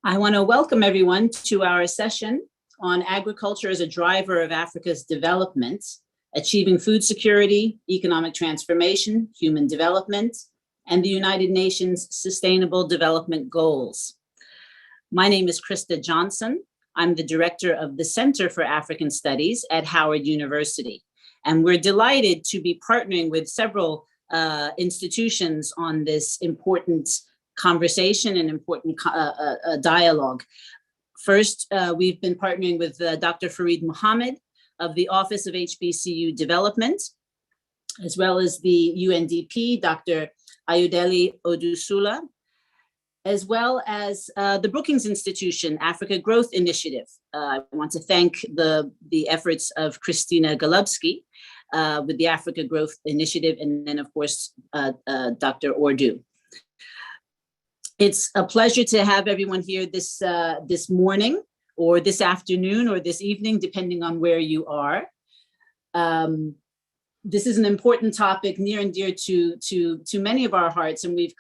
I want to welcome everyone to our session on agriculture as a driver of Africa's development, achieving food security, economic transformation, human development, and the United Nations Sustainable Development Goals. My name is Krista Johnson. I'm the director of the Center for African Studies at Howard University. And we're delighted to be partnering with several institutions on this important conversation and important dialogue. First, we've been partnering with Dr. Fareed Mohammed of the Office of HBCU Development, as well as the UNDP, Dr. Ayodele Odusula, as well as the Brookings Institution Africa Growth Initiative. I want to thank the efforts of Christina Golubsky with the Africa Growth Initiative, and then of course, Dr. Ordu. It's a pleasure to have everyone here this morning, or this afternoon, or this evening, depending on where you are. This is an important topic near and dear to many of our hearts, and we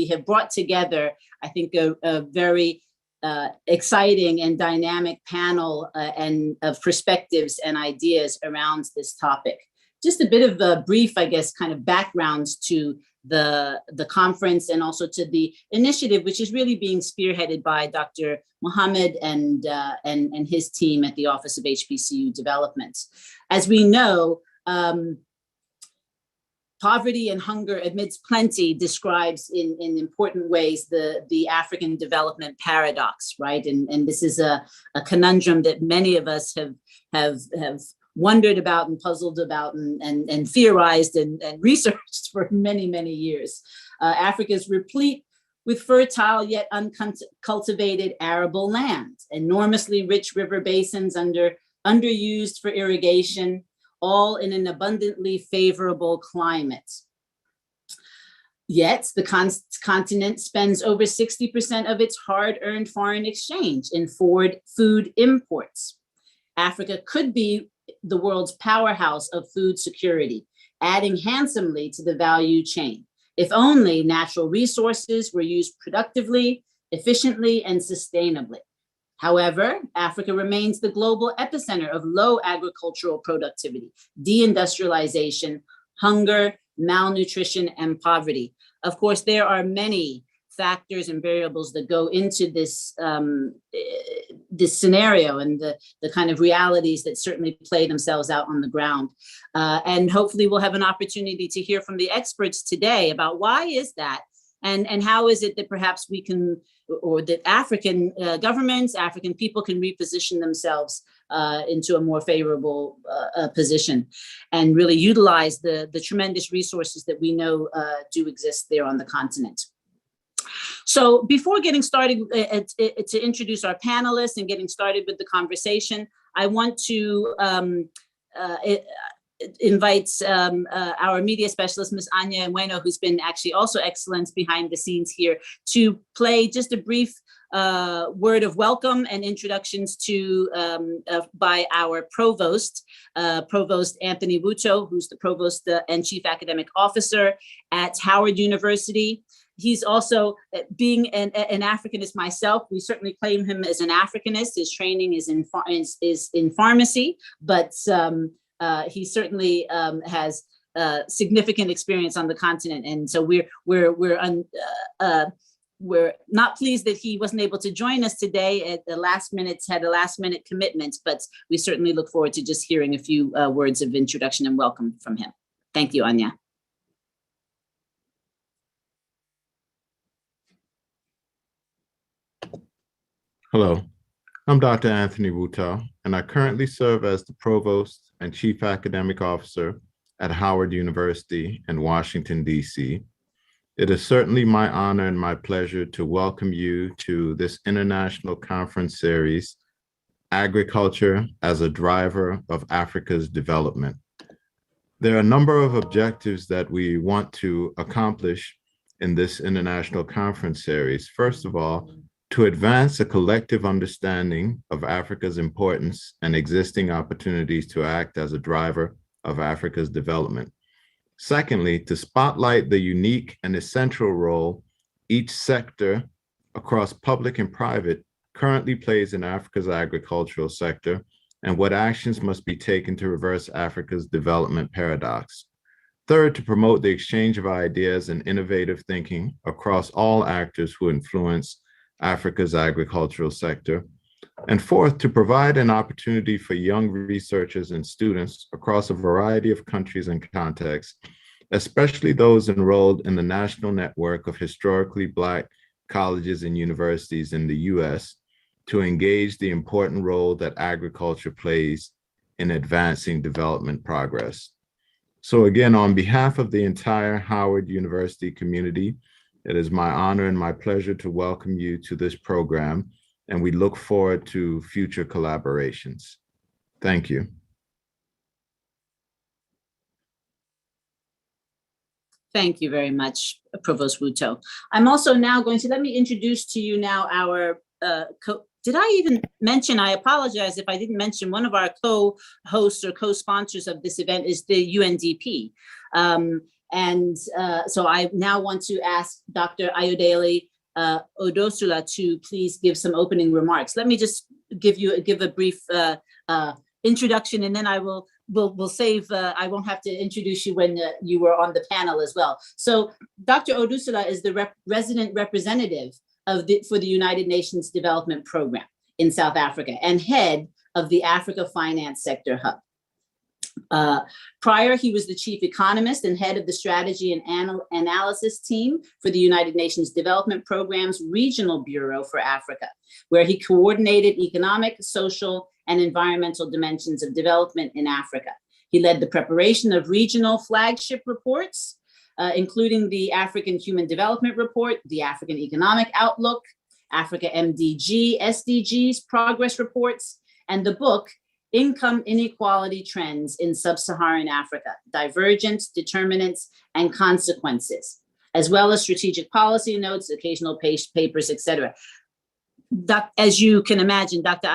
have brought together, I think, a very exciting and dynamic panel and of perspectives and ideas around this topic. Just a bit of a brief, I guess, kind of background to the conference, and also to the initiative, which is really being spearheaded by Dr. Mohammed and his team at the Office of HBCU Development. As we know, poverty and hunger amidst plenty describes in important ways the African development paradox, right? And this is a conundrum that many of us have wondered about and puzzled about and theorized and researched for many, many years. Africa is replete with fertile yet uncultivated arable land, enormously rich river basins underused for irrigation, all in an abundantly favorable climate. Yet the continent spends over 60% of its hard-earned foreign exchange in food imports. Africa could be the world's powerhouse of food security, adding handsomely to the value chain, if only natural resources were used productively, efficiently, and sustainably. However, Africa remains the global epicenter of low agricultural productivity, deindustrialization, hunger, malnutrition, and poverty. Of course, there are many factors and variables that go into this this scenario, and the kind of realities that certainly play themselves out on the ground. And hopefully we'll have an opportunity to hear from the experts today about why is that, and how is it that perhaps we can, or that African governments, African people can reposition themselves into a more favorable position and really utilize the tremendous resources that we know do exist there on the continent. So before getting started to introduce our panelists and getting started with the conversation, I want to invite our media specialist, Ms. Anya Bueno, who's been actually also excellent behind the scenes here, to play just a brief word of welcome and introductions to by our provost, Provost Anthony Wuto, who's the provost and chief academic officer at Howard University. He's also, being an Africanist myself, we certainly claim him as an Africanist. His training is in pharmacy, but he certainly has significant experience on the continent, and so we're not pleased that he wasn't able to join us today at the last minute, had a last minute commitment, but we certainly look forward to just hearing a few words of introduction and welcome from him. Thank you, Anya. Hello, I'm Dr. Anthony Wuto, and I currently serve as the Provost and Chief Academic Officer at Howard University in Washington, D.C. It is certainly my honor and my pleasure to welcome you to this international conference series, Agriculture as a Driver of Africa's Development. There are a number of objectives that we want to accomplish in this international conference series. First of all, to advance a collective understanding of Africa's importance and existing opportunities to act as a driver of Africa's development. Secondly, to spotlight the unique and essential role each sector across public and private currently plays in Africa's agricultural sector, and what actions must be taken to reverse Africa's development paradox. Third, to promote the exchange of ideas and innovative thinking across all actors who influence Africa's agricultural sector. And fourth, to provide an opportunity for young researchers and students across a variety of countries and contexts, especially those enrolled in the National Network of Historically Black Colleges and Universities in the US, to engage the important role that agriculture plays in advancing development progress. So again, on behalf of the entire Howard University community, it is my honor and my pleasure to welcome you to this program, and we look forward to future collaborations. Thank you. Thank you very much, Provost Wuto. I'm also now going to, let me introduce to you now our, did I even mention, I apologize if I didn't mention, one of our co-hosts or co-sponsors of this event is the UNDP. So I now want to ask Dr. Ayodele Odosula to please give some opening remarks. Let me just give a brief introduction, and then I will save, I won't have to introduce you when you were on the panel as well. So Dr. Odosula is the resident representative for the United Nations Development Program in South Africa and head of the Africa Finance Sector Hub. Prior, he was the chief economist and head of the strategy and analysis team for the United Nations Development Program's Regional Bureau for Africa, where he coordinated economic, social, and environmental dimensions of development in Africa. He led the preparation of regional flagship reports, including the African Human Development Report, the African Economic Outlook, Africa MDG, SDGs, progress reports, and the book, Income Inequality Trends in Sub-Saharan Africa, Divergence, Determinants, and Consequences, as well as strategic policy notes, occasional papers, etc. As you can imagine, Dr.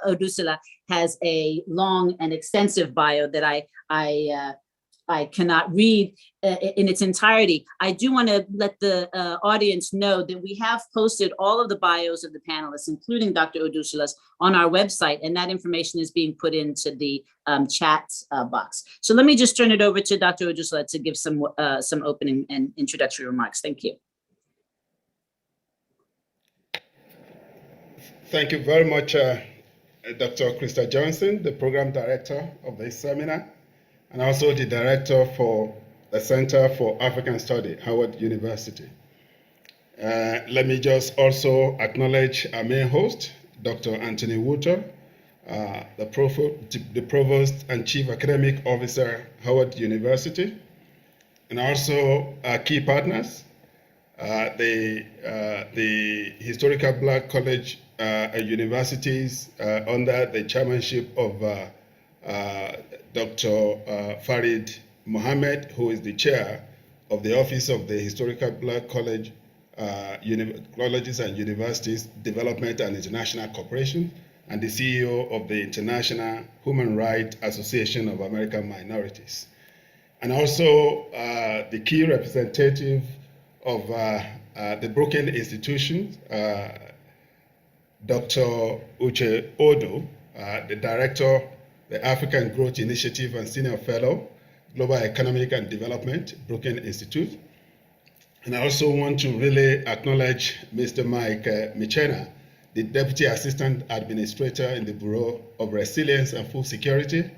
Odosula has a long and extensive bio that I cannot read in its entirety. I do want to let the audience know that we have posted all of the bios of the panelists, including Dr. Odosula's, on our website, and that information is being put into the chat box. So let me just turn it over to Dr. Odosula to give some opening and introductory remarks. Thank you. Thank you very much, Dr. Krista Johnson, the program director of this seminar, and also the director for the Center for African Study, Howard University. Let me just also acknowledge our main host, Dr. Anthony Wuto, the Provost and Chief Academic Officer, Howard University, and also our key partners, the Historical Black College Universities under the chairmanship of Dr. Farid Mohammed, who is the chair of the Office of the Historical Black Colleges and Universities Development and International Corporation, and the CEO of the International Human Rights Association of American Minorities. And also the key representative of the Brookings institution, Dr. Uche Odo, the director, the African Growth Initiative and Senior Fellow, Global Economic and Development, Brookings Institute. And I also want to really acknowledge Mr. Mike Michena, the Deputy Assistant Administrator in the Bureau of Resilience and Food Security,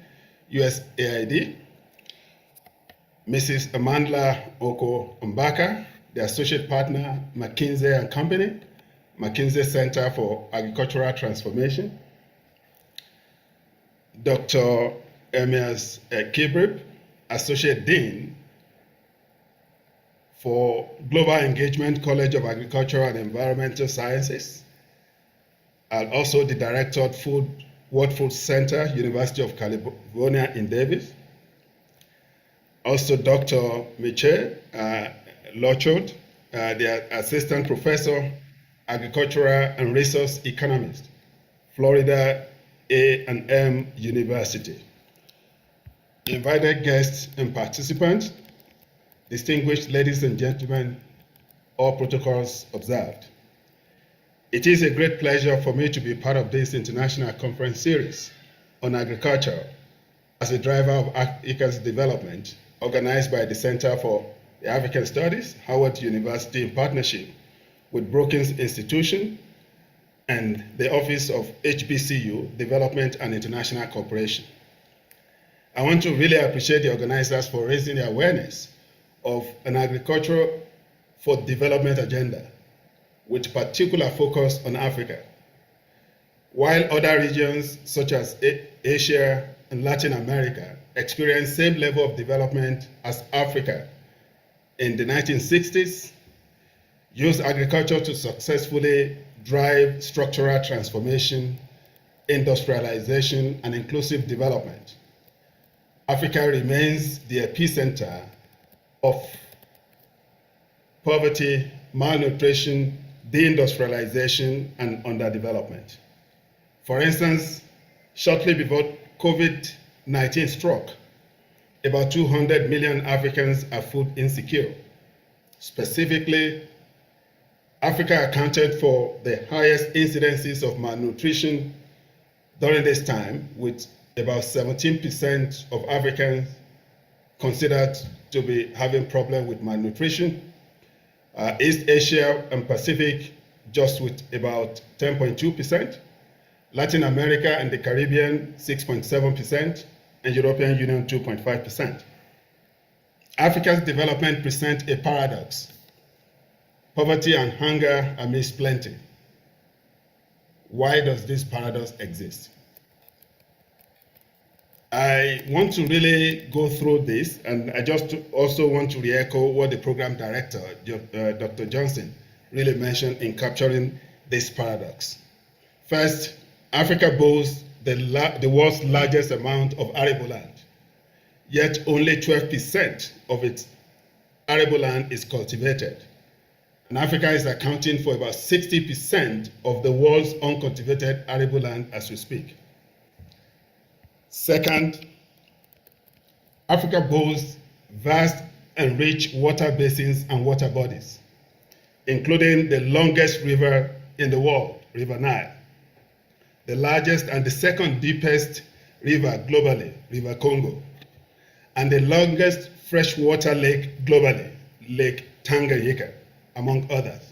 USAID, Mrs. Amandla Oko Mbaka, the Associate Partner, McKinsey and Company, McKinsey Center for Agricultural Transformation, Dr. Emias Kibrib, Associate Dean for Global Engagement College of Agricultural and Environmental Sciences, and also the Director of World Food Center, University of California in Davis. Also Dr. Miche Lochod, the Assistant Professor, Agricultural and Resource Economist, Florida A&M University. Invited guests and participants, distinguished ladies and gentlemen, all protocols observed. It is a great pleasure for me to be part of this international conference series on agriculture as a driver of Africa's development, organized by the Center for the African Studies, Howard University, in partnership with Brookings Institution and the Office of HBCU, Development and International Cooperation. I want to really appreciate the organizers for raising the awareness of an agriculture for development agenda, with particular focus on Africa. While other regions such as Asia and Latin America experienced same level of development as Africa in the 1960s, used agriculture to successfully drive structural transformation, industrialization, and inclusive development. Africa remains the epicenter of poverty, malnutrition, deindustrialization, and underdevelopment. For instance, shortly before COVID-19 struck, about 200 million Africans are food insecure. Specifically, Africa accounted for the highest incidences of malnutrition during this time, with about 17% of Africans considered to be having problem with malnutrition. East Asia and Pacific just with about 10.2%, Latin America and the Caribbean 6.7%, and European Union 2.5%. Africa's development presents a paradox: poverty and hunger amidst plenty. Why does this paradox exist? I want to really go through this, and I just also want to re-echo what the program director, Dr. Johnson, really mentioned in capturing this paradox. First, Africa boasts the world's largest amount of arable land, yet only 12% of its arable land is cultivated. And Africa is accounting for about 60% of the world's uncultivated arable land as we speak. Second, Africa boasts vast and rich water basins and water bodies, including the longest river in the world, River Nile, the largest and the second deepest river globally, River Congo, and the longest freshwater lake globally, Lake Tanganyika, among others.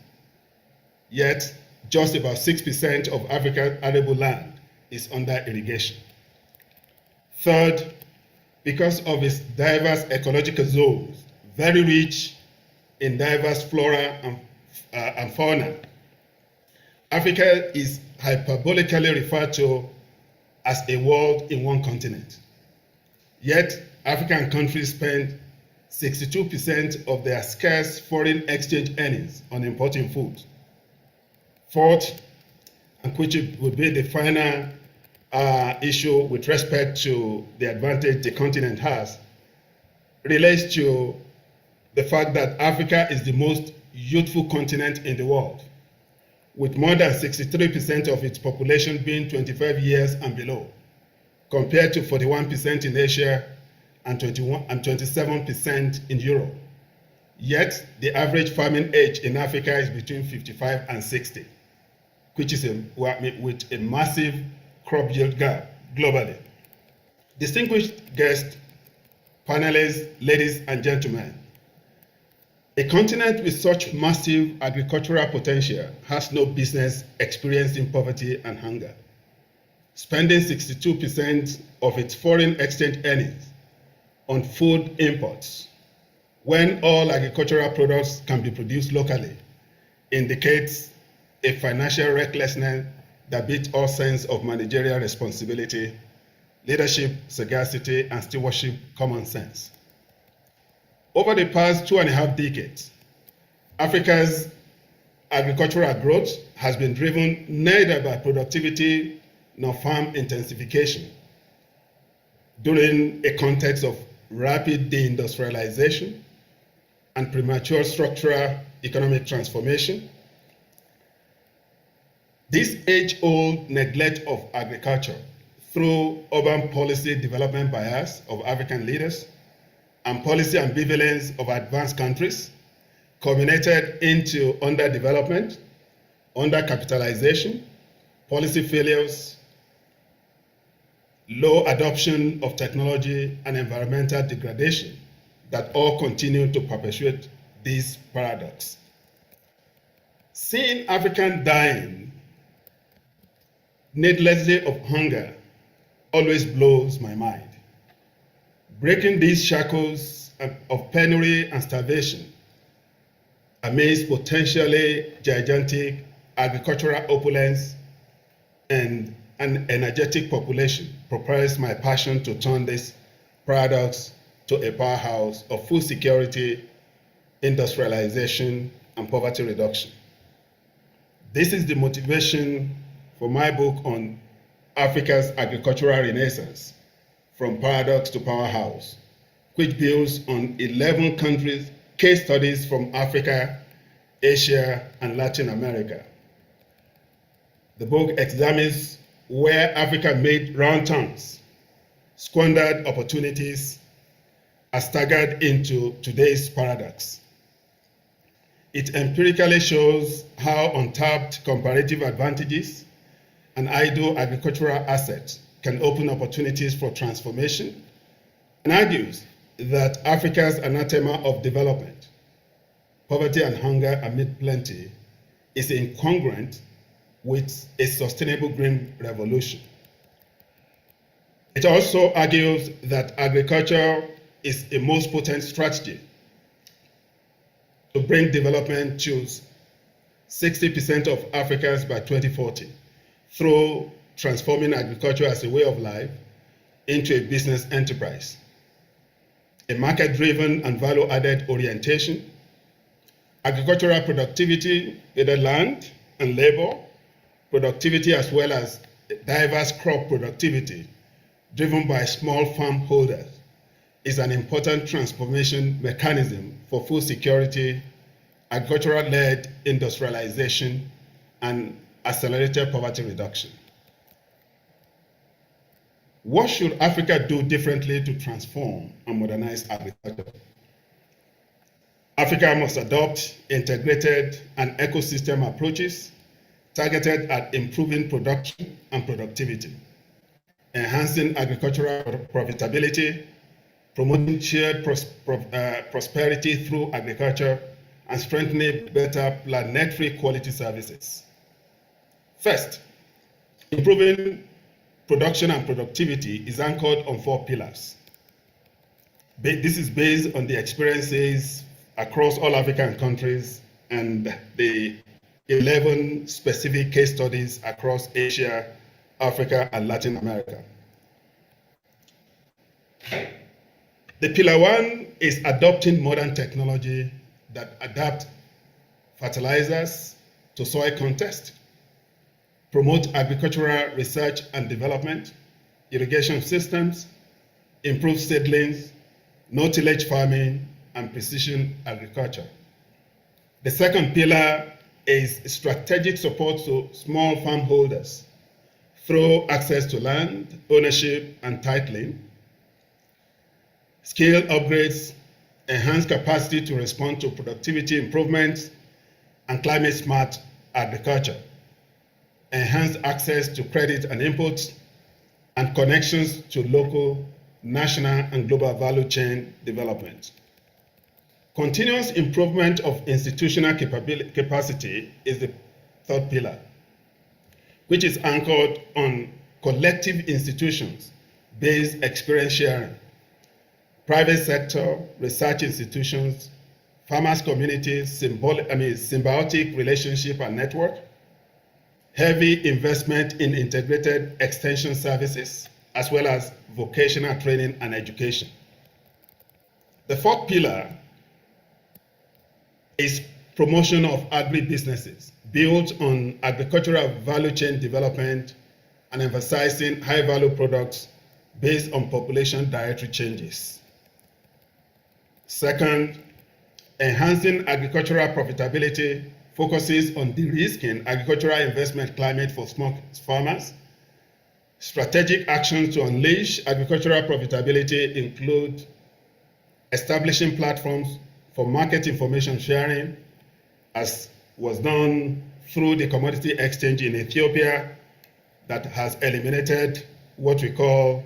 Yet, just about 6% of Africa's arable land is under irrigation. Third, because of its diverse ecological zones, very rich in diverse flora and fauna, Africa is hyperbolically referred to as a world in one continent. Yet, African countries spend 62% of their scarce foreign exchange earnings on importing food. Fourth, and which would be the final issue with respect to the advantage the continent has, relates to the fact that Africa is the most youthful continent in the world, with more than 63% of its population being 25 years and below, compared to 41% in Asia and 27% in Europe. Yet, the average farming age in Africa is between 55 and 60, which is with a massive crop yield gap globally. Distinguished guests, panelists, ladies and gentlemen, a continent with such massive agricultural potential has no business experiencing poverty and hunger. Spending 62% of its foreign exchange earnings on food imports, when all agricultural products can be produced locally, indicates a financial recklessness that beats all sense of managerial responsibility, leadership, sagacity, and stewardship common sense. Over the past 2.5 decades, Africa's agricultural growth has been driven neither by productivity nor farm intensification. During a context of rapid deindustrialization and premature structural economic transformation, this age-old neglect of agriculture through urban policy development bias of African leaders and policy ambivalence of advanced countries culminated into underdevelopment, undercapitalization, policy failures, low adoption of technology, and environmental degradation that all continue to perpetuate this paradox. Seeing Africans dying needlessly of hunger always blows my mind. Breaking these shackles of penury and starvation amidst potentially gigantic agricultural opulence and an energetic population propels my passion to turn this paradox to a powerhouse of food security, industrialization, and poverty reduction. This is the motivation for my book on Africa's agricultural renaissance, from paradox to powerhouse, which builds on 11 countries' case studies from Africa, Asia, and Latin America. The book examines where Africa made round turns, squandered opportunities, and staggered into today's paradox. It empirically shows how untapped comparative advantages and idle agricultural assets can open opportunities for transformation, and argues that Africa's anathema of development, poverty and hunger amid plenty, is incongruent with a sustainable green revolution. It also argues that agriculture is a most potent strategy to bring development to 60% of Africans by 2040 through transforming agriculture as a way of life into a business enterprise, a market-driven and value-added orientation, agricultural productivity, either land and labor, productivity as well as diverse crop productivity, driven by small farm holders, is an important transformation mechanism for food security, agricultural-led industrialization, and accelerated poverty reduction. What should Africa do differently to transform and modernize agriculture? Africa must adopt integrated and ecosystem approaches targeted at improving production and productivity, enhancing agricultural profitability, promoting shared prosperity through agriculture, and strengthening better planetary quality services. First, improving production and productivity is anchored on 4 pillars. This is based on the experiences across all African countries and the 11 specific case studies across Asia, Africa, and Latin America. The pillar 1 is adopting modern technology that adapt fertilizers to soil context, promote agricultural research and development, irrigation systems, improve seedlings, no-tillage farming, and precision agriculture. The second pillar is strategic support to small farm holders through access to land, ownership, and titling, skill upgrades, enhanced capacity to respond to productivity improvements, and climate-smart agriculture, enhanced access to credit and inputs, and connections to local, national, and global value chain development. Continuous improvement of institutional capacity is the third pillar, which is anchored on collective institutions-based experience sharing, private sector, research institutions, farmers communities, symbiotic relationship and network, heavy investment in integrated extension services, as well as vocational training and education. The fourth pillar is promotion of agri-businesses built on agricultural value chain development and emphasizing high-value products based on population dietary changes. Second, enhancing agricultural profitability focuses on de-risking agricultural investment climate for small farmers. Strategic actions to unleash agricultural profitability include establishing platforms for market information sharing, as was done through the commodity exchange in Ethiopia that has eliminated what we call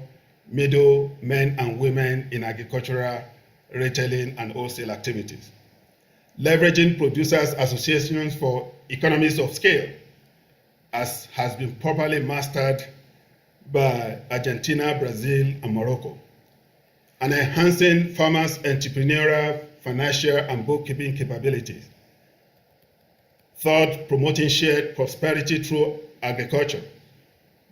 middle men and women in agricultural, retailing, and wholesale activities. Leveraging producers' associations for economies of scale, as has been properly mastered by Argentina, Brazil, and Morocco. And enhancing farmers' entrepreneurial, financial, and bookkeeping capabilities. Third, promoting shared prosperity through agriculture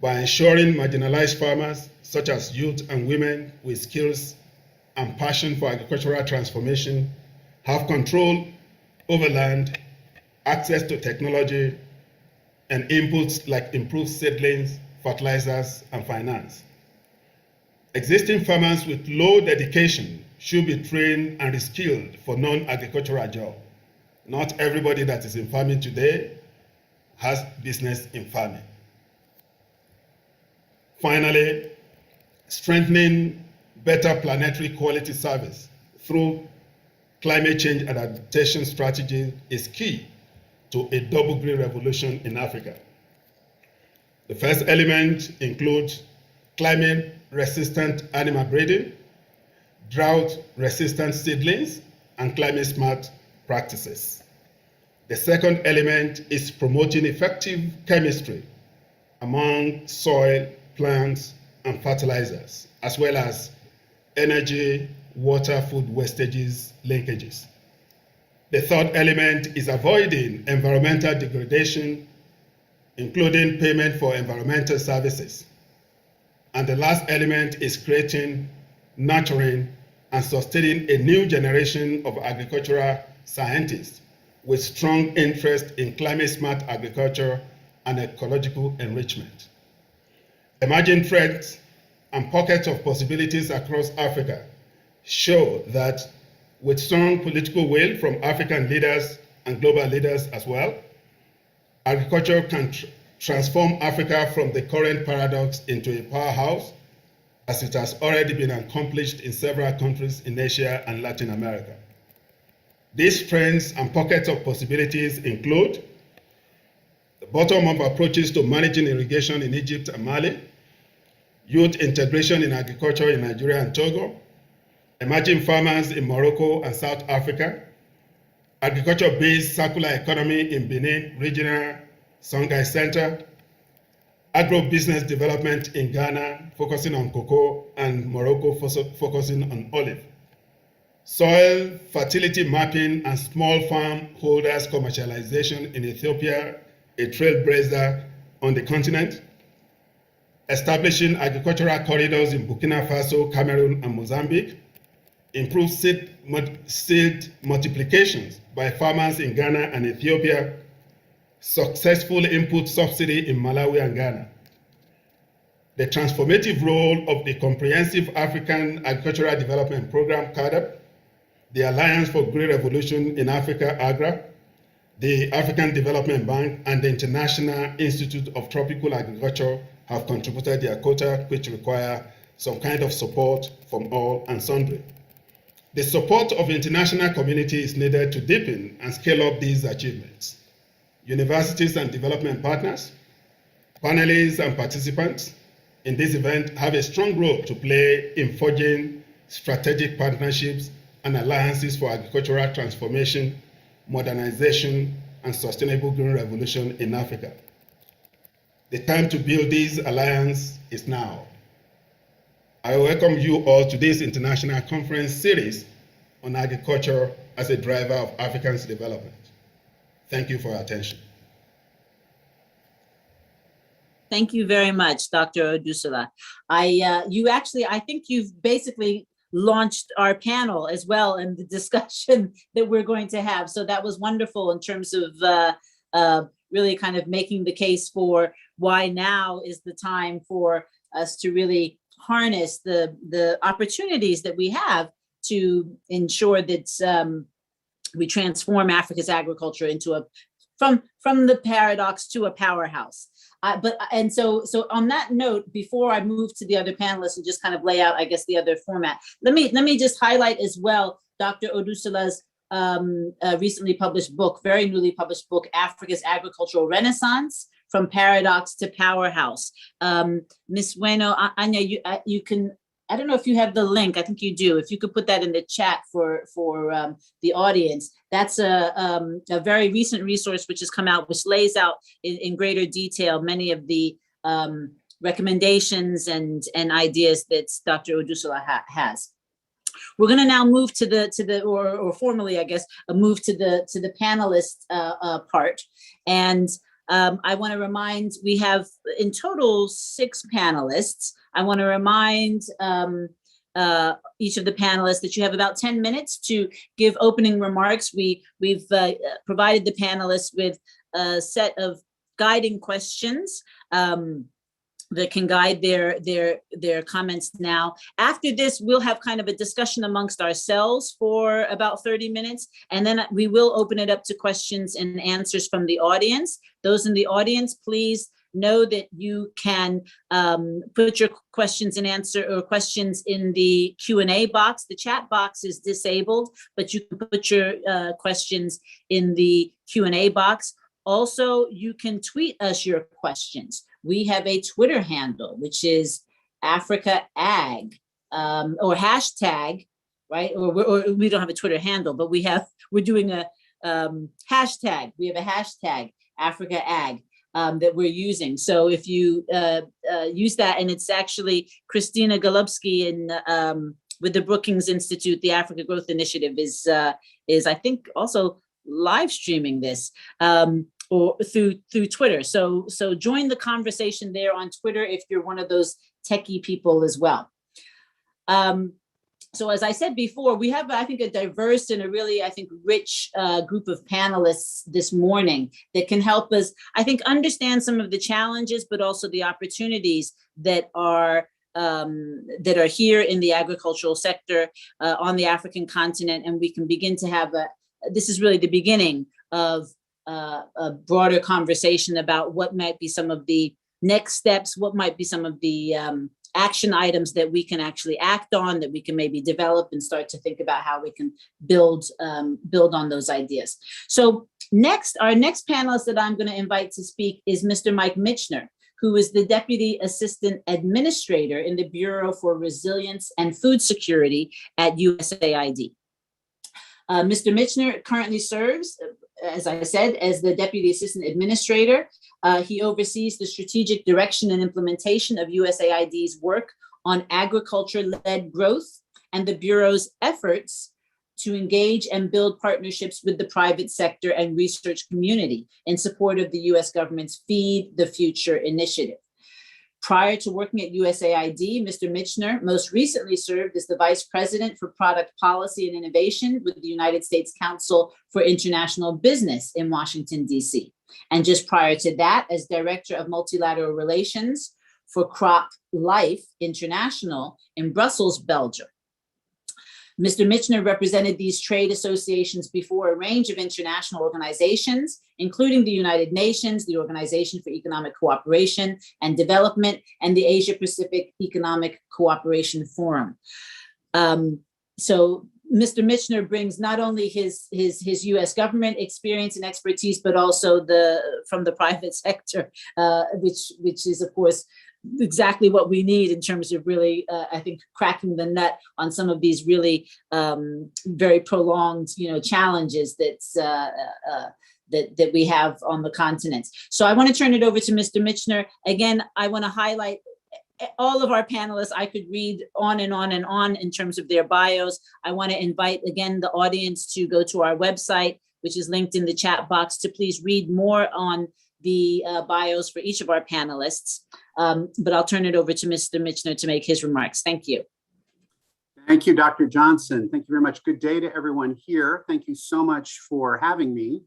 by ensuring marginalized farmers, such as youth and women with skills and passion for agricultural transformation, have control over land, access to technology, and inputs like improved seedlings, fertilizers, and finance. Existing farmers with low dedication should be trained and reskilled for non-agricultural jobs. Not everybody that is in farming today has business in farming. Finally, strengthening better planetary quality service through climate change and adaptation strategy is key to a double green revolution in Africa. The first element includes climate-resistant animal breeding, drought-resistant seedlings, and climate-smart practices. The second element is promoting effective chemistry among soil, plants, and fertilizers, as well as energy, water, food wastages, linkages. The third element is avoiding environmental degradation, including payment for environmental services. And the last element is creating, nurturing, and sustaining a new generation of agricultural scientists with strong interest in climate-smart agriculture and ecological enrichment. Emerging threats and pockets of possibilities across Africa show that with strong political will from African leaders and global leaders as well, agriculture can transform Africa from the current paradox into a powerhouse, as it has already been accomplished in several countries in Asia and Latin America. These trends and pockets of possibilities include the bottom-up approaches to managing irrigation in Egypt and Mali, youth integration in agriculture in Nigeria and Togo, emerging farmers in Morocco and South Africa, agriculture-based circular economy in Benin Regional Songhai Center, agro-business development in Ghana, focusing on cocoa, and Morocco focusing on olive. Soil fertility mapping and small farm holders commercialization in Ethiopia, a trailblazer on the continent. Establishing agricultural corridors in Burkina Faso, Cameroon, and Mozambique. Improve seed multiplications by farmers in Ghana and Ethiopia. Successful input subsidy in Malawi and Ghana. The transformative role of the Comprehensive African Agricultural Development Program, CAADP, the Alliance for Green Revolution in Africa, AGRA, the African Development Bank, and the International Institute of Tropical Agriculture have contributed their quota, which require some kind of support from all and sundry. The support of the international community is needed to deepen and scale up these achievements. Universities and development partners, panelists and participants in this event have a strong role to play in forging strategic partnerships and alliances for agricultural transformation, modernization, and sustainable green revolution in Africa. The time to build this alliance is now. I welcome you all to this international conference series on agriculture as a driver of Africa's development. Thank you for your attention. Thank you very much, Dr. Odusala. I think you've basically launched our panel as well and the discussion that we're going to have. So that was wonderful in terms of really kind of making the case for why now is the time for us to really harness the opportunities that we have to ensure that we transform Africa's agriculture into from the paradox to a powerhouse. So on that note, before I move to the other panelists and just kind of lay out, I guess, the other format, let me just highlight as well Dr. Odusala's recently published book, very newly published book, Africa's Agricultural Renaissance, From Paradox to Powerhouse. Ms. Bueno, Anya, you can, I don't know if you have the link. I think you do. If you could put that in the chat for the audience. That's a very recent resource which has come out, which lays out in greater detail many of the recommendations and ideas that Dr. Odusula has. We're going to now move to the or formally, I guess, move to the panelist part. And I want to remind, we have in total 6 panelists. I want to remind each of the panelists that you have about 10 minutes to give opening remarks. We've provided the panelists with a set of guiding questions that can guide their comments now. After this, we'll have kind of a discussion amongst ourselves for about 30 minutes, and then we will open it up to questions and answers from the audience. Those in the audience, please know that you can put your questions and questions in the Q&A box. The chat box is disabled, but you can put your questions in the Q&A box. Also, you can tweet us your questions. We have a Twitter handle, which is AfricaAg, or hashtag, right? Or we don't have a Twitter handle, but we're doing a hashtag. We have a hashtag, AfricaAg, that we're using. So if you use that, and it's actually Christina Golubsky with the Brookings Institute, the Africa Growth Initiative is I think also live streaming this. Or through Twitter. So join the conversation there on Twitter if you're one of those techie people as well. So as I said before, we have, I think, a diverse and a really, I think, rich group of panelists this morning that can help us, I think, understand some of the challenges, but also the opportunities that are here in the agricultural sector on the African continent. And we can begin to have this is really the beginning of a broader conversation about what might be some of the next steps, what might be some of the action items that we can actually act on, that we can maybe develop and start to think about how we can build on those ideas. So our next panelist that I'm going to invite to speak is Mr. Mike Michener, who is the Deputy Assistant Administrator in the Bureau for Resilience and Food Security at USAID. Mr. Michener currently serves, as I said, as the Deputy Assistant Administrator. He oversees the strategic direction and implementation of USAID's work on agriculture-led growth and the Bureau's efforts to engage and build partnerships with the private sector and research community in support of the US government's Feed the Future initiative. Prior to working at USAID, Mr. Michener most recently served as the Vice President for Product Policy and Innovation with the United States Council for International Business in Washington, D.C. And just prior to that, as Director of Multilateral Relations for Crop Life International in Brussels, Belgium. Mr. Michener represented these trade associations before a range of international organizations, including the United Nations, the Organization for Economic Cooperation and Development, and the Asia Pacific Economic Cooperation Forum. So Mr. Michener brings not only his U.S. government experience and expertise, but also from the private sector, which is, of course, exactly what we need in terms of really, I think, cracking the nut on some of these really very prolonged, challenges that we have on the continent. So I want to turn it over to Mr. Michener. Again, I want to highlight all of our panelists. I could read on and on and on in terms of their bios. I want to invite, again, the audience to go to our website, which is linked in the chat box, to please read more on the bios for each of our panelists. But I'll turn it over to Mr. Michener to make his remarks. Thank you. Thank you, Dr. Johnson. Thank you very much. Good day to everyone here. Thank you so much for having me.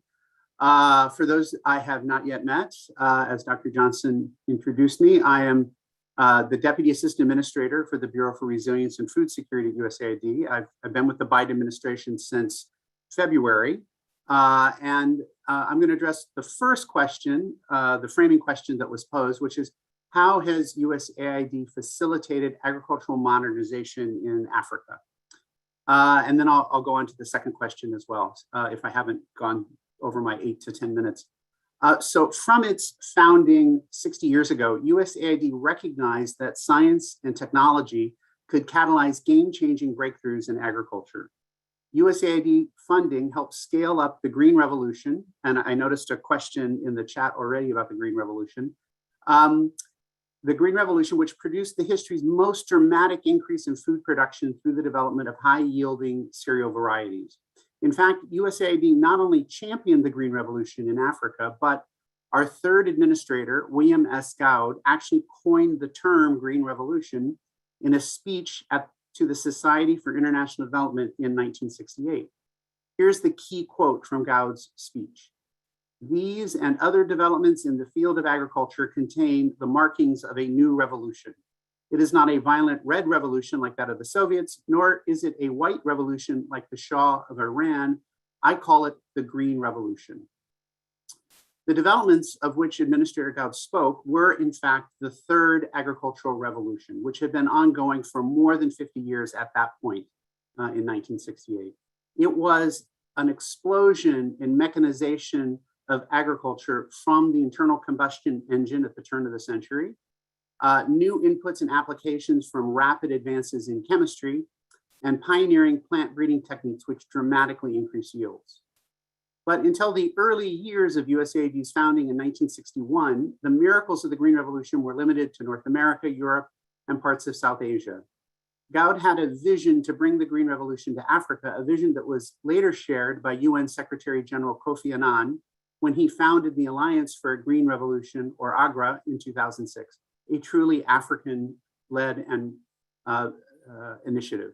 For those I have not yet met, as Dr. Johnson introduced me, I am the Deputy Assistant Administrator for the Bureau for Resilience and Food Security at USAID. I've been with the Biden administration since February. And I'm going to address the first question, the framing question that was posed, which is, how has USAID facilitated agricultural modernization in Africa? And then I'll go on to the second question as well, if I haven't gone over my 8 to 10 minutes. So from its founding 60 years ago, USAID recognized that science and technology could catalyze game-changing breakthroughs in agriculture. USAID funding helped scale up the Green Revolution, and I noticed a question in the chat already about the Green Revolution. The Green Revolution, which produced the history's most dramatic increase in food production through the development of high-yielding cereal varieties. In fact, USAID not only championed the Green Revolution in Africa, but our third administrator, William S. Goud, actually coined the term Green Revolution in a speech to the Society for International Development in 1968. Here's the key quote from Goud's speech. "These and other developments in the field of agriculture contain the markings of a new revolution. It is not a violent red revolution like that of the Soviets, nor is it a white revolution like the Shah of Iran. I call it the Green Revolution." The developments of which Administrator Goud spoke were, in fact, the third agricultural revolution, which had been ongoing for more than 50 years at that point in 1968. It was an explosion in mechanization of agriculture from the internal combustion engine at the turn of the century, new inputs and applications from rapid advances in chemistry, and pioneering plant breeding techniques which dramatically increase yields. But until the early years of USAID's founding in 1961, the miracles of the Green Revolution were limited to North America, Europe, and parts of South Asia. Goud had a vision to bring the Green Revolution to Africa, a vision that was later shared by UN Secretary General Kofi Annan when he founded the Alliance for a Green Revolution, or AGRA, in 2006, a truly African-led initiative.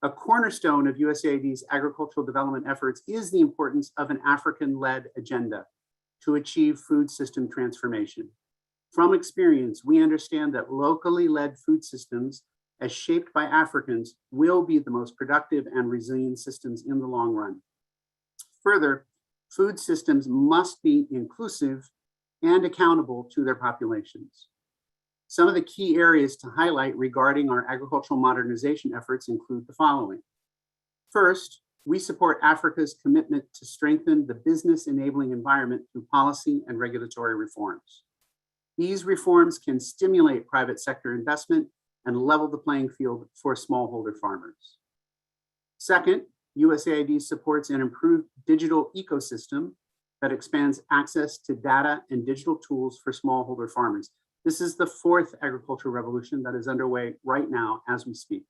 A cornerstone of USAID's agricultural development efforts is the importance of an African-led agenda to achieve food system transformation. From experience, we understand that locally led food systems, as shaped by Africans, will be the most productive and resilient systems in the long run. Further, food systems must be inclusive and accountable to their populations. Some of the key areas to highlight regarding our agricultural modernization efforts include the following. First, we support Africa's commitment to strengthen the business enabling environment through policy and regulatory reforms. These reforms can stimulate private sector investment and level the playing field for smallholder farmers. Second, USAID supports an improved digital ecosystem that expands access to data and digital tools for smallholder farmers. This is the fourth agricultural revolution that is underway right now as we speak.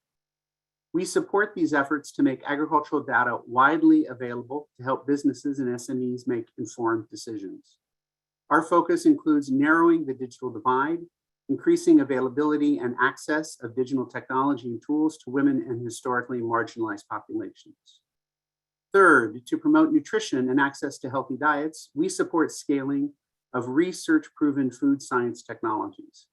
We support these efforts to make agricultural data widely available to help businesses and SMEs make informed decisions. Our focus includes narrowing the digital divide, increasing availability and access of digital technology and tools to women and historically marginalized populations. Third, to promote nutrition and access to healthy diets, we support scaling of research-proven food science technologies.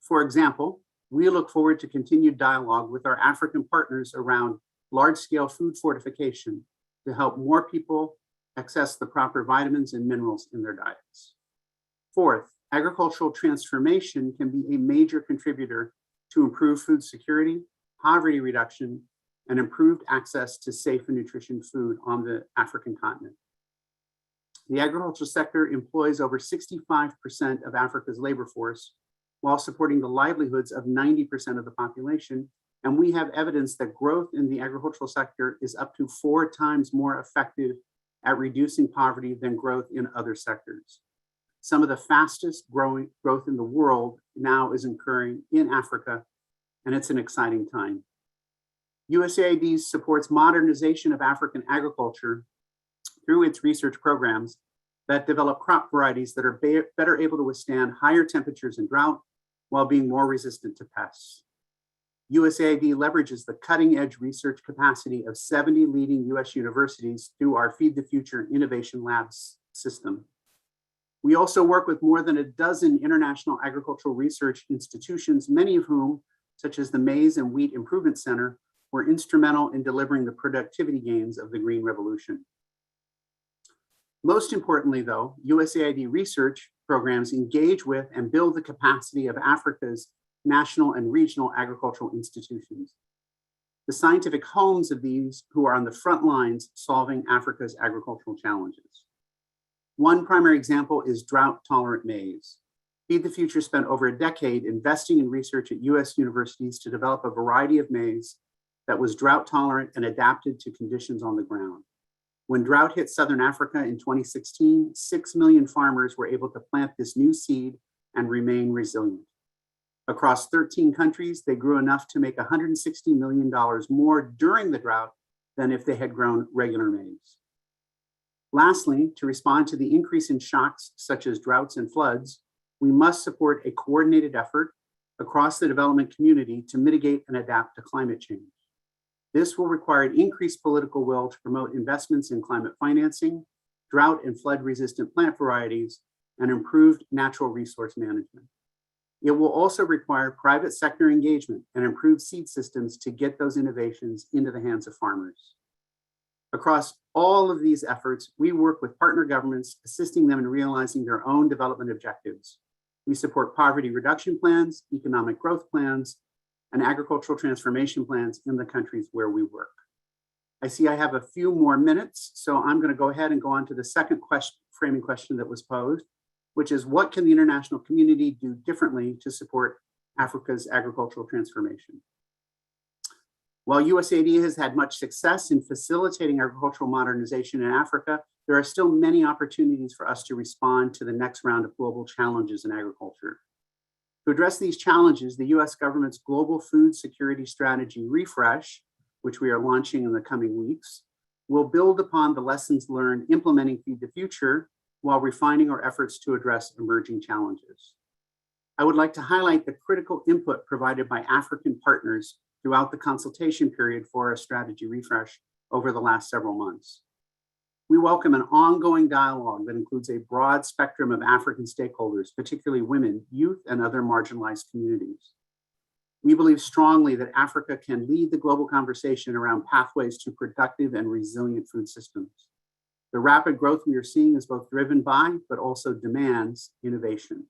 For example, we look forward to continued dialogue with our African partners around large-scale food fortification to help more people access the proper vitamins and minerals in their diets. Fourth, agricultural transformation can be a major contributor to improved food security, poverty reduction, and improved access to safe and nutritious food on the African continent. The agricultural sector employs over 65% of Africa's labor force while supporting the livelihoods of 90% of the population. And we have evidence that growth in the agricultural sector is up to 4 times more effective at reducing poverty than growth in other sectors. Some of the fastest growth in the world now is occurring in Africa, and it's an exciting time. USAID supports modernization of African agriculture through its research programs that develop crop varieties that are better able to withstand higher temperatures and drought while being more resistant to pests. USAID leverages the cutting-edge research capacity of 70 leading US universities through our Feed the Future Innovation Labs system. We also work with more than a dozen international agricultural research institutions, many of whom, such as the Maize and Wheat Improvement Center, were instrumental in delivering the productivity gains of the Green Revolution. Most importantly, though, USAID research programs engage with and build the capacity of Africa's national and regional agricultural institutions. the scientific homes of these who are on the front lines solving Africa's agricultural challenges. One primary example is drought-tolerant maize. Feed the Future spent over a decade investing in research at US universities to develop a variety of maize that was drought-tolerant and adapted to conditions on the ground. When drought hit Southern Africa in 2016, 6 million farmers were able to plant this new seed and remain resilient. Across 13 countries, they grew enough to make $160 million more during the drought than if they had grown regular maize. Lastly, to respond to the increase in shocks such as droughts and floods, we must support a coordinated effort across the development community to mitigate and adapt to climate change. This will require an increased political will to promote investments in climate financing, drought and flood-resistant plant varieties, and improved natural resource management. It will also require private sector engagement and improved seed systems to get those innovations into the hands of farmers. Across all of these efforts, we work with partner governments, assisting them in realizing their own development objectives. We support poverty reduction plans, economic growth plans, and agricultural transformation plans in the countries where we work. I see I have a few more minutes, so I'm going to go ahead and go on to the second framing question that was posed, which is, what can the international community do differently to support Africa's agricultural transformation? While USAID has had much success in facilitating agricultural modernization in Africa, there are still many opportunities for us to respond to the next round of global challenges in agriculture. To address these challenges, the US government's Global Food Security Strategy Refresh, which we are launching in the coming weeks, will build upon the lessons learned implementing Feed the Future while refining our efforts to address emerging challenges. I would like to highlight the critical input provided by African partners throughout the consultation period for our strategy refresh over the last several months. We welcome an ongoing dialogue that includes a broad spectrum of African stakeholders, particularly women, youth, and other marginalized communities. We believe strongly that Africa can lead the global conversation around pathways to productive and resilient food systems. The rapid growth we are seeing is both driven by, but also demands, innovation.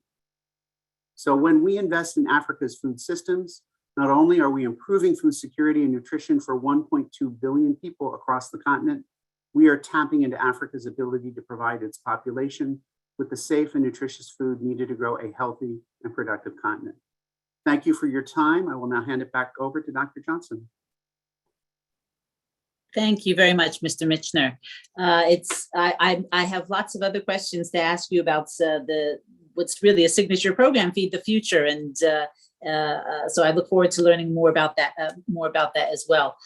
So when we invest in Africa's food systems, not only are we improving food security and nutrition for 1.2 billion people across the continent, we are tapping into Africa's ability to provide its population with the safe and nutritious food needed to grow a healthy and productive continent. Thank you for your time. I will now hand it back over to Dr. Johnson. Thank you very much, Mr. Michener. I have lots of other questions to ask you about what's really a signature program, Feed the Future, and so I look forward to learning more about that as well.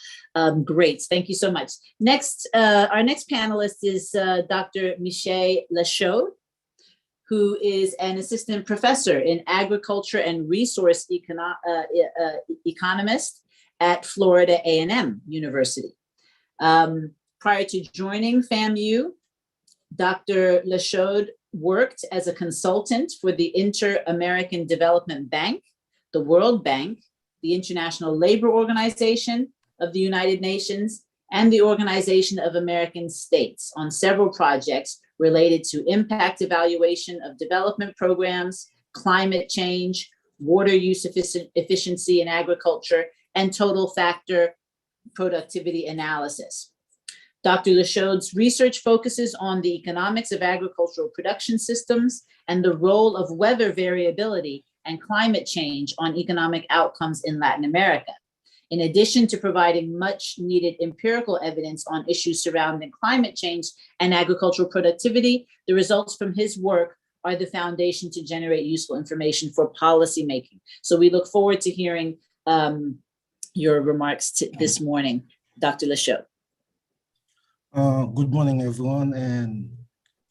Great, thank you so much. Next, our next panelist is Dr. Michel Lachaud, who is an assistant professor in agriculture and resource economist at Florida A&M University. Prior to joining FAMU, Dr. Lachaud worked as a consultant for the Inter-American Development Bank, the World Bank, the International Labor Organization of the United Nations, and the Organization of American States on several projects related to impact evaluation of development programs, climate change, water use efficiency in agriculture, and total factor productivity analysis. Dr. Lachaud's research focuses on the economics of agricultural production systems and the role of weather variability and climate change on economic outcomes in Latin America. In addition to providing much needed empirical evidence on issues surrounding climate change and agricultural productivity, the results from his work are the foundation to generate useful information for policymaking. So we look forward to hearing your remarks this morning, Dr. Lachaud. Good morning, everyone, and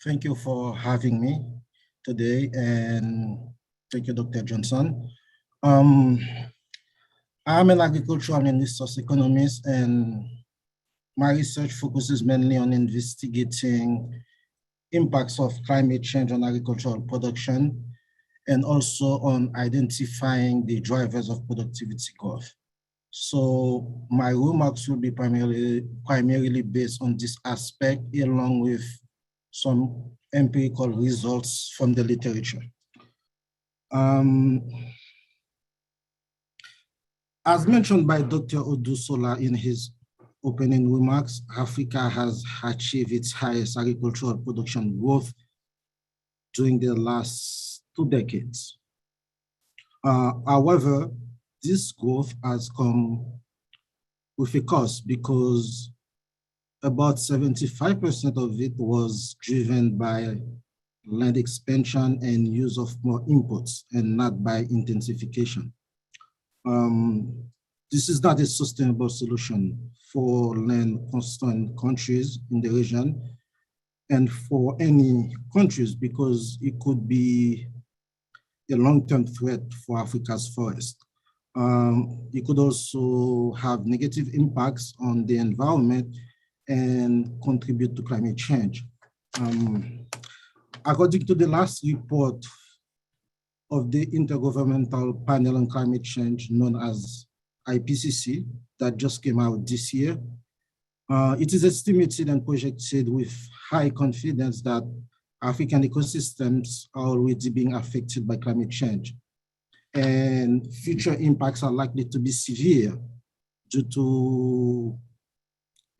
thank you for having me today, and thank you, Dr. Johnson. I'm an agricultural and resource economist, and my research focuses mainly on investigating impacts of climate change on agricultural production, and also on identifying the drivers of productivity growth. So my remarks will be primarily based on this aspect, along with some empirical results from the literature. As mentioned by Dr. Sola in his opening remarks, Africa has achieved its highest agricultural production growth during the last 2 decades. However, this growth has come with a cost because about 75% of it was driven by land expansion and use of more inputs and not by intensification. This is not a sustainable solution for land-constrained countries in the region and for any countries because it could be a long-term threat for Africa's forest. It could also have negative impacts on the environment and contribute to climate change. According to the last report of the Intergovernmental Panel on Climate Change, known as IPCC, that just came out this year, it is estimated and projected with high confidence that African ecosystems are already being affected by climate change. And future impacts are likely to be severe due to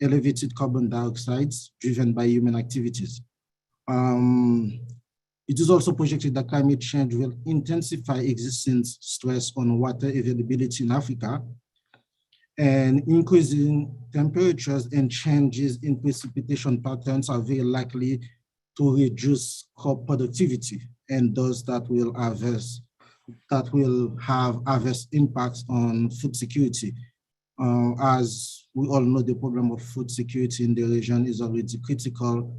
elevated carbon dioxide driven by human activities. It is also projected that climate change will intensify existing stress on water availability in Africa, and increasing temperatures and changes in precipitation patterns are very likely to reduce crop productivity, and those that will have adverse impacts on food security. As we all know, the problem of food security in the region is already critical,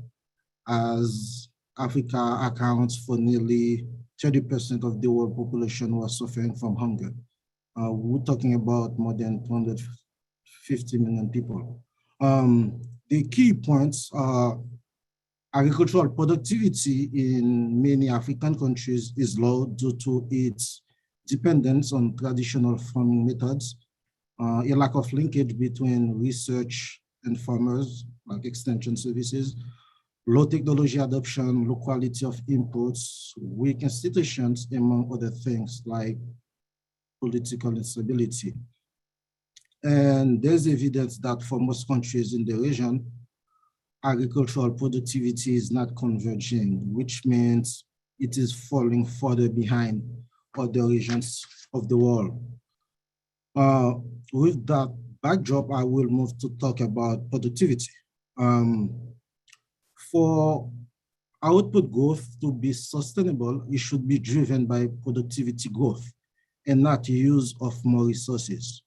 as Africa accounts for nearly 30% of the world population who are suffering from hunger. We're talking about more than 250 million people. The key points are agricultural productivity in many African countries is low due to its dependence on traditional farming methods, a lack of linkage between research and farmers, like extension services, low technology adoption, low quality of inputs, weak institutions, among other things like political instability. And there's evidence that for most countries in the region, agricultural productivity is not converging, which means it is falling further behind other regions of the world. With that backdrop, I will move to talk about productivity. For output growth to be sustainable, it should be driven by productivity growth and not use of more resources.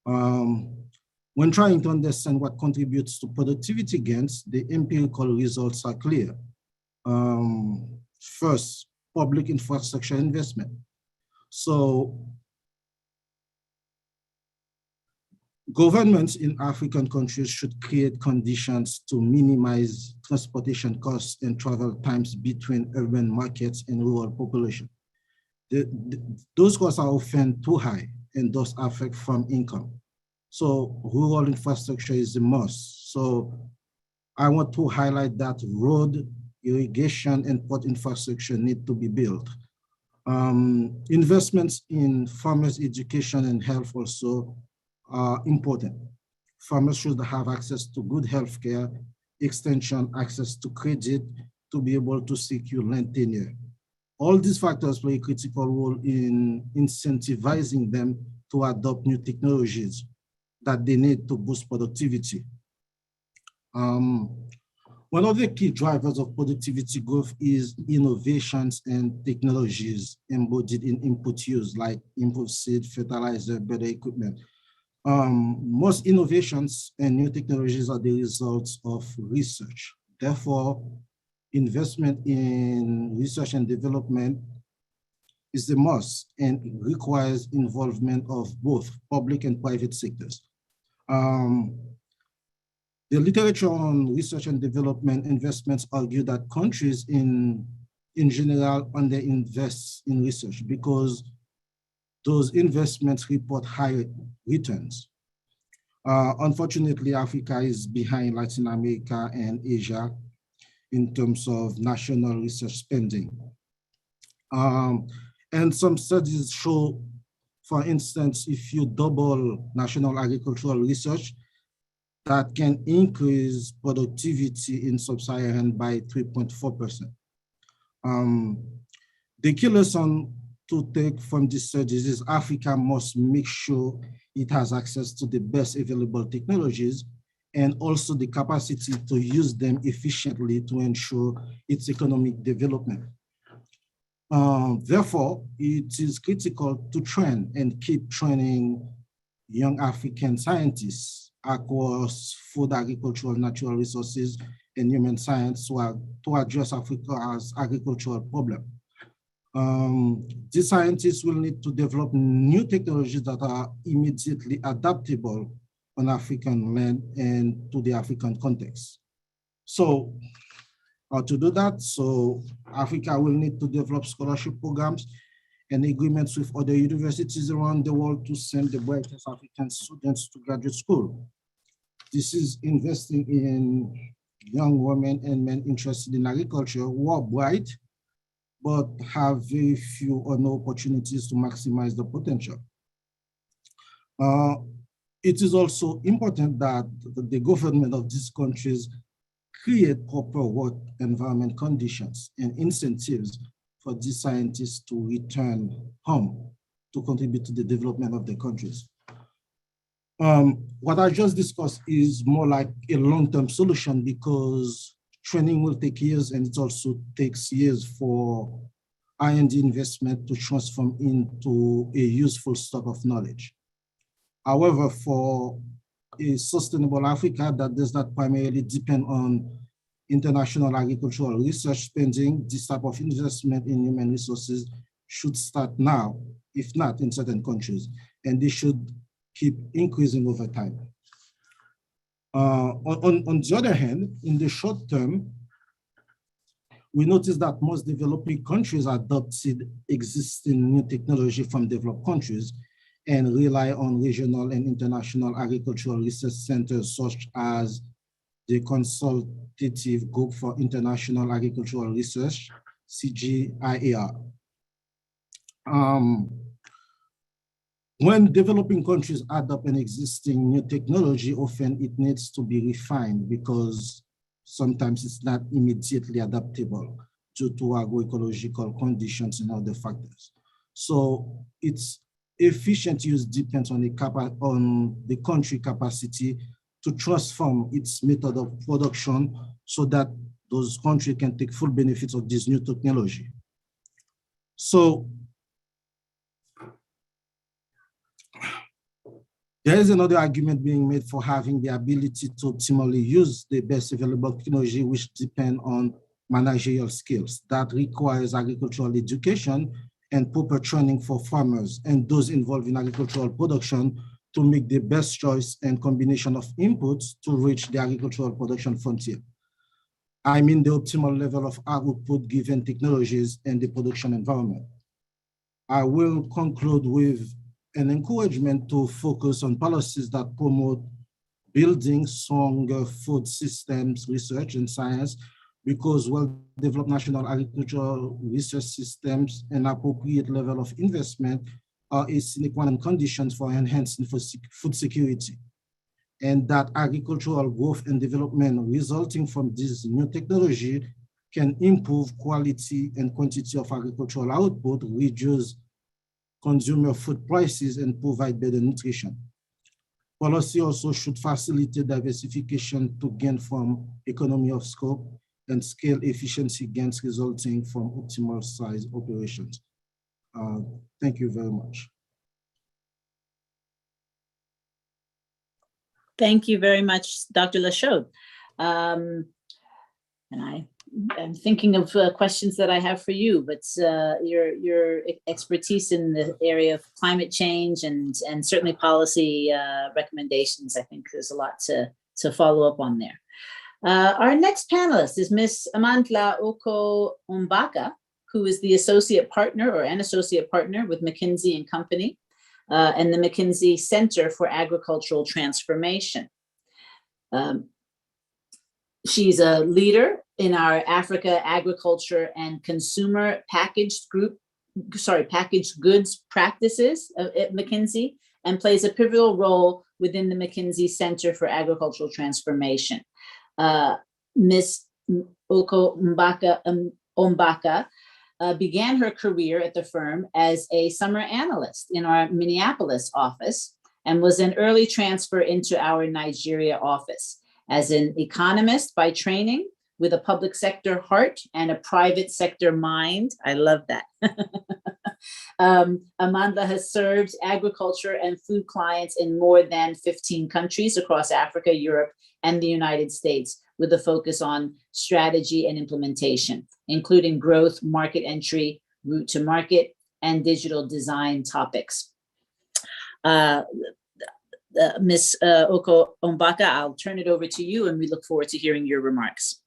When trying to understand what contributes to productivity gains, the empirical results are clear. First, public infrastructure investment. So governments in African countries should create conditions to minimize transportation costs and travel times between urban markets and rural population. Those costs are often too high and thus affect farm income. So rural infrastructure is a must. So I want to highlight that road, irrigation, and port infrastructure need to be built. Investments in farmers' education and health also are important. Farmers should have access to good healthcare, extension, access to credit to be able to secure land tenure. All these factors play a critical role in incentivizing them to adopt new technologies that they need to boost productivity. One of the key drivers of productivity growth is innovations and technologies embodied in input use, like improved seed, fertilizer, better equipment. Most innovations and new technologies are the results of research. Therefore, investment in research and development is the must and it requires involvement of both public and private sectors. The literature on research and development investments argue that countries in general underinvest in research because those investments report high returns. Unfortunately, Africa is behind Latin America and Asia in terms of national research spending. And some studies show For instance, if you double national agricultural research, that can increase productivity in sub-Saharan by 3.4%. The key lesson to take from this studies is Africa must make sure it has access to the best available technologies and also the capacity to use them efficiently to ensure its economic development. Therefore, it is critical to train and keep training young African scientists across food, agricultural, natural resources, and human science to address Africa's agricultural problem. These scientists will need to develop new technologies that are immediately adaptable on African land and to the African context. So to do that, so Africa will need to develop scholarship programs and agreements with other universities around the world to send the brightest African students to graduate school. This is investing in young women and men interested in agriculture who are bright, but have very few or no opportunities to maximize the potential. It is also important that the government of these countries create proper work environment conditions and incentives for these scientists to return home to contribute to the development of the countries. What I just discussed is more like a long-term solution because training will take years and it also takes years for R&D investment to transform into a useful stock of knowledge. However, for a sustainable Africa that does not primarily depend on international agricultural research spending, this type of investment in human resources should start now, if not in certain countries, and they should keep increasing over time. On the other hand, in the short term, we notice that most developing countries adopted existing new technology from developed countries and rely on regional and international agricultural research centers such as the Consultative Group for International Agricultural Research, CGIAR. When developing countries adopt an existing new technology, often it needs to be refined because sometimes it's not immediately adaptable due to agroecological conditions and other factors. So its efficient use depends on the country capacity to transform its method of production so that those countries can take full benefits of this new technology. So there is another argument being made for having the ability to optimally use the best available technology, which depend on managerial skills that requires agricultural education and proper training for farmers and those involved in agricultural production to make the best choice and combination of inputs to reach the agricultural production frontier. I mean the optimal level of output given technologies and the production environment. I will conclude with an encouragement to focus on policies that promote building stronger food systems research and science, because well-developed national agricultural research systems and appropriate level of investment are a sine qua non conditions for enhancing food security. And that agricultural growth and development resulting from this new technology can improve quality and quantity of agricultural output, reduce consumer food prices, and provide better nutrition. Policy also should facilitate diversification to gain from economy of scope and scale efficiency gains resulting from optimal size operations. Thank you very much. Thank you very much, Dr. Lachaude. And I'm thinking of questions that I have for you, but your expertise in the area of climate change and certainly policy recommendations, I think there's a lot to follow up on there. Our next panelist is Ms. Amandla Oko-Umbaka, who is the associate partner or an associate partner with McKinsey and Company and the McKinsey Center for Agricultural Transformation. She's a leader in our Africa Agriculture and Consumer Packaged Group packaged goods practices at McKinsey, and plays a pivotal role within the McKinsey Center for Agricultural Transformation. Ms. Oko Ombaka began her career at the firm as a summer analyst in our Minneapolis office and was an early transfer into our Nigeria office. As an economist by training, with a public sector heart and a private sector mind. I love that. Amandla has served agriculture and food clients in more than 15 countries across Africa, Europe, and the United States, with a focus on strategy and implementation, including growth, market entry, route to market, and digital design topics. Ms. Oko Ombaka, I'll turn it over to you, and we look forward to hearing your remarks.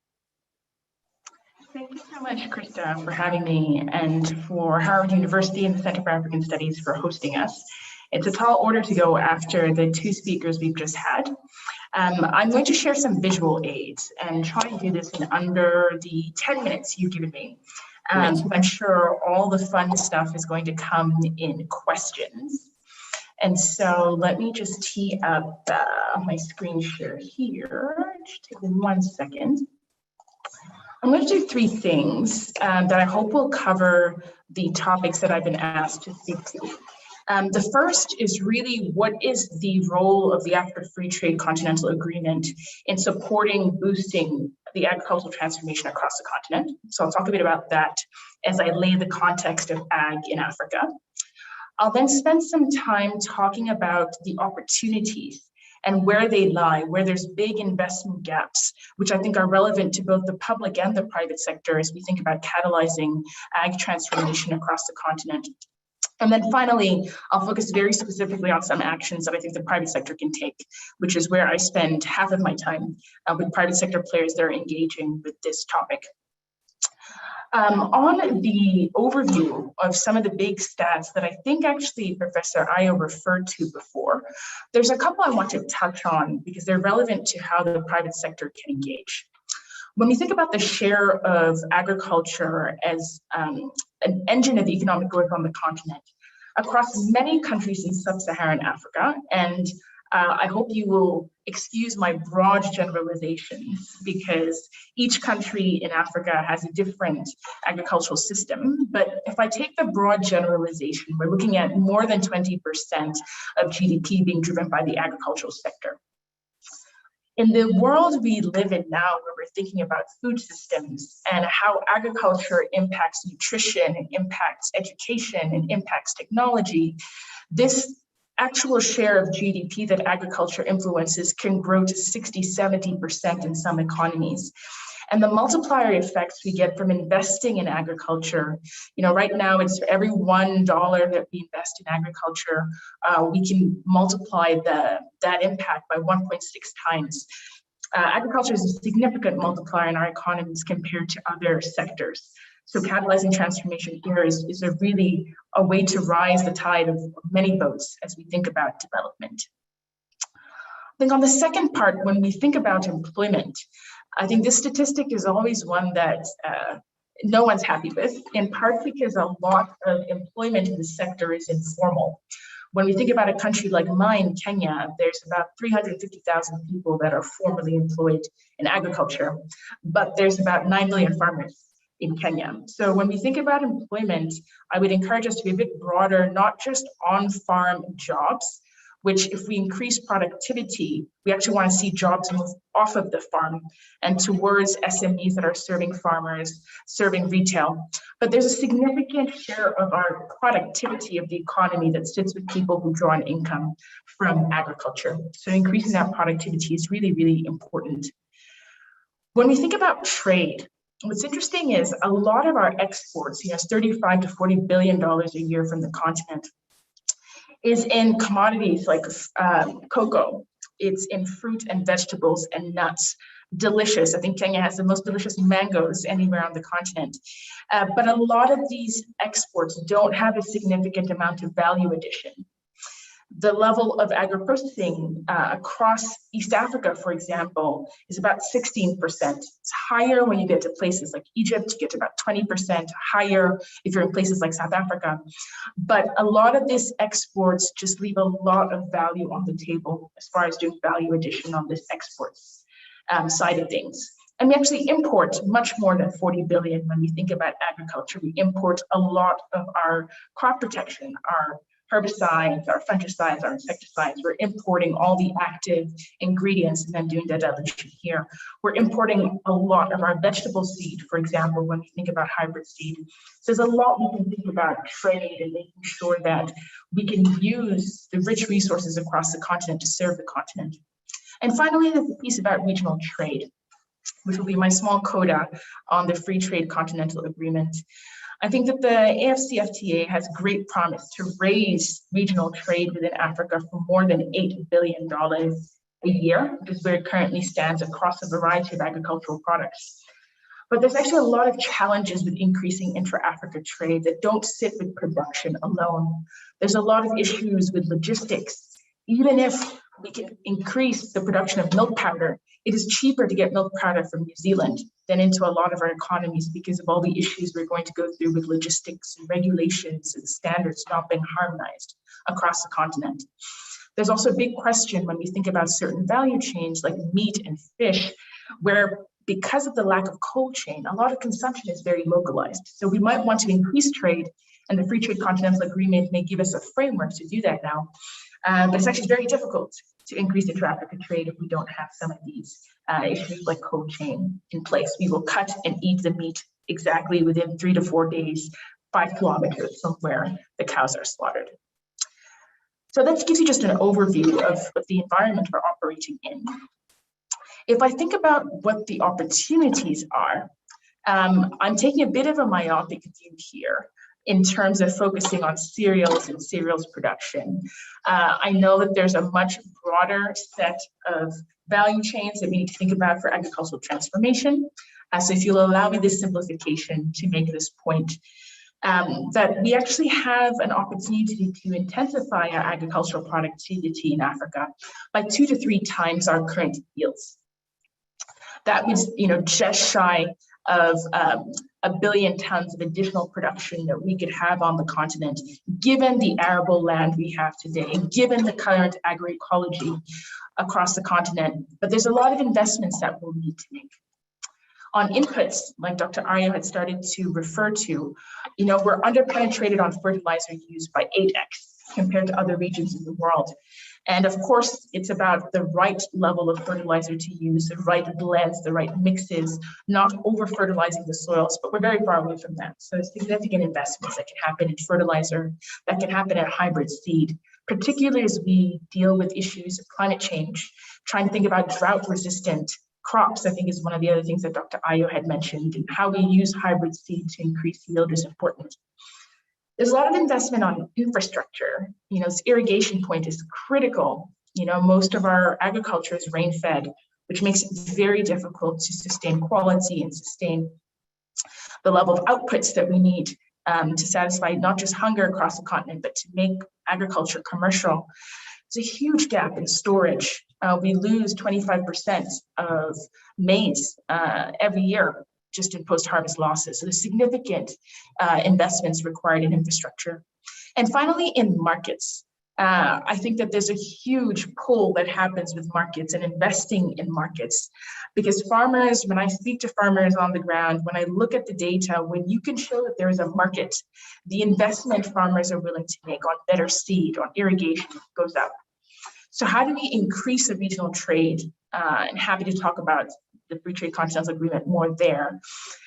Thank you so much, Krista, for having me, and for Howard University and the Center for African Studies for hosting us. It's a tall order to go after the two speakers we've just had. I'm going to share some visual aids and try and do this in under the 10 minutes you've given me. I'm sure all the fun stuff is going to come in questions. And so let me just tee up my screen share here. Just take 1 second. I'm going to do 3 things that I hope will cover the topics that I've been asked to speak to. The first is really, what is the role of the Africa Free Trade Continental Agreement in supporting, boosting the agricultural transformation across the continent? So I'll talk a bit about that as I lay the context of ag in Africa. I'll then spend some time talking about the opportunities and where they lie, where there's big investment gaps, which I think are relevant to both the public and the private sector as we think about catalyzing ag transformation across the continent. And then finally, I'll focus very specifically on some actions that I think the private sector can take, which is where I spend half of my time with private sector players that are engaging with this topic. On the overview of some of the big stats that I think actually Professor Ayo referred to before, there's a couple I want to touch on because they're relevant to how the private sector can engage. When we think about the share of agriculture as an engine of economic growth on the continent, across many countries in sub-Saharan Africa, and I hope you will excuse my broad generalizations because each country in Africa has a different agricultural system. But if I take the broad generalization, we're looking at more than 20% of GDP being driven by the agricultural sector. In the world we live in now, where we're thinking about food systems and how agriculture impacts nutrition and impacts education and impacts technology, this actual share of GDP that agriculture influences can grow to 60–70% in some economies. And the multiplier effects we get from investing in agriculture, right now it's for every $1 that we invest in agriculture, we can multiply that impact by 1.6 times. Agriculture is a significant multiplier in our economies compared to other sectors. So catalyzing transformation here is a way to rise the tide of many boats as we think about development. I think on the second part, when we think about employment, I think this statistic is always one that no one's happy with, in part because a lot of employment in the sector is informal. When we think about a country like mine, Kenya, there's about 350,000 people that are formally employed in agriculture, but there's about 9 million farmers in Kenya. So when we think about employment, I would encourage us to be a bit broader, not just on-farm jobs, which if we increase productivity, we actually want to see jobs move off of the farm and towards SMEs that are serving farmers, serving retail. But there's a significant share of our productivity of the economy that sits with people who draw an income from agriculture. So increasing that productivity is really, really important. When we think about trade, what's interesting is a lot of our exports, it's $35 to $40 billion a year from the continent, is in commodities like cocoa. It's in fruit and vegetables and nuts. Delicious. I think Kenya has the most delicious mangoes anywhere on the continent. But a lot of these exports don't have a significant amount of value addition. The level of agro-processing across East Africa, for example, is about 16%. It's higher when you get to places like Egypt, you get to about 20%, higher if you're in places like South Africa. But a lot of these exports just leave a lot of value on the table as far as doing value addition on this exports side of things. And we actually import much more than 40 billion when we think about agriculture. We import a lot of our crop protection, our herbicides, our fungicides, our insecticides. We're importing all the active ingredients and then doing the dilution here. We're importing a lot of our vegetable seed, for example, when we think about hybrid seed. So there's a lot we can think about trade and making sure that we can use the rich resources across the continent to serve the continent. And finally, there's a piece about regional trade, which will be my small coda on the Free Trade Continental Agreement. I think that the AFCFTA has great promise to raise regional trade within Africa for more than $8 billion a year, which is where it currently stands across a variety of agricultural products. But there's actually a lot of challenges with increasing intra-Africa trade that don't sit with production alone. There's a lot of issues with logistics. Even if we can increase the production of milk powder, it is cheaper to get milk powder from New Zealand than into a lot of our economies because of all the issues we're going to go through with logistics and regulations and standards not being harmonized across the continent. There's also a big question when we think about certain value chains like meat and fish, where because of the lack of cold chain, a lot of consumption is very localized. So we might want to increase trade, and the Free Trade Continental Agreement may give us a framework to do that now. But it's actually very difficult to increase intra-Africa trade if we don't have some of these issues like cold chain in place. We will cut and eat the meat exactly within 3 to 4 days, 5 kilometers from where the cows are slaughtered. So that gives you just an overview of the environment we're operating in. If I think about what the opportunities are, I'm taking a bit of a myopic view here in terms of focusing on cereals and cereals production. I know that there's a much broader set of value chains that we need to think about for agricultural transformation. So if you'll allow me this simplification to make this point, that we actually have an opportunity to intensify our agricultural productivity in Africa by 2 to 3 times our current yields. That was, just shy of 1 billion tons of additional production that we could have on the continent, given the arable land we have today, given the current agroecology across the continent. But there's a lot of investments that we'll need to make. On inputs, like Dr. Ayo had started to refer to, we're underpenetrated on fertilizer use by 8x compared to other regions in the world. And of course, it's about the right level of fertilizer to use, the right blends, the right mixes, not over-fertilizing the soils, but we're very far away from that. So significant investments that can happen in fertilizer, that can happen in hybrid seed, particularly as we deal with issues of climate change, trying to think about drought-resistant crops, I think is one of the other things that Dr. Ayo had mentioned, and how we use hybrid seed to increase yield is important. There's a lot of investment on infrastructure. This irrigation point is critical. Most of our agriculture is rain-fed, which makes it very difficult to sustain quality and sustain the level of outputs that we need to satisfy not just hunger across the continent, but to make agriculture commercial. There's a huge gap in storage. We lose 25% of maize every year just in post-harvest losses. So there's significant investments required in infrastructure. And finally, in markets. I think that there's a huge pull that happens with markets and investing in markets, because farmers, when I speak to farmers on the ground, when I look at the data, when you can show that there is a market, the investment farmers are willing to make on better seed, on irrigation goes up. So how do we increase the regional trade? And happy to talk about the Free Trade Continental Agreement more there.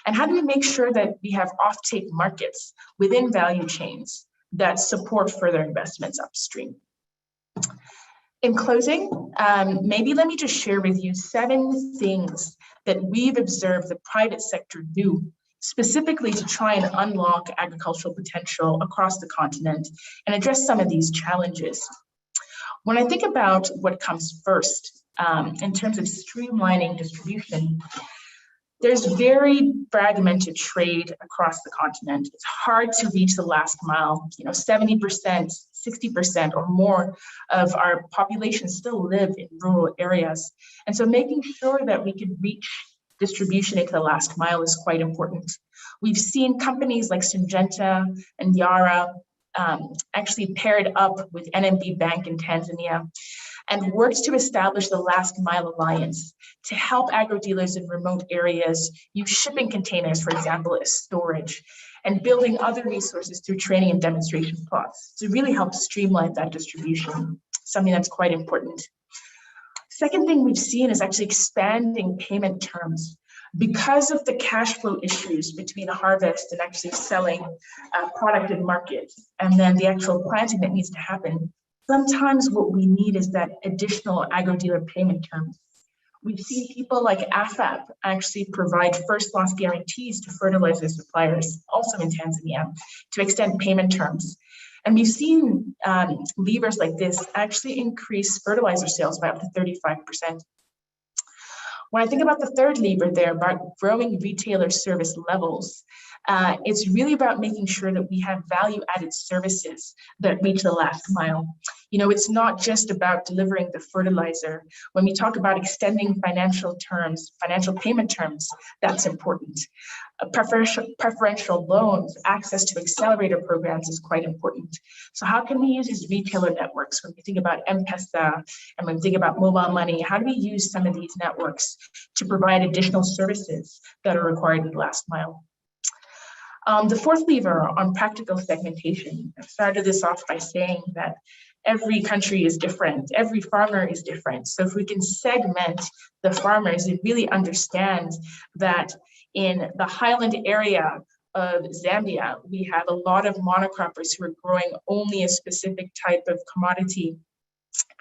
And how do we make sure that we have offtake markets within value chains that support further investments upstream? In closing, maybe let me just share with you 7 things that we've observed the private sector do specifically to try and unlock agricultural potential across the continent and address some of these challenges. When I think about what comes first in terms of streamlining distribution, there's very fragmented trade across the continent. It's hard to reach the last mile. 70%, 60% or more of our population still live in rural areas. And so making sure that we can reach distribution into the last mile is quite important. We've seen companies like Syngenta and Yara actually paired up with NMB Bank in Tanzania and worked to establish the Last Mile Alliance to help agro-dealers in remote areas use shipping containers, for example, as storage, and building other resources through training and demonstration plots to really help streamline that distribution, something that's quite important. Second thing we've seen is actually expanding payment terms. Because of the cash flow issues between harvest and actually selling product in market, and then the actual planting that needs to happen, sometimes what we need is that additional agro-dealer payment terms. We've seen people like AFAP actually provide first loss guarantees to fertilizer suppliers, also in Tanzania, to extend payment terms. And we've seen levers like this actually increase fertilizer sales by up to 35%. When I think about the third lever there, about growing retailer service levels, it's really about making sure that we have value-added services that reach the last mile. You know, it's not just about delivering the fertilizer. When we talk about extending financial terms, financial payment terms, that's important. Preferential loans, access to accelerator programs is quite important. So how can we use these retailer networks when we think about M-Pesa and when we think about mobile money? How do we use some of these networks to provide additional services that are required in the last mile? The fourth lever on practical segmentation, I started this off by saying that every country is different, every farmer is different. So if we can segment the farmers and really understand that in the highland area of Zambia, we have a lot of monocroppers who are growing only a specific type of commodity.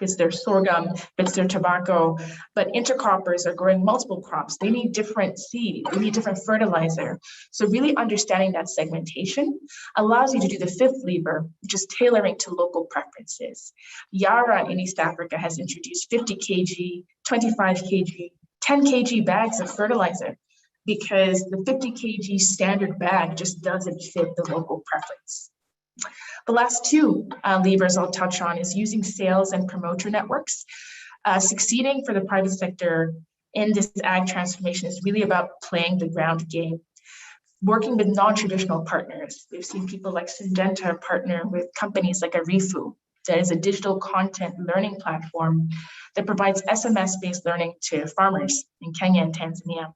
If it's their sorghum, if it's their tobacco, but intercroppers are growing multiple crops. They need different seed, they need different fertilizer. So really understanding that segmentation allows you to do the fifth lever, which is tailoring to local preferences. Yara in East Africa has introduced 50 kg, 25 kg, 10 kg bags of fertilizer because the 50 kg standard bag just doesn't fit the local preference. The last two levers I'll touch on is using sales and promoter networks. Succeeding for the private sector in this ag transformation is really about playing the ground game. Working with non-traditional partners. We've seen people like Syngenta partner with companies like Arifu, that is a digital content learning platform that provides SMS-based learning to farmers in Kenya and Tanzania.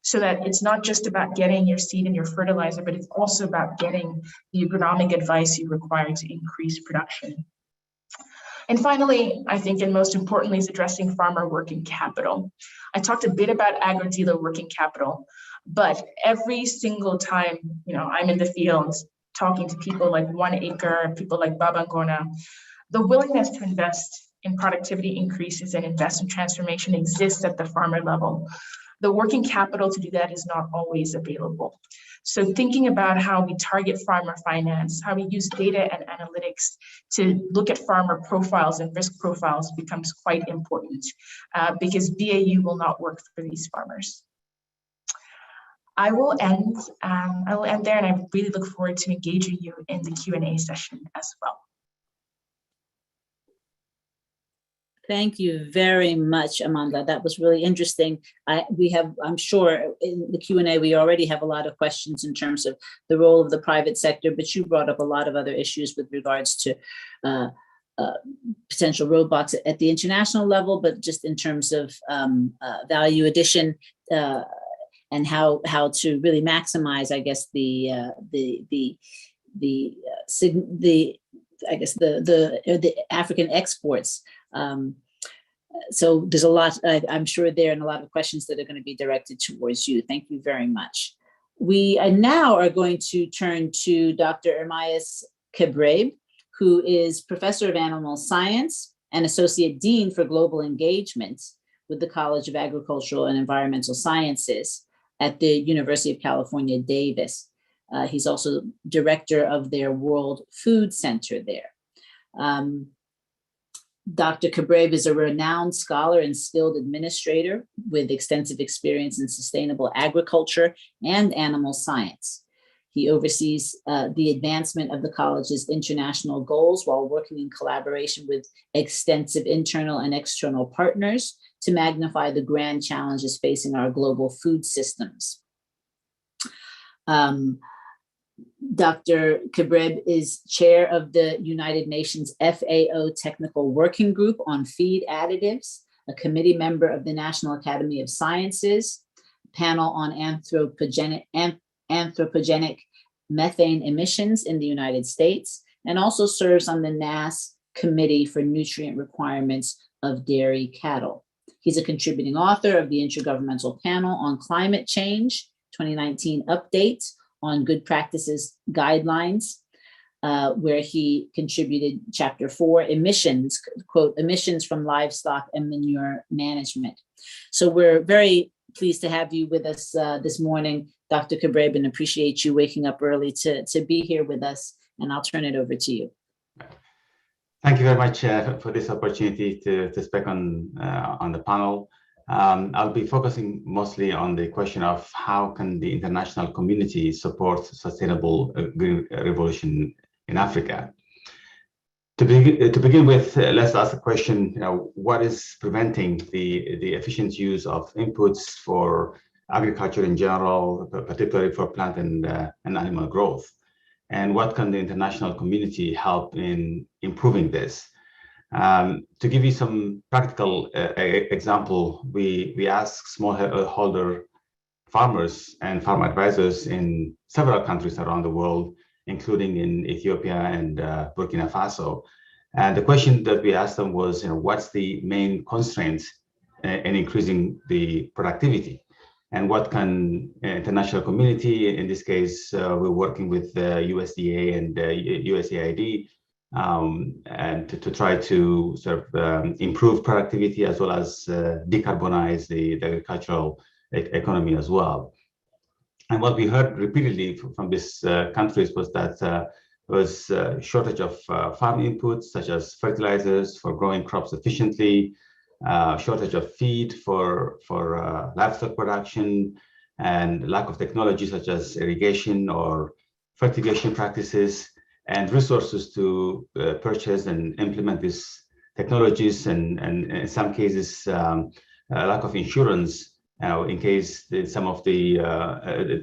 So that it's not just about getting your seed and your fertilizer, but it's also about getting the agronomic advice you require to increase production. And finally, I think, and most importantly, is addressing farmer working capital. I talked a bit about agro-dealer working capital, but every single time, I'm in the fields talking to people like 1 Acre, people like Babangona, the willingness to invest in productivity increases and invest in transformation exists at the farmer level. The working capital to do that is not always available. So thinking about how we target farmer finance, how we use data and analytics to look at farmer profiles and risk profiles becomes quite important because BAU will not work for these farmers. I will end there, and I really look forward to engaging you in the Q&A session as well. Thank you very much, Amandla. That was really interesting. I'm sure in the Q&A, we already have a lot of questions in terms of the role of the private sector, but you brought up a lot of other issues with regards to potential roadblocks at the international level, but just in terms of value addition and how to really maximize, I guess, the African exports. So there's a lot, I'm sure there, and a lot of questions that are going to be directed towards you. Thank you very much. We now are going to turn to Dr. Ermias Kebrebe, who is Professor of Animal Science and Associate Dean for Global Engagement with the College of Agricultural and Environmental Sciences at the University of California, Davis. He's also director of their World Food Center there. Dr. Kebrebe is a renowned scholar and skilled administrator with extensive experience in sustainable agriculture and animal science. He oversees the advancement of the college's international goals while working in collaboration with extensive internal and external partners to magnify the grand challenges facing our global food systems. Dr. Kabreb is chair of the United Nations FAO Technical Working Group on Feed Additives, a committee member of the National Academy of Sciences, panel on anthropogenic methane emissions in the United States, and also serves on the NAS Committee for Nutrient Requirements of Dairy Cattle. He's a contributing author of the Intergovernmental Panel on Climate Change 2019 update on Good Practices Guidelines, where he contributed chapter 4, emissions, quote, emissions from livestock and manure management. So we're very pleased to have you with us this morning, Dr. Kabreb, and appreciate you waking up early to be here with us. And I'll turn it over to you. Thank you very much for this opportunity to speak on the panel. I'll be focusing mostly on the question of how can the international community support sustainable green revolution in Africa. To begin with, let's ask the question, what is preventing the efficient use of inputs for agriculture in general, particularly for plant and animal growth? And what can the international community help in improving this? To give you some practical example, we ask smallholder farmers and farm advisors in several countries around the world, including in Ethiopia and Burkina Faso. And the question that we asked them was, what's the main constraint in increasing the productivity? And what can international community, in this case, we're working with USDA and USAID, and to try to sort of improve productivity as well as decarbonize the agricultural economy as well. And what we heard repeatedly from these countries was that there was a shortage of farm inputs such as fertilizers for growing crops efficiently, shortage of feed for livestock production, and lack of technology such as irrigation or fertigation practices, and resources to purchase and implement these technologies, and in some cases, lack of insurance in case some of the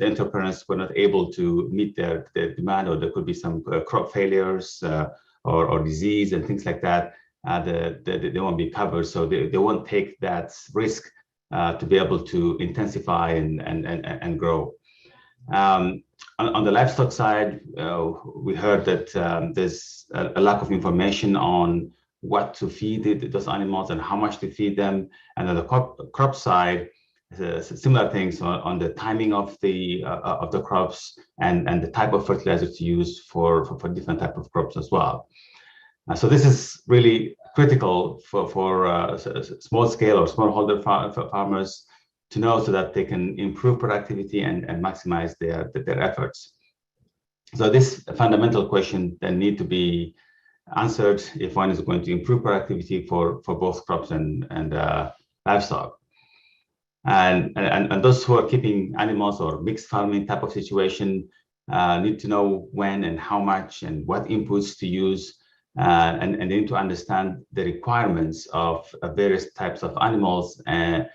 entrepreneurs were not able to meet their demand, or there could be some crop failures or disease and things like that. They won't be covered, so they won't take that risk to be able to intensify and grow. On the livestock side, we heard that there's a lack of information on what to feed those animals and how much to feed them. And on the crop side, similar things on the timing of the crops and the type of fertilizer to use for different type of crops as well. So this is really critical for small scale or smallholder farmers to know, so that they can improve productivity and maximize their efforts. So this fundamental question then need to be answered if one is going to improve productivity for both crops and livestock. And those who are keeping animals or mixed farming type of situation need to know when and how much and what inputs to use. And they need to understand the requirements of various types of animals and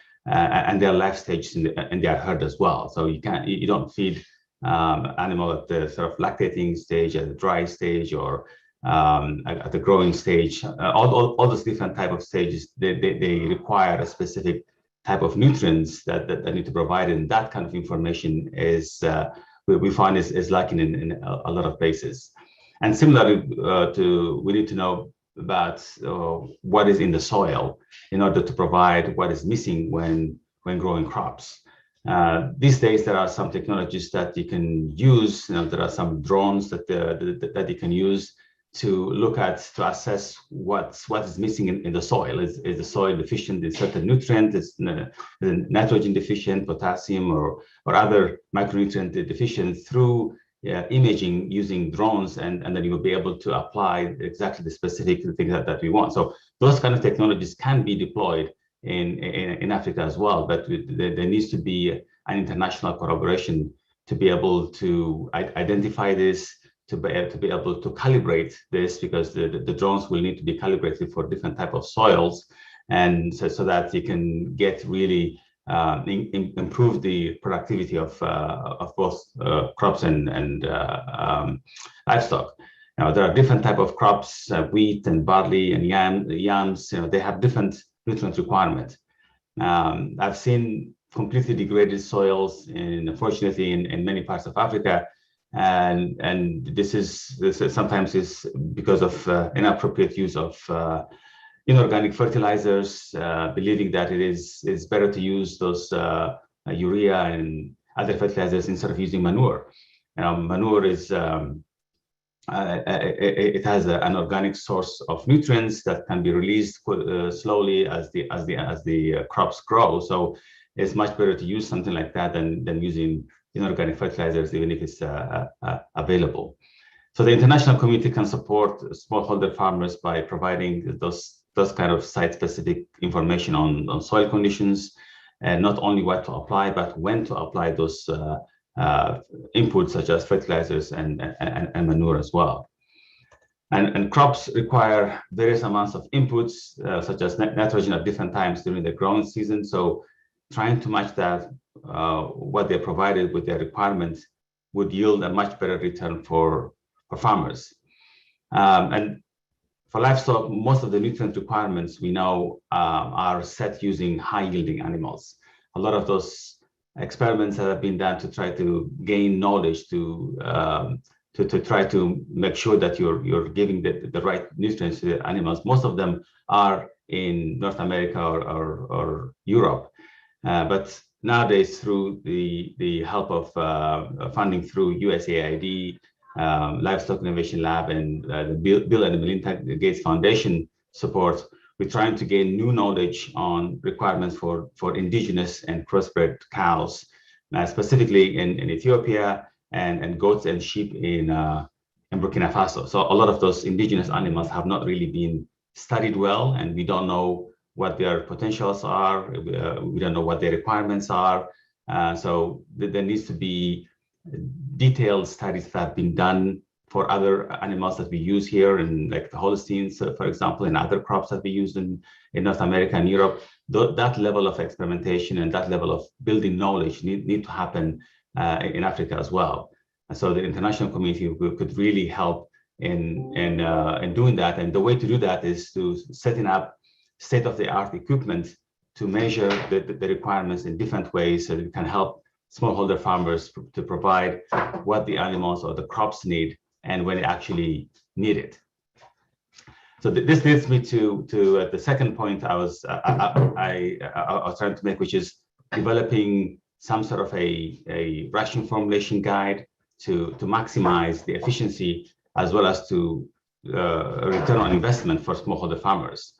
their life stages in their herd as well. So you don't feed animal at the sort of lactating stage, at the dry stage, or at the growing stage. All those different type of stages, they require a specific type of nutrients that they need to provide, and that kind of information is we find is lacking in a lot of places. And similarly, we need to know about what is in the soil in order to provide what is missing when growing crops. These days, there are some technologies that you can use. There are some drones that you can use to assess what is missing in the soil. Is the soil deficient in certain nutrients? Is nitrogen deficient, potassium, or other micronutrient deficient? Through imaging using drones, and then you will be able to apply exactly the specific thing that we want. So those kind of technologies can be deployed in Africa as well, but there needs to be an international collaboration to be able to identify this, to be able to calibrate this, because the drones will need to be calibrated for different type of soils, and so that you can get really improve the productivity of both crops and livestock. Now, there are different type of crops, wheat and barley and yams. They have different nutrient requirements. I've seen completely degraded soils, unfortunately, in many parts of Africa, and this is sometimes is because of inappropriate use of inorganic fertilizers, believing that it is better to use those urea and other fertilizers instead of using manure. Manure is it has an organic source of nutrients that can be released slowly as the crops grow. So it's much better to use something like that than using inorganic fertilizers, even if it's available. So the international community can support smallholder farmers by providing those kind of site-specific information on soil conditions, and not only what to apply, but when to apply those inputs such as fertilizers and manure as well. And crops require various amounts of inputs, such as nitrogen at different times during the growing season. So trying to match that, what they're provided with their requirements, would yield a much better return for farmers. And for livestock, most of the nutrient requirements we know are set using high-yielding animals. A lot of those experiments that have been done to try to gain knowledge to try to make sure that you're giving the right nutrients to the animals. Most of them are in North America or Europe, but nowadays through the help of funding through USAID, Livestock Innovation Lab, and the Bill and Melinda Gates Foundation support, we're trying to gain new knowledge on requirements for indigenous and crossbred cows, specifically in Ethiopia, and goats and sheep in Burkina Faso. So a lot of those indigenous animals have not really been studied well, and we don't know what their potentials are. We don't know what their requirements are. So there needs to be detailed studies that have been done for other animals that we use here, and like the Holsteins, for example, and other crops that we use in North America and Europe. That level of experimentation and that level of building knowledge need to happen in Africa as well. And so the international community could really help in doing that. And the way to do that is to setting up state-of-the-art equipment to measure the requirements in different ways, so that it can help smallholder farmers to provide what the animals or the crops need and when they actually need it. So this leads me to the second point I was trying to make, which is developing some sort of a ration formulation guide to maximize the efficiency as well as to return on investment for smallholder farmers.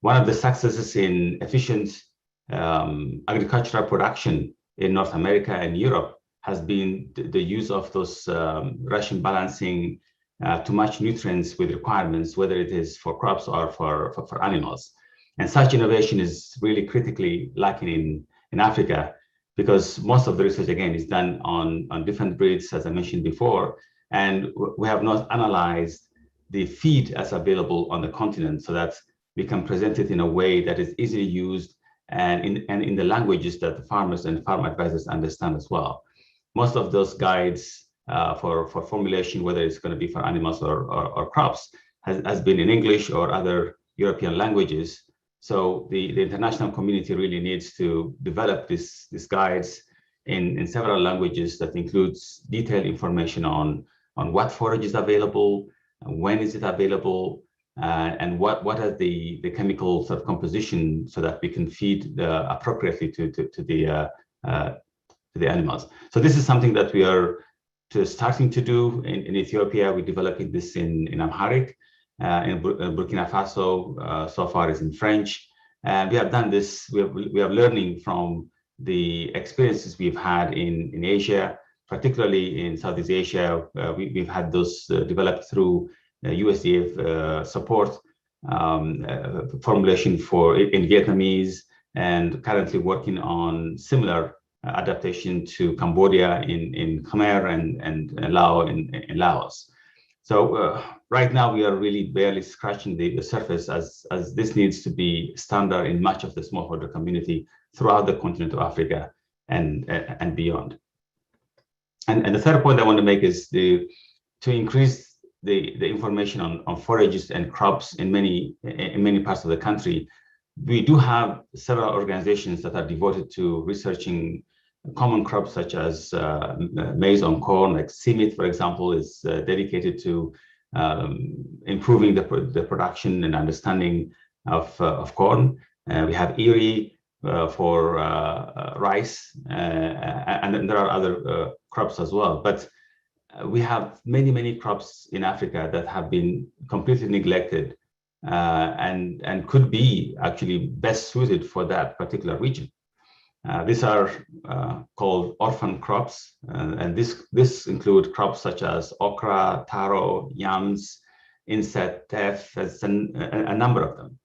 One of the successes in efficient agricultural production in North America and Europe has been the use of those ration balancing to match nutrients with requirements, whether it is for crops or for animals. And such innovation is really critically lacking in Africa, because most of the research, again, is done on different breeds, as I mentioned before, and we have not analyzed the feed as available on the continent, so that we can present it in a way that is easily used and in the languages that the farmers and farm advisors understand as well. Most of those guides for formulation, whether it's going to be for animals or crops, has been in English or other European languages. So the international community really needs to develop these guides in several languages that includes detailed information on what forage is available, when is it available, and what are the chemical sort of composition, so that we can feed appropriately to the animals. So this is something that we are starting to do in Ethiopia. We're developing this in Amharic. In Burkina Faso, so far is in French. And we have done this, we are learning from the experiences we've had in Asia, particularly in Southeast Asia. We've had those developed through USDA support, formulation in Vietnamese, and currently working on similar adaptation to Cambodia in Khmer and Lao in Laos. So right now we are really barely scratching the surface as this needs to be standard in much of the smallholder community throughout the continent of Africa and beyond. And the third point I want to make is to increase the information on forages and crops in many parts of the country. We do have several organizations that are devoted to researching common crops such as maize on corn, like CIMIT, for example, is dedicated to improving the production and understanding of corn. We have IRI for rice, and there are other crops as well. But we have many crops in Africa that have been completely neglected and could be actually best suited for that particular region. These are called orphan crops, and this include crops such as okra, taro, yams, inset, teff, and a number of them.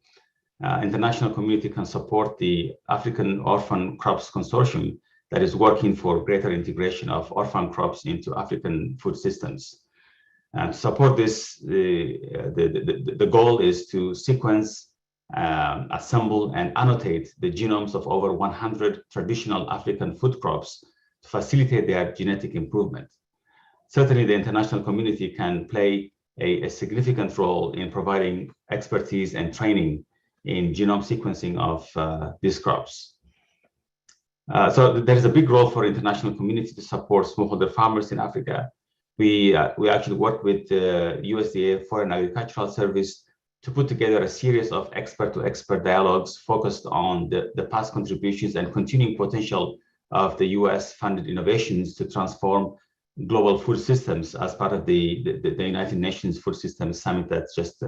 International community can support the African Orphan Crops Consortium that is working for greater integration of orphan crops into African food systems. And to support this, the goal is to sequence, assemble, and annotate the genomes of over 100 traditional African food crops to facilitate their genetic improvement. Certainly, the international community can play a significant role in providing expertise and training in genome sequencing of these crops. So there is a big role for international community to support smallholder farmers in Africa. We actually work with the USDA Foreign Agricultural Service to put together a series of expert-to-expert dialogues focused on the past contributions and continuing potential of the US-funded innovations to transform global food systems as part of the United Nations Food Systems Summit that's just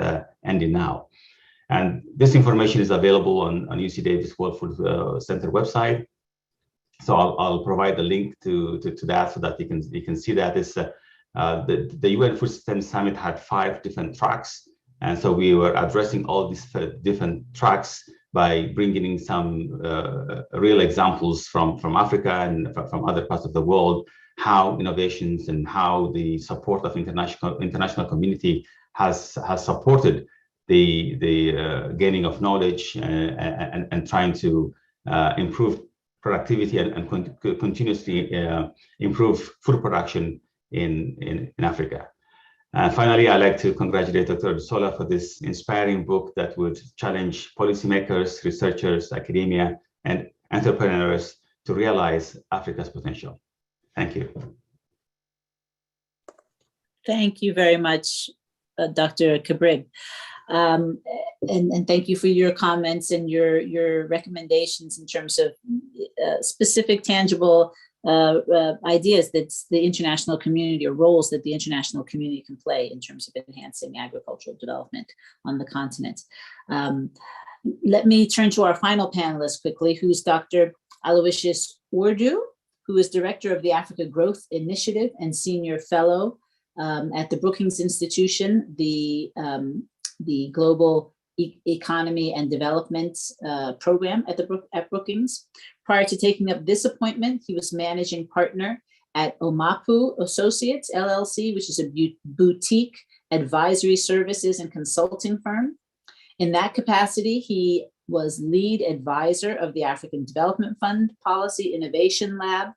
ending now. And this information is available on UC Davis World Food Center website. So I'll provide the link to that so that you can see that. It's the UN Food Systems Summit had 5 different tracks, and so we were addressing all these different tracks by bringing in some real examples from Africa and from other parts of the world, how innovations and how the support of international community has supported the gaining of knowledge and trying to improve productivity and continuously improve food production in Africa. And finally, I'd like to congratulate Dr. Sola for this inspiring book that would challenge policymakers, researchers, academia, and entrepreneurs to realize Africa's potential. Thank you. Thank you very much, Dr. Kabrig. And thank you for your comments and your recommendations in terms of specific, tangible ideas that the international community, or roles that the international community can play in terms of enhancing agricultural development on the continent. Let me turn to our final panelist quickly, who's Dr. Aloysius Ordu, who is Director of the Africa Growth Initiative and Senior Fellow at the Brookings Institution, the Global Economy and Development Program at Brookings. Prior to taking up this appointment, he was managing partner at Omapu Associates, LLC, which is a boutique advisory services and consulting firm. In that capacity, he was lead advisor of the African Development Fund Policy Innovation Lab,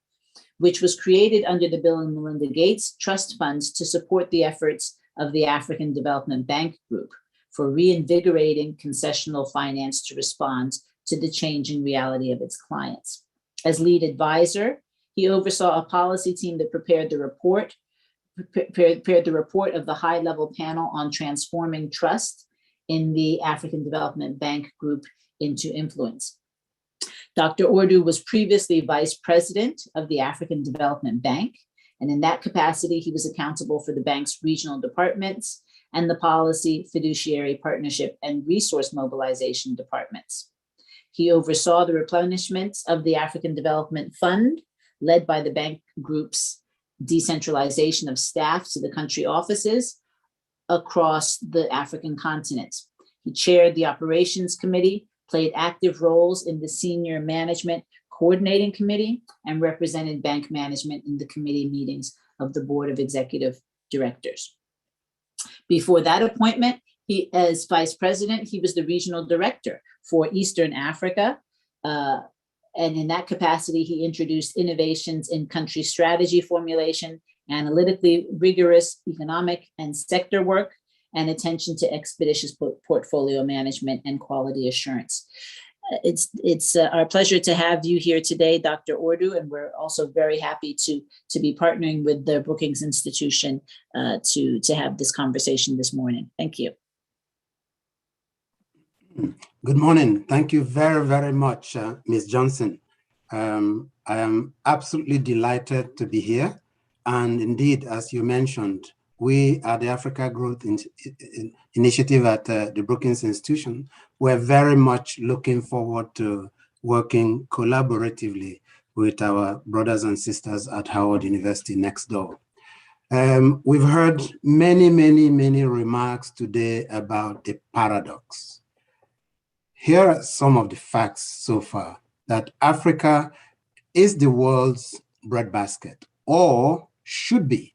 which was created under the Bill and Melinda Gates Trust Funds to support the efforts of the African Development Bank Group for reinvigorating concessional finance to respond to the changing reality of its clients. As lead advisor, he oversaw a policy team that prepared the report of the high-level panel on transforming trust in the African Development Bank Group into influence. Dr. Ordu was previously vice president of the African Development Bank, and in that capacity, he was accountable for the bank's regional departments and the policy, fiduciary, partnership, and resource mobilization departments. He oversaw the replenishment of the African Development Fund, led by the bank group's decentralization of staff to the country offices across the African continent. He chaired the operations committee, played active roles in the senior management Coordinating Committee and represented bank management in the committee meetings of the Board of Executive Directors. Before that appointment, as Vice President, he was the Regional Director for Eastern Africa. And in that capacity, he introduced innovations in country strategy formulation, analytically rigorous economic and sector work, and attention to expeditious portfolio management and quality assurance. It's our pleasure to have you here today, Dr. Ordu, and we're also very happy to be partnering with the Brookings Institution to have this conversation this morning. Thank you. Good morning. Thank you very, very much, Ms. Johnson. I am absolutely delighted to be here. And indeed, as you mentioned, we at the Africa Growth Initiative at the Brookings Institution, we're very much looking forward to working collaboratively with our brothers and sisters at Howard University next door. We've heard many remarks today about the paradox. Here are some of the facts so far: that Africa is the world's breadbasket, or should be.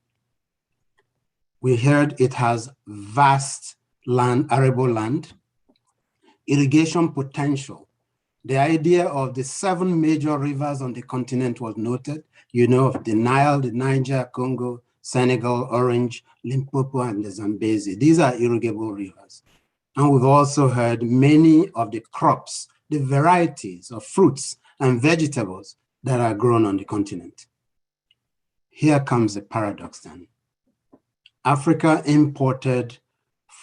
We heard it has vast land, arable land, irrigation potential. The idea of the 7 major rivers on the continent was noted. You know of the Nile, the Niger, Congo, Senegal, Orange, Limpopo, and the Zambezi. These are irrigable rivers. And we've also heard many of the crops, the varieties of fruits and vegetables that are grown on the continent. Here comes the paradox then. Africa imported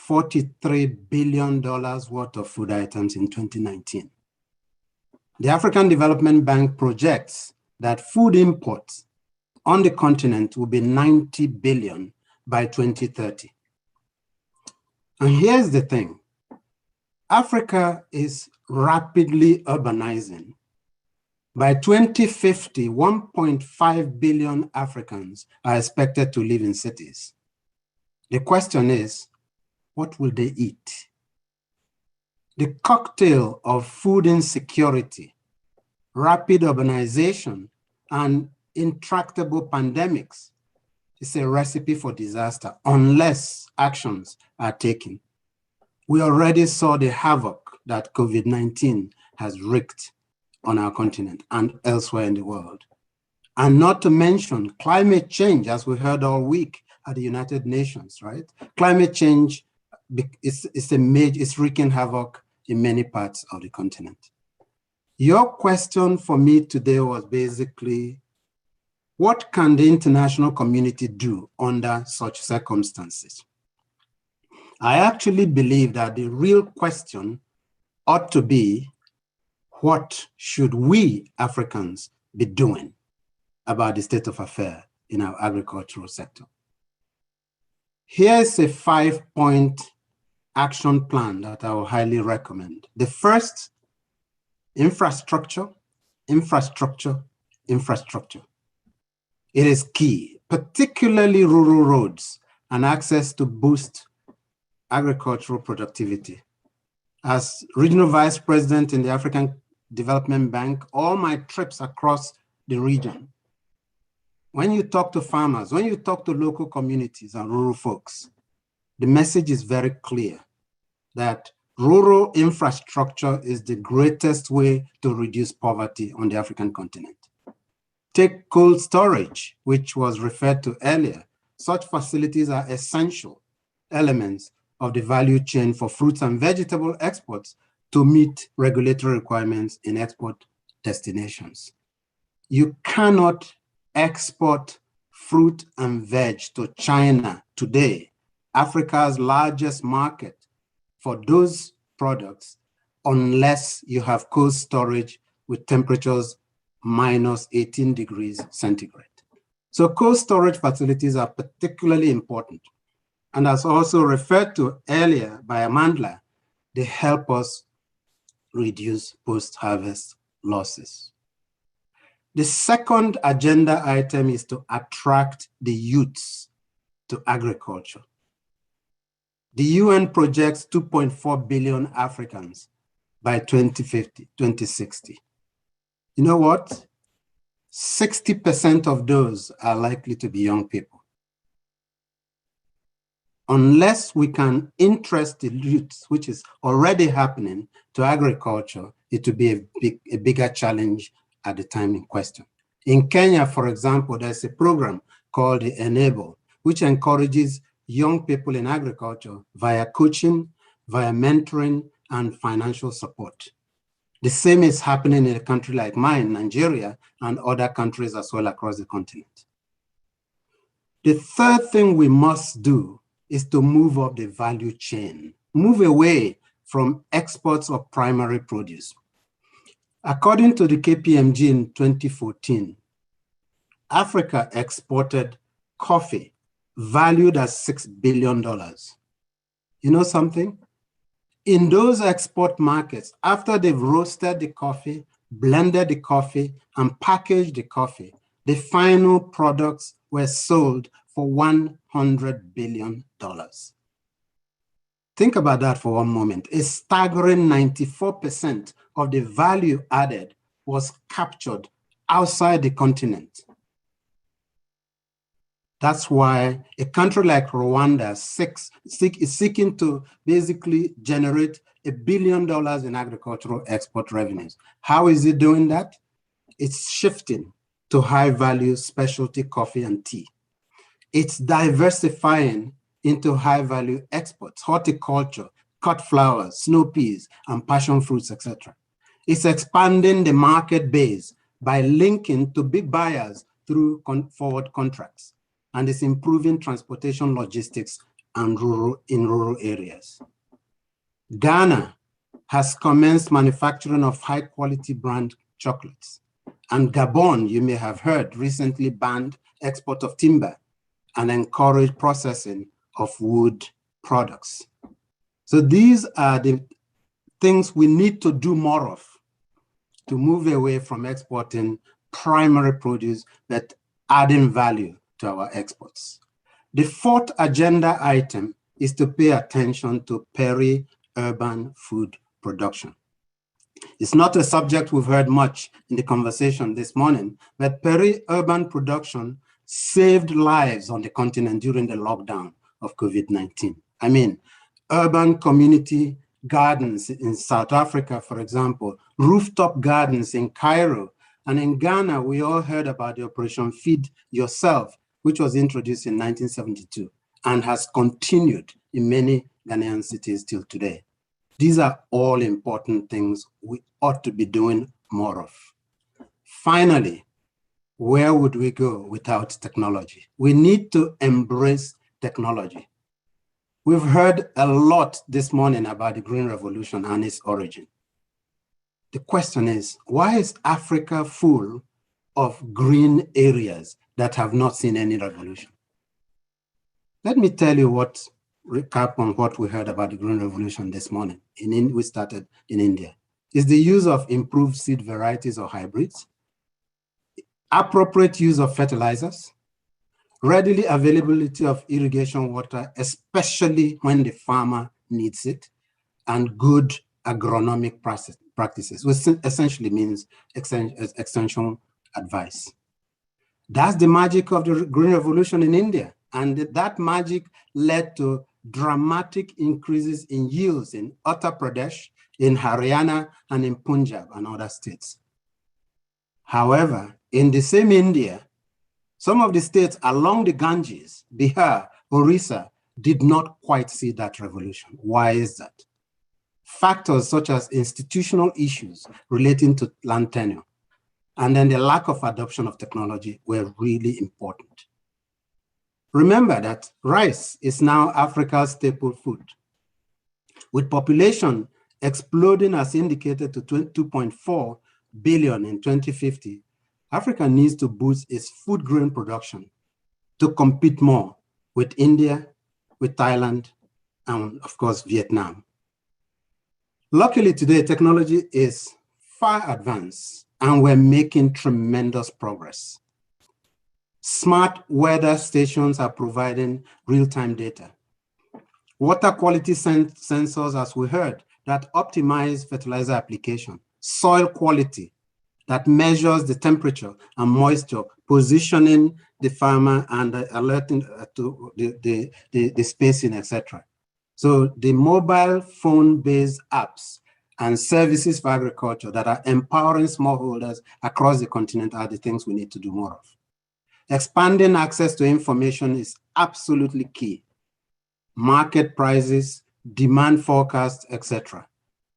$43 billion worth of food items in 2019. The African Development Bank projects that food imports on the continent will be 90 billion by 2030. And here's the thing. Africa is rapidly urbanizing. By 2050, 1.5 billion Africans are expected to live in cities. The question is, what will they eat? The cocktail of food insecurity, rapid urbanization, and intractable pandemics is a recipe for disaster unless actions are taken. We already saw the havoc that COVID-19 has wreaked on our continent and elsewhere in the world. And not to mention climate change, as we heard all week at the United Nations, right? Climate change is wreaking havoc in many parts of the continent. Your question for me today was basically, what can the international community do under such circumstances? I actually believe that the real question ought to be, what should we Africans be doing about the state of affairs in our agricultural sector? Here's a 5-point action plan that I will highly recommend. The first, infrastructure, infrastructure, infrastructure. It is key, particularly rural roads and access to boost agricultural productivity. As Regional Vice President in the African Development Bank, all my trips across the region, when you talk to farmers, when you talk to local communities and rural folks, the message is very clear that rural infrastructure is the greatest way to reduce poverty on the African continent. Take cold storage, which was referred to earlier. Such facilities are essential elements of the value chain for fruits and vegetable exports to meet regulatory requirements in export destinations. You cannot export fruit and veg to China today, Africa's largest market for those products, unless you have cold storage with temperatures minus 18 degrees centigrade. So cold storage facilities are particularly important. And as also referred to earlier by Amandla, they help us reduce post-harvest losses. The second agenda item is to attract the youths to agriculture. The UN projects 2.4 billion Africans by 2050, 2060. You know what? 60% of those are likely to be young people. Unless we can interest the youth, which is already happening, to agriculture, it will be a bigger challenge at the time in question. In Kenya, for example, there's a program called the Enable, which encourages young people in agriculture via coaching, via mentoring, and financial support. The same is happening in a country like mine, Nigeria, and other countries as well across the continent. The third thing we must do is to move up the value chain, move away from exports of primary produce. According to the KPMG in 2014, Africa exported coffee valued at $6 billion. You know something? In those export markets, after they've roasted the coffee, blended the coffee, and packaged the coffee, the final products were sold for $100 billion. Think about that for one moment. A staggering 94% of the value added was captured outside the continent. That's why a country like Rwanda is seeking to basically generate $1 billion in agricultural export revenues. How is it doing that? It's shifting to high-value specialty coffee and tea. It's diversifying into high-value exports, horticulture, cut flowers, snow peas, and passion fruits, etc. It's expanding the market base by linking to big buyers through forward contracts, and it's improving transportation logistics and in rural areas. Ghana has commenced manufacturing of high-quality brand chocolates, and Gabon, you may have heard, recently banned export of timber and encouraged processing of wood products. So these are the things we need to do more of to move away from exporting primary produce, but adding value to our exports. The fourth agenda item is to pay attention to peri-urban food production. It's not a subject we've heard much in the conversation this morning, but peri-urban production saved lives on the continent during the lockdown of COVID-19. I mean, urban community gardens in South Africa, for example, rooftop gardens in Cairo, and in Ghana, we all heard about the Operation Feed Yourself, which was introduced in 1972 and has continued in many Ghanaian cities till today. These are all important things we ought to be doing more of. Finally, where would we go without technology? We need to embrace technology. We've heard a lot this morning about the Green Revolution and its origin. The question is, why is Africa full of green areas that have not seen any revolution? Let me tell you recap on what we heard about the Green Revolution this morning. We started in India. It's the use of improved seed varieties or hybrids, appropriate use of fertilizers, readily availability of irrigation water, especially when the farmer needs it, and good agronomic practices, which essentially means extension advice. That's the magic of the Green Revolution in India. And that magic led to dramatic increases in yields in Uttar Pradesh, in Haryana, and in Punjab and other states. However, in the same India, some of the states along the Ganges, Bihar, Orissa, did not quite see that revolution. Why is that? Factors such as institutional issues relating to land tenure and then the lack of adoption of technology were really important. Remember that rice is now Africa's staple food. With population exploding as indicated to 2.4 billion in 2050, Africa needs to boost its food grain production to compete more with India, with Thailand, and of course, Vietnam. Luckily today, technology is far advanced and we're making tremendous progress. Smart weather stations are providing real-time data. Water quality sensors, as we heard, that optimize fertilizer application, soil quality, that measures the temperature and moisture, positioning the farmer and alerting to the spacing, etc. So the mobile phone-based apps and services for agriculture that are empowering smallholders across the continent are the things we need to do more of. Expanding access to information is absolutely key. Market prices, demand forecasts, etc.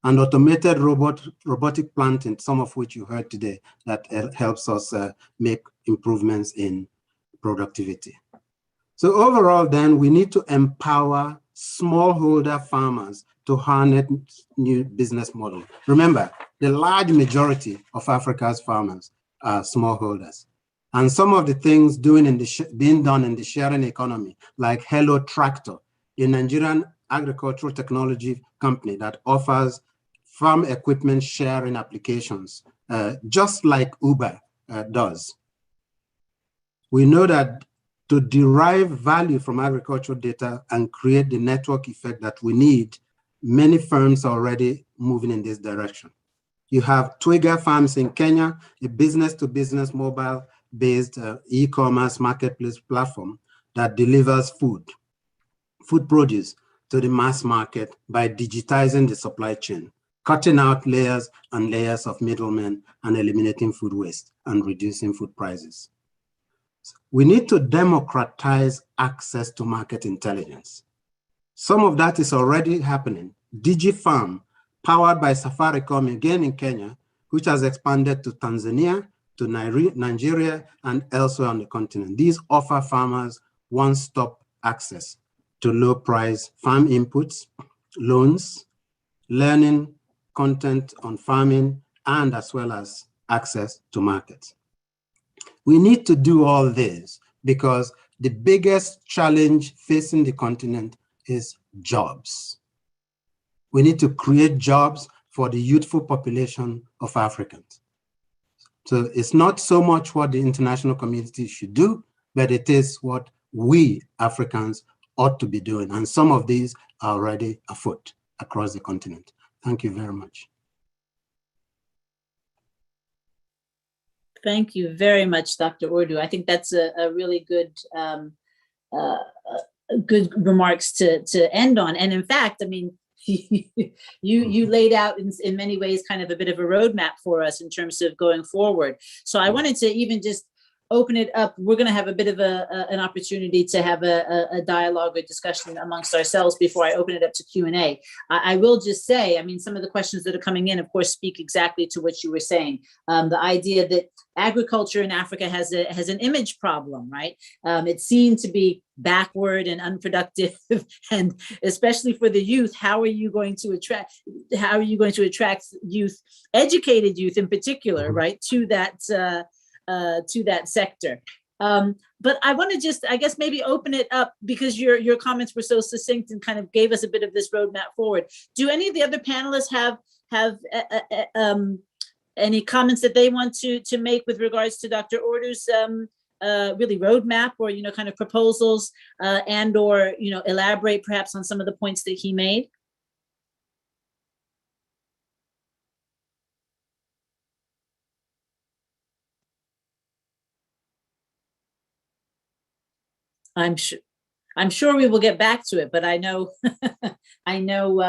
And automated robotic planting, some of which you heard today, that helps us make improvements in productivity. So overall, then, we need to empower smallholder farmers to harness new business models. Remember, the large majority of Africa's farmers are smallholders. And some of the things being done in the sharing economy, like Hello Tractor, a Nigerian agricultural technology company that offers farm equipment sharing applications, just like Uber does. We know that to derive value from agricultural data and create the network effect that we need, many firms are already moving in this direction. You have Twiga Farms in Kenya, a business-to-business mobile-based e-commerce marketplace platform that delivers food produce to the mass market by digitizing the supply chain, cutting out layers and layers of middlemen and eliminating food waste and reducing food prices. We need to democratize access to market intelligence. Some of that is already happening. DigiFarm, powered by Safaricom, again in Kenya, which has expanded to Tanzania, to Nigeria, and elsewhere on the continent. These offer farmers one-stop access to low-price farm inputs, loans, learning content on farming, and as well as access to markets. We need to do all this because the biggest challenge facing the continent is jobs. We need to create jobs for the youthful population of Africans. So it's not so much what the international community should do, but it is what we Africans ought to be doing. And some of these are already afoot across the continent. Thank you very much. Thank you very much, Dr. Ordu. I think that's a really good good remarks to end on. And in fact, I mean, you laid out in many ways kind of a bit of a roadmap for us in terms of going forward. So I wanted to even just open it up. We're going to have a bit of an opportunity to have a dialogue or discussion amongst ourselves before I open it up to Q&A. I will just say, I mean, some of the questions that are coming in, of course, speak exactly to what you were saying. The idea that agriculture in Africa has an image problem, right? It's seen to be backward and unproductive, and especially for the youth, how are you going to attract youth, educated youth in particular, right, to that sector. But I want to just, I guess, maybe open it up because your comments were so succinct and kind of gave us a bit of this roadmap forward. Do any of the other panelists have any comments that they want to make with regards to Dr. Ordu's really roadmap, or kind of proposals, and or elaborate perhaps on some of the points that he made? I'm sure we will get back to it, but I know I know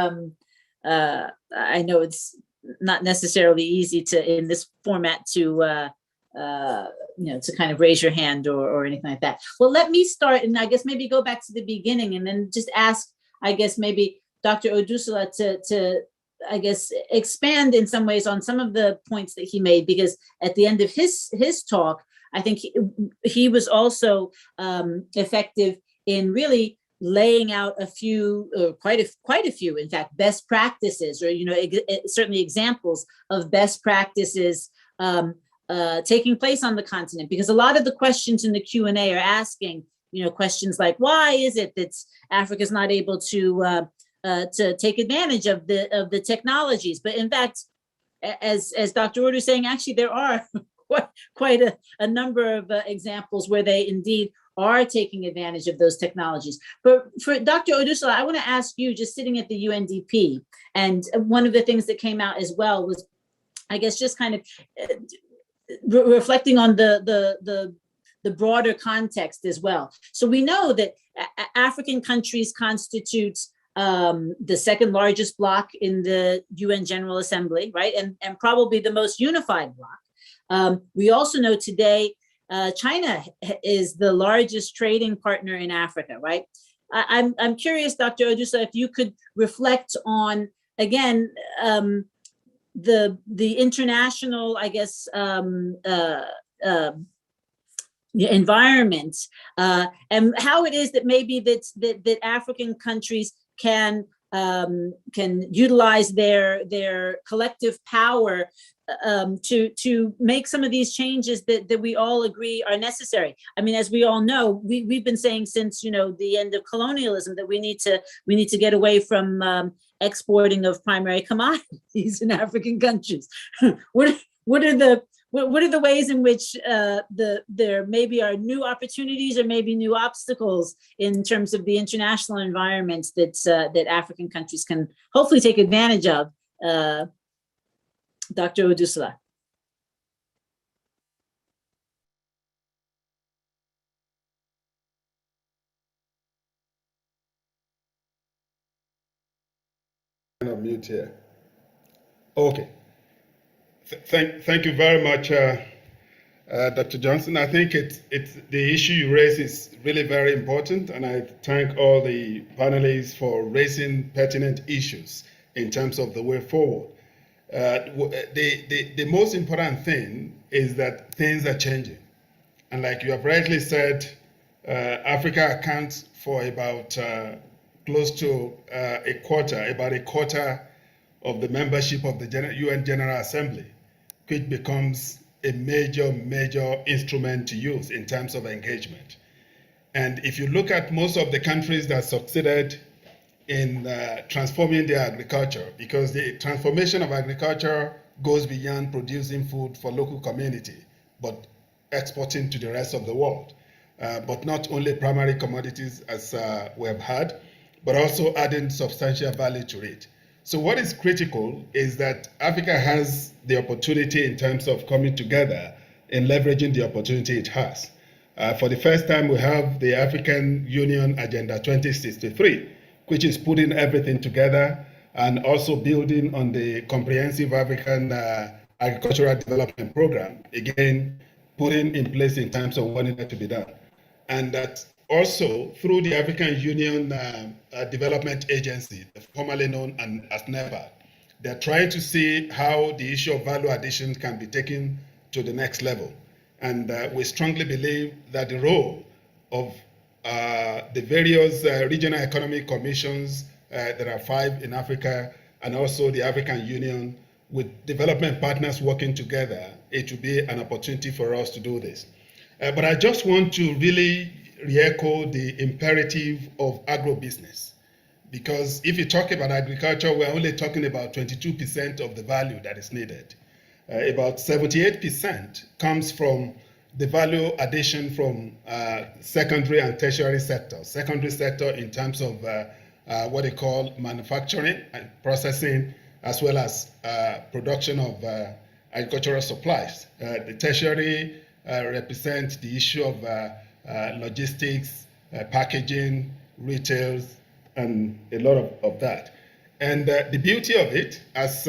it's not necessarily easy to, in this format, to to kind of raise your hand or anything like that. Well, let me start, and I guess maybe go back to the beginning, and then just ask, I guess, maybe Dr. Odusala to I guess expand in some ways on some of the points that he made, because at the end of his talk, I think he was also effective in really laying out a few, quite a few, in fact, best practices, or certainly examples of best practices taking place on the continent. Because a lot of the questions in the Q&A are asking, questions like, why is it that Africa's not able to take advantage of the technologies? But in fact, as Dr. Ordu is saying, actually there are quite a number of examples where they indeed are taking advantage of those technologies. But for Dr. Odusala, I want to ask you, just sitting at the UNDP, and one of the things that came out as well was, I guess, just kind of reflecting on the broader context as well. So we know that African countries constitute the second largest bloc in the UN General Assembly, right? And probably the most unified bloc. We also know today China is the largest trading partner in Africa, right? I'm curious, Dr. Odusola, if you could reflect on, again, the international, I guess, environment, and how it is that maybe that African countries can utilize their collective power to make some of these changes that we all agree are necessary. I mean, as we all know, we've been saying since the end of colonialism that we need to get away from exporting of primary commodities in African countries. What are the ways in which there maybe are new opportunities or maybe new obstacles in terms of the international environments that African countries can hopefully take advantage of? Dr. Odusola. Mute here. Okay. Thank you very much, Dr. Johnson. I think it's the issue you raise is really very important, and I thank all the panelists for raising pertinent issues in terms of the way forward. The most important thing is that things are changing, and like you have rightly said, Africa accounts for about close to about a quarter of the membership of the UN General Assembly, which becomes a major instrument to use in terms of engagement. And if you look at most of the countries that succeeded in transforming their agriculture, because the transformation of agriculture goes beyond producing food for local community, but exporting to the rest of the world. But not only primary commodities as we have had, but also adding substantial value to it. So what is critical is that Africa has the opportunity in terms of coming together and leveraging the opportunity it has. For the first time, we have the African Union Agenda 2063, which is putting everything together and also building on the comprehensive African agricultural development program, again, putting in place in terms of what needed to be done. And that also through the African Union Development Agency, formerly known as NEPA, they're trying to see how the issue of value addition can be taken to the next level. And we strongly believe that the role of the various regional economic commissions, there are 5 in Africa, and also the African Union, with development partners working together, it will be an opportunity for us to do this. But I just want to really re-echo the imperative of agribusiness. Because if you talk about agriculture, we're only talking about 22% of the value that is needed. About 78% comes from the value addition from secondary and tertiary sectors. Secondary sector in terms of what they call manufacturing and processing, as well as production of agricultural supplies. The tertiary represents the issue of logistics, packaging, retail, and a lot of that. And the beauty of it, as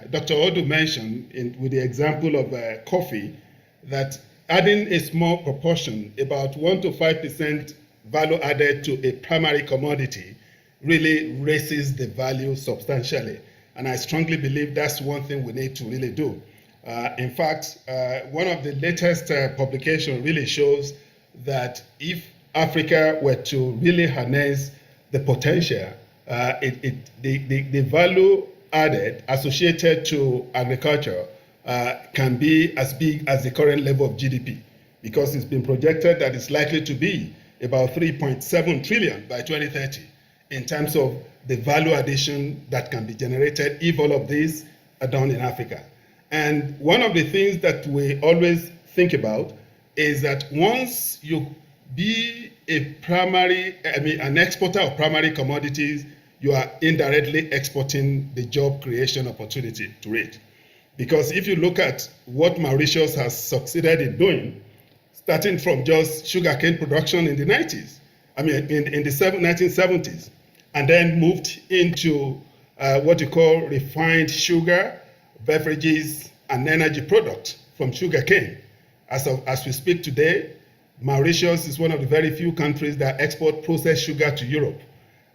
Dr. Odu mentioned with the example of coffee, that adding a small proportion, about 1 to 5% value added to a primary commodity, really raises the value substantially. And I strongly believe that's one thing we need to really do. In fact, one of the latest publications really shows that if Africa were to really harness the potential, the value added associated to agriculture can be as big as the current level of GDP, because it's been projected that it's likely to be about 3.7 trillion by 2030 in terms of the value addition that can be generated if all of these are done in Africa. And one of the things that we always think about is that once you be an exporter of primary commodities, you are indirectly exporting the job creation opportunity to it. Because if you look at what Mauritius has succeeded in doing, starting from just sugarcane production in the 90s, in the 1970s, and then moved into what you call refined sugar, beverages, and energy products from sugarcane. As we speak today, Mauritius is one of the very few countries that export processed sugar to Europe.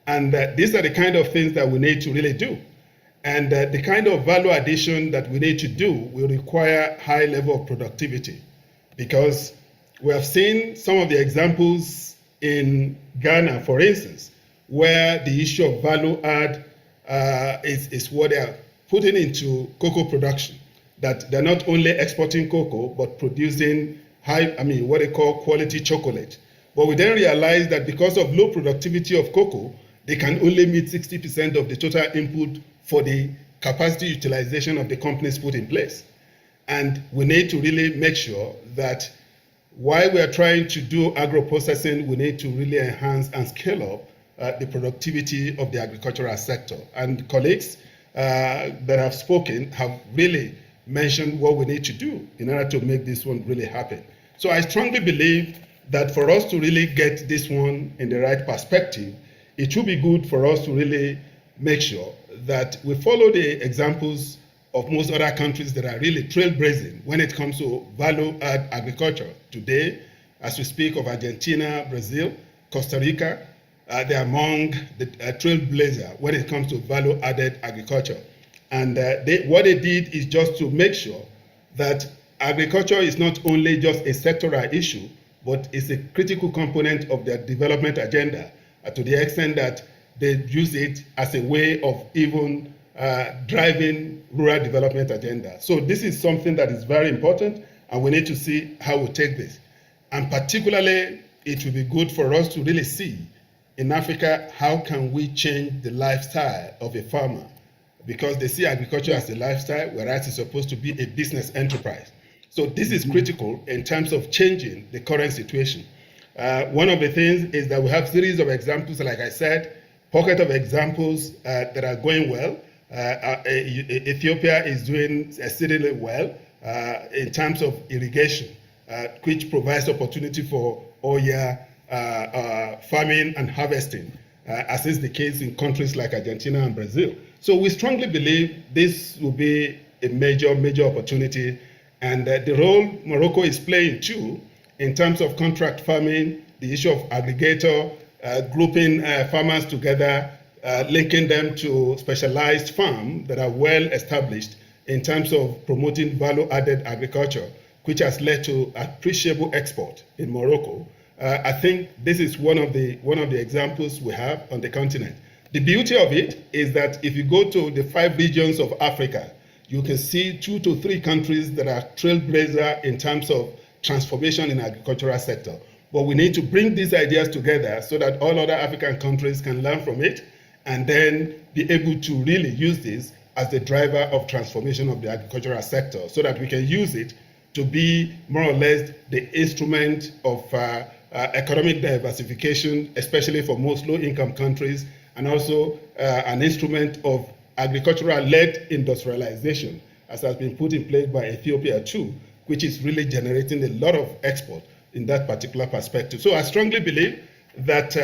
And these are the kind of things that we need to really do. And the kind of value addition that we need to do will require high level of productivity, because we have seen some of the examples in Ghana, for instance, where the issue of value add is what they are putting into cocoa production, that they're not only exporting cocoa, but producing what they call quality chocolate. But we then realize that because of low productivity of cocoa, they can only meet 60% of the total input for the capacity utilization of the companies put in place. And we need to really make sure that while we are trying to do agro-processing, we need to really enhance and scale up the productivity of the agricultural sector. And colleagues that have spoken have really mentioned what we need to do in order to make this one really happen. So I strongly believe that for us to really get this one in the right perspective, it will be good for us to really make sure that we follow the examples of most other countries that are really trailblazing when it comes to value-add agriculture. Today, as we speak of Argentina, Brazil, Costa Rica, they're among the trailblazer when it comes to value-added agriculture. And what they did is just to make sure that agriculture is not only just a sectoral issue, but it's a critical component of their development agenda, to the extent that they use it as a way of even driving rural development agenda. So this is something that is very important, and we need to see how we take this. And particularly, it will be good for us to really see in Africa, how can we change the lifestyle of a farmer? Because they see agriculture as a lifestyle, whereas it's supposed to be a business enterprise. So this is critical in terms of changing the current situation. One of the things is that we have series of examples, like I said, pocket of examples that are going well. Ethiopia is doing exceedingly well in terms of irrigation, which provides opportunity for all-year farming and harvesting, as is the case in countries like Argentina and Brazil. So we strongly believe this will be a major opportunity, and the role Morocco is playing too in terms of contract farming, the issue of aggregator, grouping farmers together, linking them to specialized farms that are well established in terms of promoting value-added agriculture, which has led to appreciable export in Morocco. I think this is one of the examples we have on the continent. The beauty of it is that if you go to the 5 regions of Africa, you can see 2 to 3 countries that are trailblazer in terms of transformation in the agricultural sector. But we need to bring these ideas together so that all other African countries can learn from it and then be able to really use this as the driver of transformation of the agricultural sector, so that we can use it to be more or less the instrument of economic diversification, especially for most low-income countries, and also an instrument of agricultural-led industrialization, as has been put in place by Ethiopia too, which is really generating a lot of export in that particular perspective. So I strongly believe that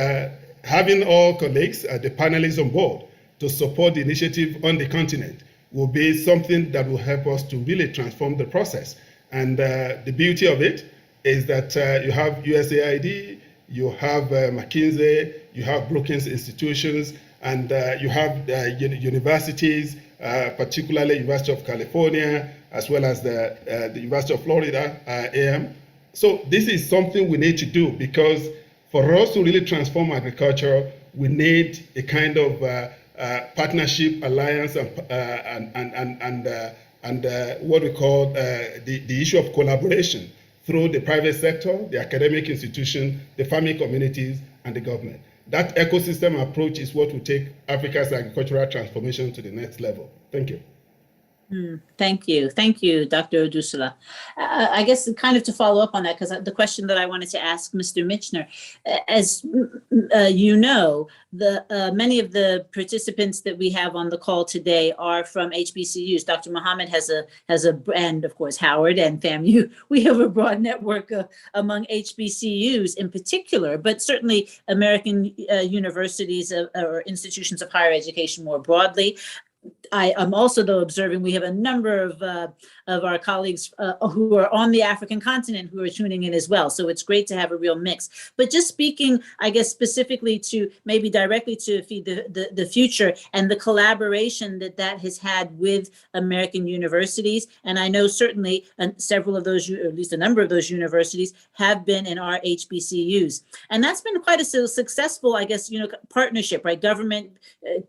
having all colleagues, the panelists on board, to support the initiative on the continent will be something that will help us to really transform the process. And the beauty of it is that you have USAID, you have McKinsey, you have Brookings institutions, and you have universities, particularly University of California, as well as the University of Florida, AM. So this is something we need to do, because for us to really transform agriculture, we need a kind of partnership, alliance, and what we call the issue of collaboration through the private sector, the academic institution, the farming communities, and the government. That ecosystem approach is what will take Africa's agricultural transformation to the next level. Thank you. Thank you. Thank you, Dr. Odusula. I guess kind of to follow up on that, because the question that I wanted to ask Mr. Michener, as you know, many of the participants that we have on the call today are from HBCUs. Dr. Muhammad has a and of course Howard and FAMU. We have a broad network among HBCUs in particular, but certainly American universities or institutions of higher education more broadly. I am also, though, observing we have a number of our colleagues who are on the African continent who are tuning in as well. So it's great to have a real mix. But just speaking, I guess, specifically to maybe directly to Feed the Future and the collaboration that has had with American universities. And I know certainly several of those, or at least a number of those universities have been in our HBCUs. And that's been quite a successful, I guess, partnership, right? Government,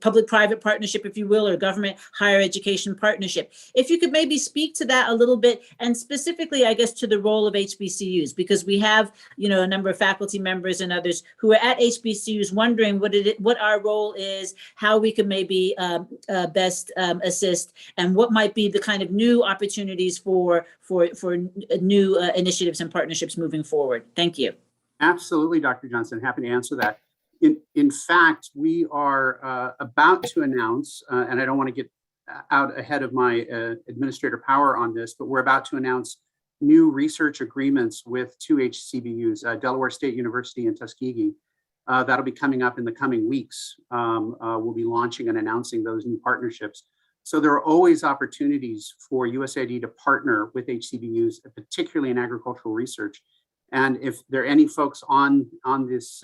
public-private partnership, if you will, or government higher education partnership. If you could maybe speak to that a little bit, and specifically, I guess, to the role of HBCUs, because we have, a number of faculty members and others who are at HBCUs wondering what our role is, how we can maybe best assist, and what might be the kind of new opportunities for new initiatives and partnerships moving forward. Thank you. Absolutely, Dr. Johnson. Happy to answer that. In fact, we are about to announce, and I don't want to get out ahead of my administrator power on this, but we're about to announce new research agreements with two HBCUs, Delaware State University and Tuskegee. That'll be coming up in the coming weeks. We'll be launching and announcing those new partnerships. So there are always opportunities for USAID to partner with HBCUs, particularly in agricultural research. And if there are any folks on this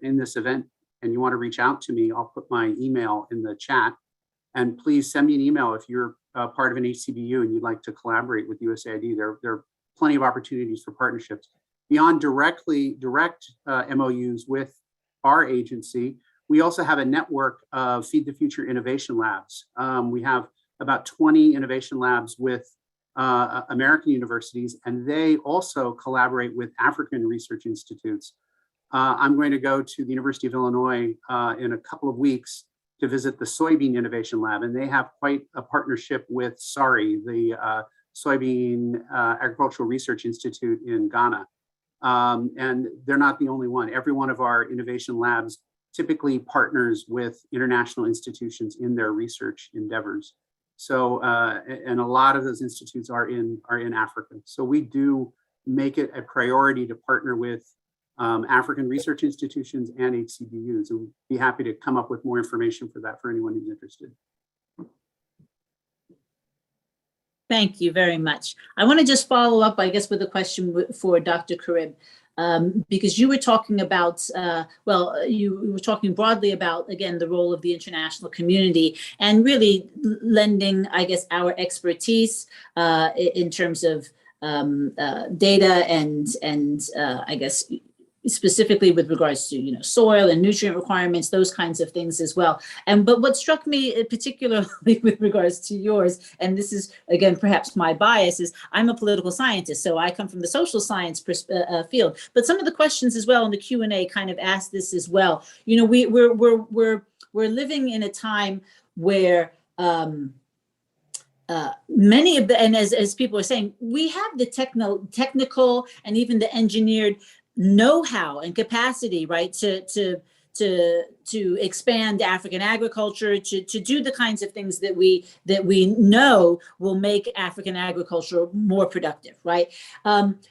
in this event and you want to reach out to me, I'll put my email in the chat. And please send me an email if you're part of an HBCU and you'd like to collaborate with USAID. There are plenty of opportunities for partnerships. Beyond direct MOUs with our agency, we also have a network of Feed the Future innovation labs. We have about 20 innovation labs with American universities, and they also collaborate with African research institutes. I'm going to go to the University of Illinois in a couple of weeks to visit the Soybean Innovation Lab, and they have quite a partnership with SARI, the Soybean Agricultural Research Institute in Ghana. And they're not the only one. Every one of our innovation labs typically partners with international institutions in their research endeavors. So, and a lot of those institutes are in Africa. So we do make it a priority to partner with African research institutions and HBCUs, and we'd be happy to come up with more information for that for anyone who's interested. Thank you very much. I want to just follow up, I guess, with a question for Dr. Karib. Because you were talking about, you were talking broadly about, again, the role of the international community and really lending, I guess, our expertise in terms of data and I guess, specifically with regards to, soil and nutrient requirements, those kinds of things as well. But what struck me particularly with regards to yours, and this is, again, perhaps my bias, is I'm a political scientist, so I come from the social science field. But some of the questions as well in the Q&A kind of asked this as well. We're living in a time where many of the, and as people are saying, we have the technical and even the engineered know-how and capacity, right, to expand African agriculture, to do the kinds of things that we know will make African agriculture more productive, right?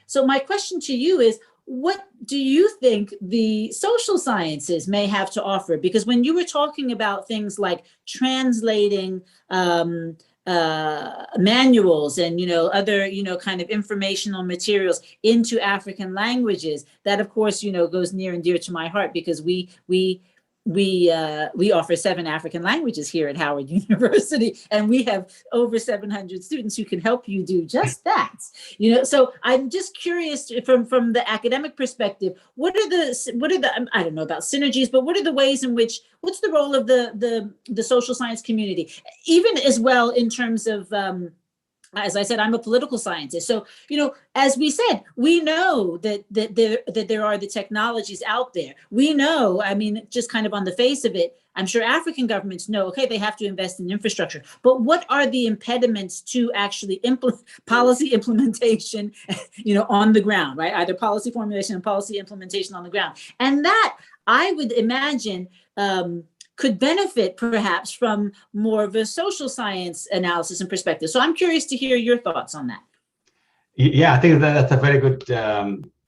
So my question to you is, what do you think the social sciences may have to offer? Because when you were talking about things like translating manuals and other kind of informational materials into African languages, that of course goes near and dear to my heart, because we offer 7 African languages here at Howard University, and we have over 700 students who can help you do just that. So I'm just curious from the academic perspective, what are the I don't know about synergies, but what are the ways in which, what's the role of the social science community, even as well in terms of as I said, I'm a political scientist. So, as we said, we know that there are the technologies out there. We know, I mean, just kind of on the face of it, I'm sure African governments know, okay, they have to invest in infrastructure. But what are the impediments to actually policy implementation, on the ground, right? Either policy formulation and policy implementation on the ground. And that, I would imagine, could benefit perhaps from more of a social science analysis and perspective. So I'm curious to hear your thoughts on that. Yeah, I think that's a very good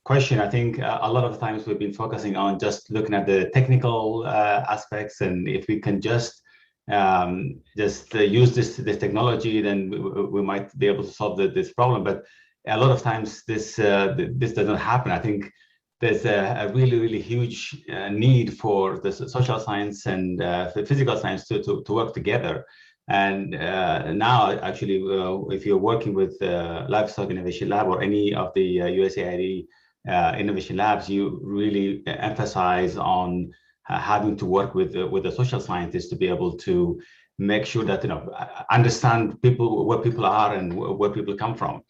question. I think a lot of times we've been focusing on just looking at the technical aspects, and if we can just use this technology, then we might be able to solve this problem. But a lot of times this doesn't happen. I think there's a really huge need for the social science and the physical science to work together. And now, actually, if you're working with Livestock Innovation Lab or any of the USAID innovation labs, you really emphasize on having to work with the social scientists to be able to make sure that understand where people are and where people come from.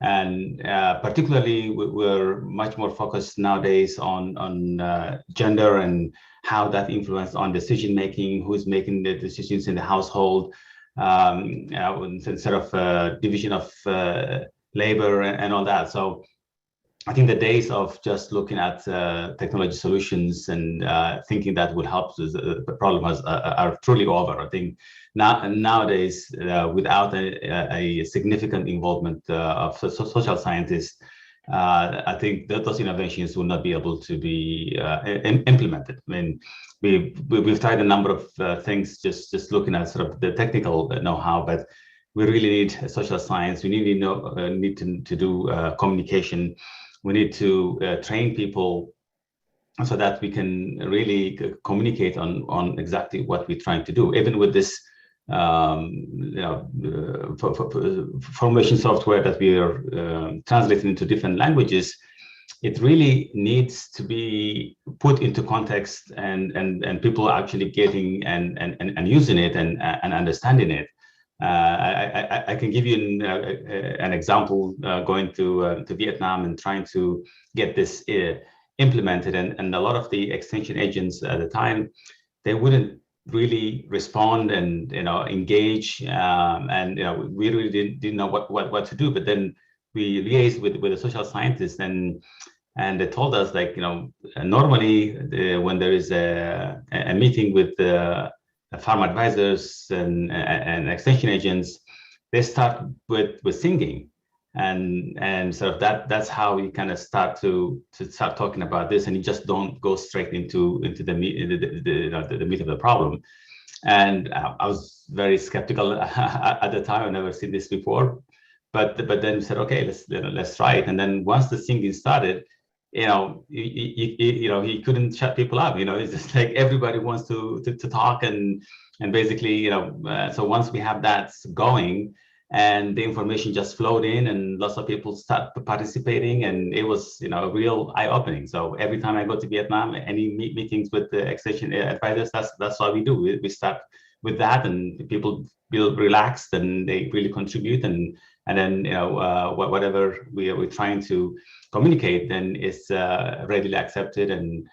And particularly, we're much more focused nowadays on gender and how that influences on decision making, who's making the decisions in the household, instead of division of labor and all that. So I think the days of just looking at technology solutions and thinking that will help the problem are truly over. I think nowadays, without a significant involvement of social scientists, I think that those innovations will not be able to be implemented. I mean, we've tried a number of things, just looking at sort of the technical know-how, but we really need social science. We need to do communication. We need to train people so that we can really communicate on exactly what we're trying to do. Even with this formulation software that we are translating into different languages, it really needs to be put into context and people actually getting and using it and understanding it. I can give you an example, going to Vietnam and trying to get this implemented, and a lot of the extension agents at the time, they wouldn't really respond and engage, and we really didn't know what to do. But then we liaised with the social scientists, and they told us, like, normally when there is a meeting with farm advisors and extension agents, they start with singing, and sort of that's how we kind of start talking about this, and you just don't go straight into the meat of the problem. And I was very skeptical at the time. I've never seen this before, but then we said, okay, let's try it. And then once the singing started, he couldn't shut people up. It's just like everybody wants to talk, and basically, so once we have that going, and the information just flowed in, and lots of people start participating, and it was a real eye-opening. So every time I go to Vietnam, any meetings with the extension advisors, that's what we do. We start with that, and people feel relaxed, and they really contribute, and then whatever we're trying to communicate then is readily accepted and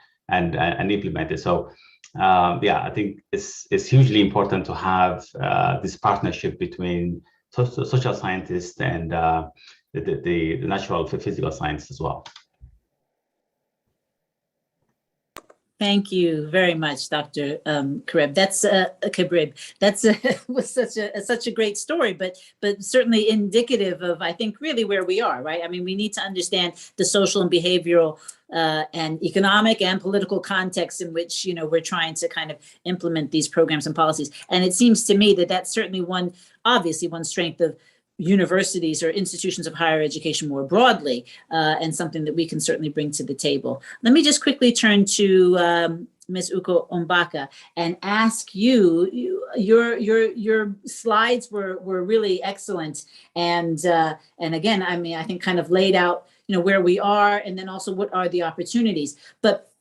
implemented. So I think it's hugely important to have this partnership between social scientists and the natural physical science as well. Thank you very much, Dr. Kabrib. That's was such a great story, but certainly indicative of, I think, really where we are, right? I mean, we need to understand the social and behavioral and economic and political context in which we're trying to kind of implement these programs and policies. And it seems to me that that's certainly obviously one strength of universities or institutions of higher education more broadly, and something that we can certainly bring to the table. Let me just quickly turn to Ms. Uko Ombaka and ask you, your slides were really excellent, and again, I mean, I think kind of laid out where we are, and then also what are the opportunities. But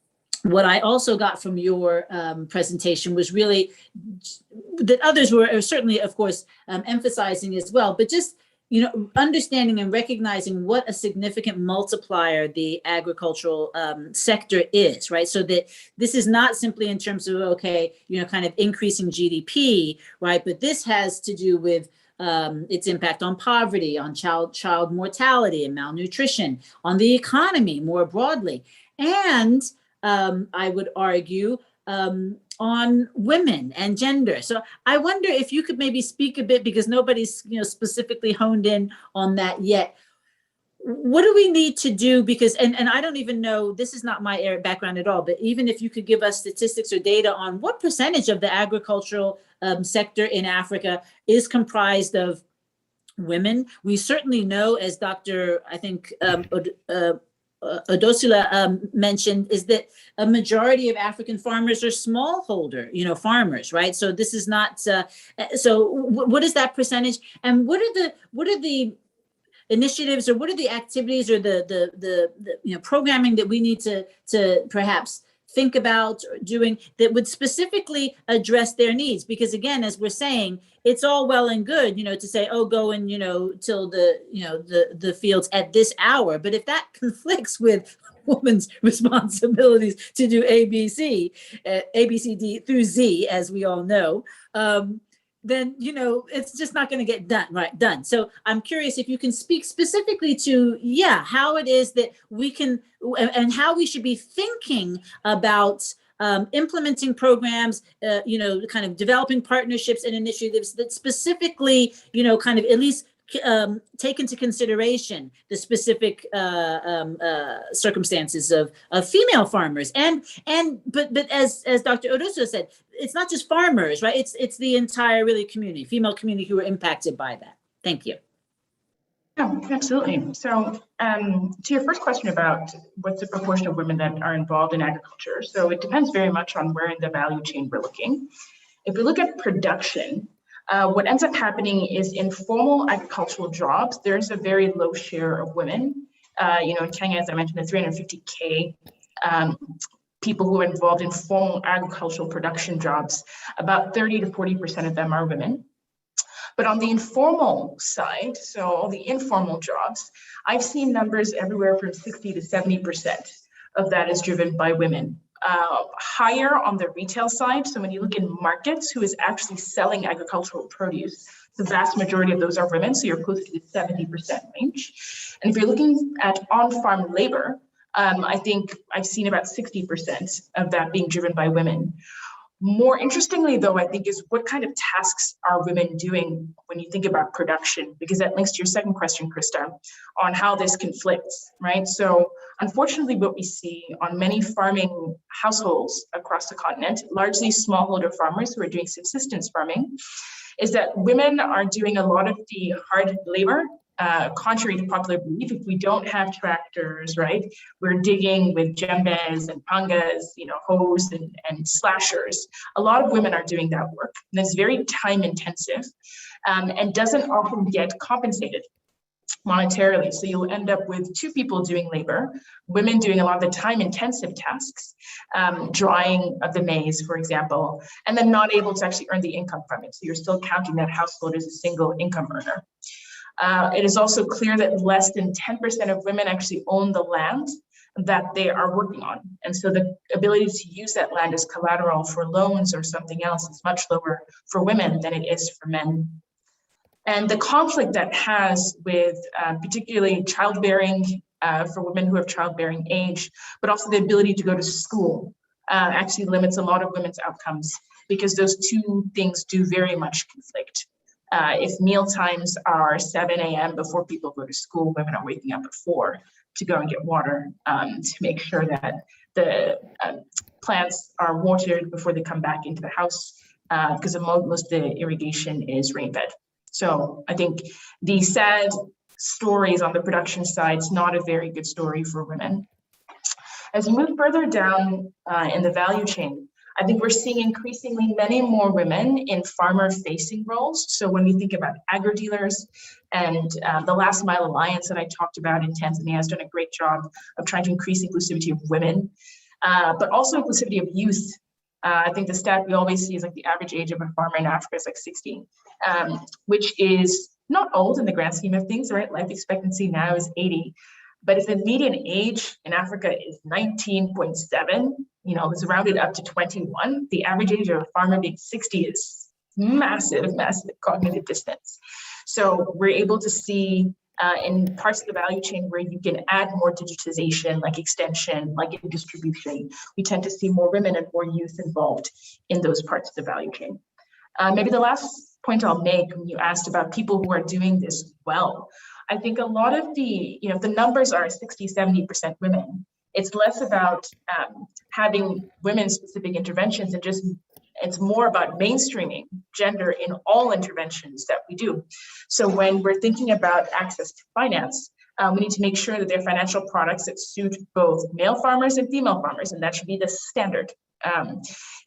what I also got from your presentation was really that others were certainly, of course, emphasizing as well, but just, understanding and recognizing what a significant multiplier the agricultural sector is, right? So that this is not simply in terms of, okay, kind of increasing GDP, right? But this has to do with its impact on poverty, on child mortality and malnutrition, on the economy more broadly. And I would argue, on women and gender. So I wonder if you could maybe speak a bit, because nobody's specifically honed in on that yet. What do we need to do? Because, and I don't even know, this is not my background at all, but even if you could give us statistics or data on what percentage of the agricultural sector in Africa is comprised of women. We certainly know, as Dr. I think Odosula mentioned, is that a majority of African farmers are smallholder, farmers, right? So this is not. So what is that percentage, and what are the initiatives, or what are the activities, or the programming that we need to perhaps think about doing that would specifically address their needs? Because again, as we're saying, it's all well and good, to say, oh, go and, till the fields at this hour. But if that conflicts with woman's responsibilities to do A, B, C, D through Z, as we all know, then, it's just not going to get done. So I'm curious if you can speak specifically to, how it is that we can, and how we should be thinking about implementing programs, kind of developing partnerships and initiatives that specifically, kind of at least take into consideration the specific circumstances of female farmers, but as Dr. Odoso said, it's not just farmers, right? It's the entire female community who are impacted by that. Thank you. Yeah, absolutely. So to your first question about what's the proportion of women that are involved in agriculture, so it depends very much on where in the value chain we're looking. If we look at production, what ends up happening is in formal agricultural jobs, there's a very low share of women. In Kenya, as I mentioned, the 350K people who are involved in formal agricultural production jobs, about 30 to 40% of them are women. But on the informal side, so all the informal jobs, I've seen numbers everywhere from 60 to 70% of that is driven by women. Higher on the retail side. So when you look in markets, who is actually selling agricultural produce, the vast majority of those are women. So you're close to the 70% range. And if you're looking at on-farm labor, I think I've seen about 60% of that being driven by women. More interestingly, though, I think is what kind of tasks are women doing when you think about production? Because that links to your second question, Krista, on how this conflicts, right? So unfortunately, what we see on many farming households across the continent, largely smallholder farmers who are doing subsistence farming, is that women are doing a lot of the hard labor. Contrary to popular belief, if we don't have tractors, right, we're digging with djembes and pangas, hoes and slashers. A lot of women are doing that work, and it's very time intensive and doesn't often get compensated monetarily. So you'll end up with two people doing labor, women doing a lot of the time intensive tasks, drying of the maize, for example, and then not able to actually earn the income from it. So you're still counting that household as a single income earner. It is also clear that less than 10% of women actually own the land that they are working on. And so the ability to use that land as collateral for loans or something else is much lower for women than it is for men. And the conflict that has with particularly childbearing for women who have childbearing age, but also the ability to go to school actually limits a lot of women's outcomes, because those two things do very much conflict. If meal times are 7 a.m. before people go to school, women are waking up at 4 to go and get water to make sure that the plants are watered before they come back into the house, because most of the irrigation is rain-fed. So I think the sad stories on the production side is not a very good story for women. As we move further down in the value chain, I think we're seeing increasingly many more women in farmer-facing roles. So when we think about agri-dealers and the Last Mile Alliance that I talked about in Tanzania has done a great job of trying to increase inclusivity of women, but also inclusivity of youth. I think the stat we always see is like the average age of a farmer in Africa is like 60, which is not old in the grand scheme of things, right? Life expectancy now is 80. But if the median age in Africa is 19.7, it's rounded up to 21, the average age of a farmer being 60 is massive, massive cognitive distance. So we're able to see in parts of the value chain where you can add more digitization, like extension, like in distribution, we tend to see more women and more youth involved in those parts of the value chain. Maybe the last point I'll make, when you asked about people who are doing this well, I think a lot of the, the numbers are 60, 70% women. It's less about having women-specific interventions and just, it's more about mainstreaming gender in all interventions that we do. So when we're thinking about access to finance, we need to make sure that there are financial products that suit both male farmers and female farmers, and that should be the standard.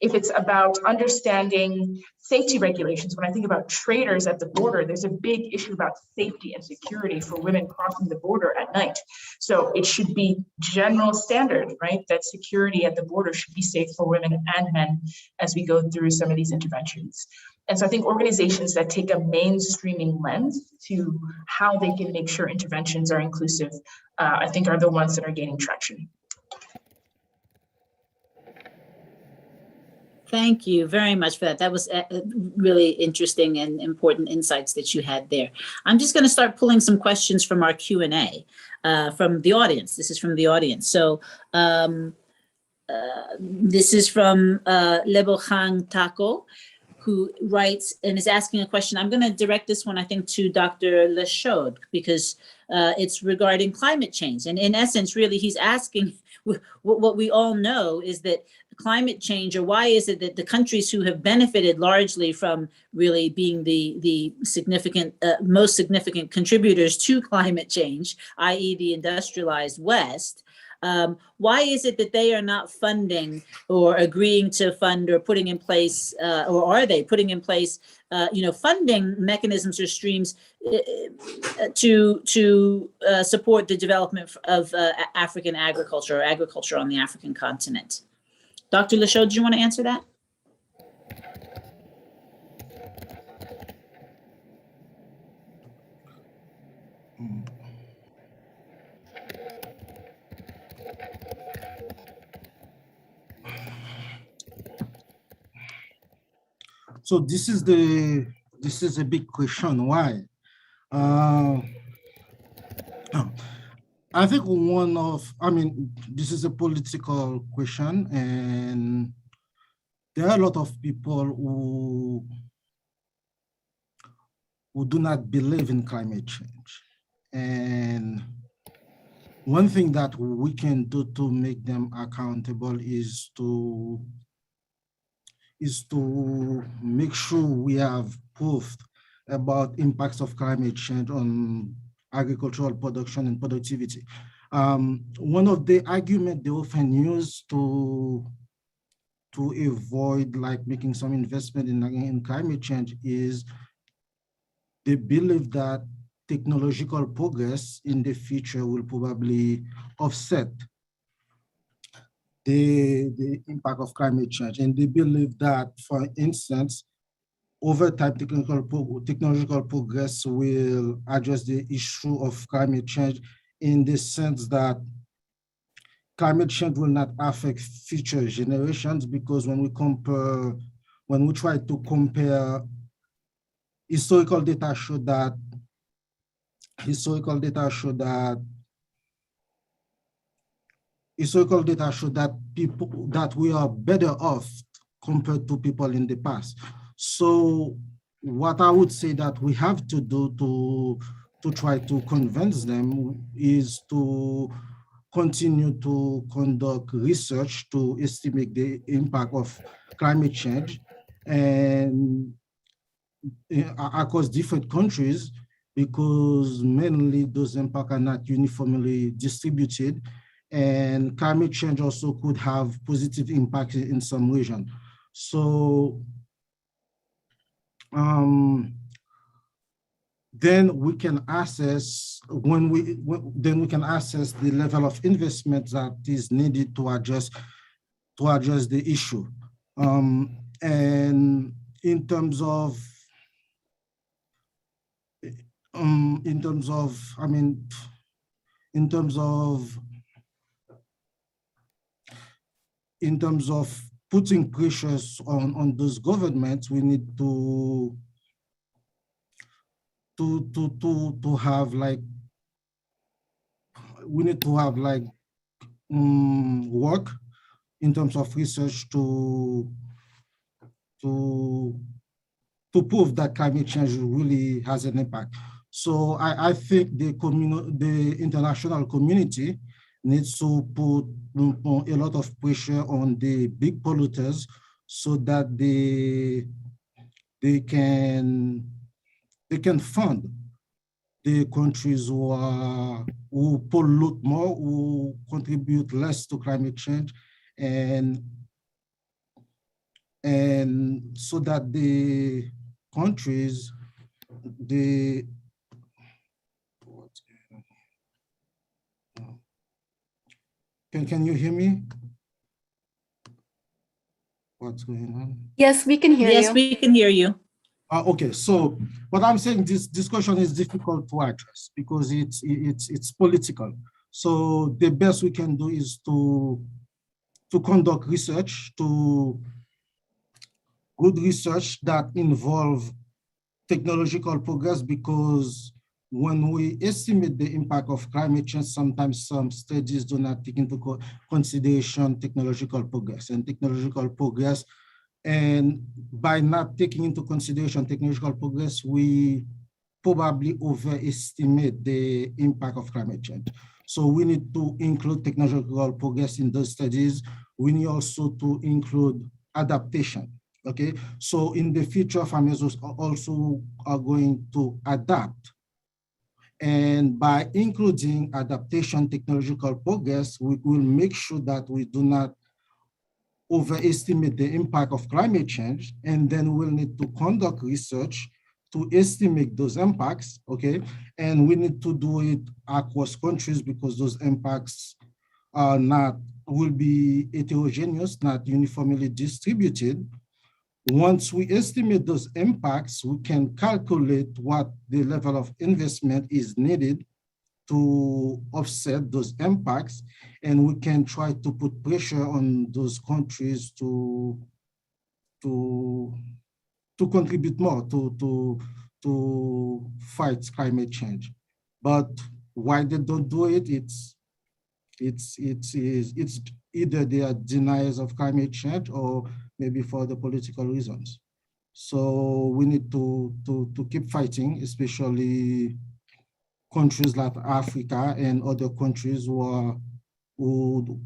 If it's about understanding safety regulations, when I think about traders at the border, there's a big issue about safety and security for women crossing the border at night. So it should be general standard, right? That security at the border should be safe for women and men as we go through some of these interventions. And so I think organizations that take a mainstreaming lens to how they can make sure interventions are inclusive, I think are the ones that are gaining traction. Thank you very much for that. That was really interesting and important insights that you had there. I'm just going to start pulling some questions from our Q&A from the audience. This is from the audience. So this is from Lebohang Tako, who writes and is asking a question. I'm going to direct this one, I think, to Dr. Lachaude, because it's regarding climate change. And in essence, really, he's asking what we all know is that climate change, or why is it that the countries who have benefited largely from really being the significant, most significant contributors to climate change, i.e. the industrialized West, why is it that they are not funding or agreeing to fund or putting in place, or are they putting in place, funding mechanisms or streams to support the development of African agriculture or agriculture on the African continent? Dr. Lachaude, do you want to answer that? So this is a big question. Why? I think this is a political question, and there are a lot of people who do not believe in climate change. And one thing that we can do to make them accountable is to make sure we have proof about impacts of climate change on agricultural production and productivity. One of the arguments they often use to avoid making some investment in climate change is they believe that technological progress in the future will probably offset the impact of climate change. And they believe that, for instance, over time, technological progress will address the issue of climate change in the sense that climate change will not affect future generations, because when we try to compare, historical data show that we are better off compared to people in the past. So what I would say that we have to do to try to convince them is to continue to conduct research to estimate the impact of climate change and across different countries, because mainly those impacts are not uniformly distributed, and climate change also could have positive impact in some region. So then we can assess the level of investment that is needed to address the issue. And in terms of in terms of, I mean, in terms of putting pressures on those governments, we need to have like, we need to have like work in terms of research to prove that climate change really has an impact. So I think the international community needs to put a lot of pressure on the big polluters so that they can fund the countries who pollute more, who contribute less to climate change, and so that the countries, can you hear me? What's going on? Yes, we can hear you. Yes, we can hear you. Okay, so what I'm saying, this discussion is difficult to address because it's political. So the best we can do is to conduct research, good research that involve technological progress, because when we estimate the impact of climate change, sometimes some studies do not take into consideration technological progress and by not taking into consideration technological progress, we probably overestimate the impact of climate change. So we need to include technological progress in those studies. We need also to include adaptation. Okay, so in the future, farmers also are going to adapt. And by including adaptation technological progress, we will make sure that we do not overestimate the impact of climate change, and then we'll need to conduct research to estimate those impacts, okay? And we need to do it across countries because those impacts are will be heterogeneous, not uniformly distributed. Once we estimate those impacts, we can calculate what the level of investment is needed to offset those impacts, and we can try to put pressure on those countries to contribute more to fight climate change. But why they don't do it, it's either they are deniers of climate change or maybe for the political reasons. So we need to keep fighting, especially countries like Africa and other countries who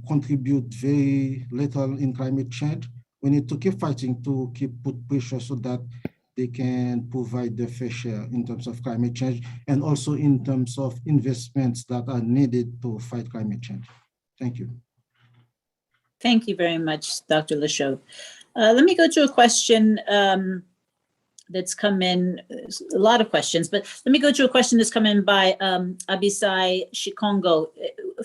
contribute very little in climate change. We need to keep fighting to put pressure so that they can provide their fair share in terms of climate change and also in terms of investments that are needed to fight climate change. Thank you. Thank you very much, Dr. Lachaux. Let me go to a question that's come in, a lot of questions, but let me go to a question that's come in by Abisai Shikongo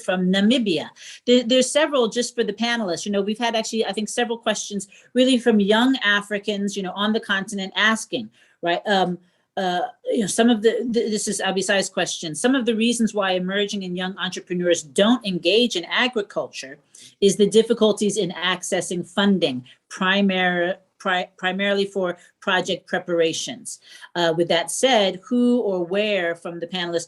from Namibia. There's several just for the panelists. You know, we've had actually, I think, several questions really from young Africans, you know, on the continent asking, right? You know, some of this is Abisai's question. Some of the reasons why emerging and young entrepreneurs don't engage in agriculture is the difficulties in accessing funding, primarily for project preparations. With that said, who or where from the panelists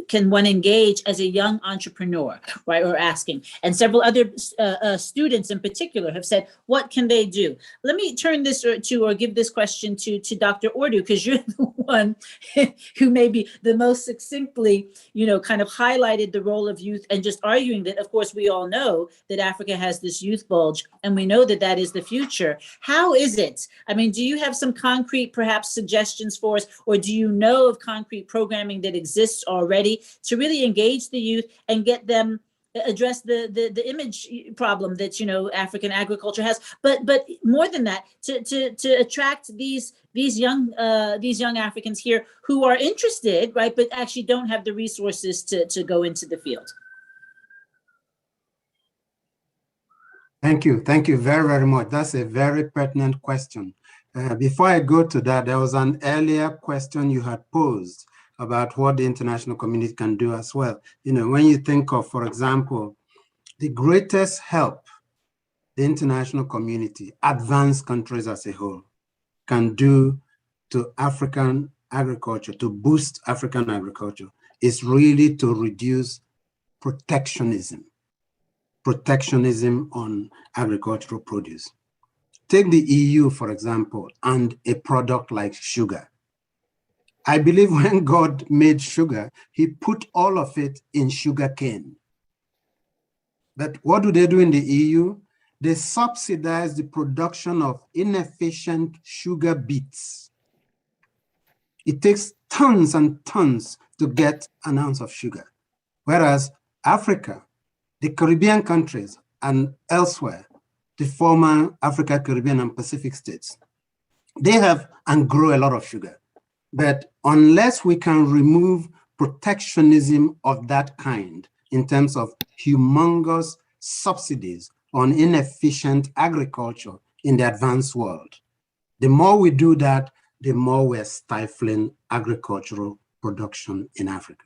can one engage as a young entrepreneur, right, or asking? And several other students in particular have said, what can they do? Let me turn this or give this question to Dr. Ordu, because you're the one who maybe the most succinctly, you know, kind of highlighted the role of youth and just arguing that, of course, we all know that Africa has this youth bulge and we know that that is the future. How is it? I mean, do you have some concrete, perhaps, suggestions for us, or do you know of concrete programming that exists already to really engage the youth and get them address the image problem that, you know, African agriculture has, but more than that, to attract these young Africans here who are interested, right, but actually don't have the resources to go into the field. Thank you very, very much. That's a very pertinent question. Before I go to that, there was an earlier question you had posed about what the international community can do as well. You know, when you think of, for example, the greatest help the international community, advanced countries as a whole, can do to African agriculture, to boost African agriculture, is really to reduce protectionism on agricultural produce. Take the EU, for example, and a product like sugar. I believe when God made sugar, he put all of it in sugar cane. But what do they do in the EU? They subsidize the production of inefficient sugar beets. It takes tons and tons to get an ounce of sugar. Whereas Africa, the Caribbean countries, and elsewhere, the former Africa, Caribbean, and Pacific states, they have and grow a lot of sugar. But unless we can remove protectionism of that kind in terms of humongous subsidies on inefficient agriculture in the advanced world, the more we do that, the more we're stifling agricultural production in Africa.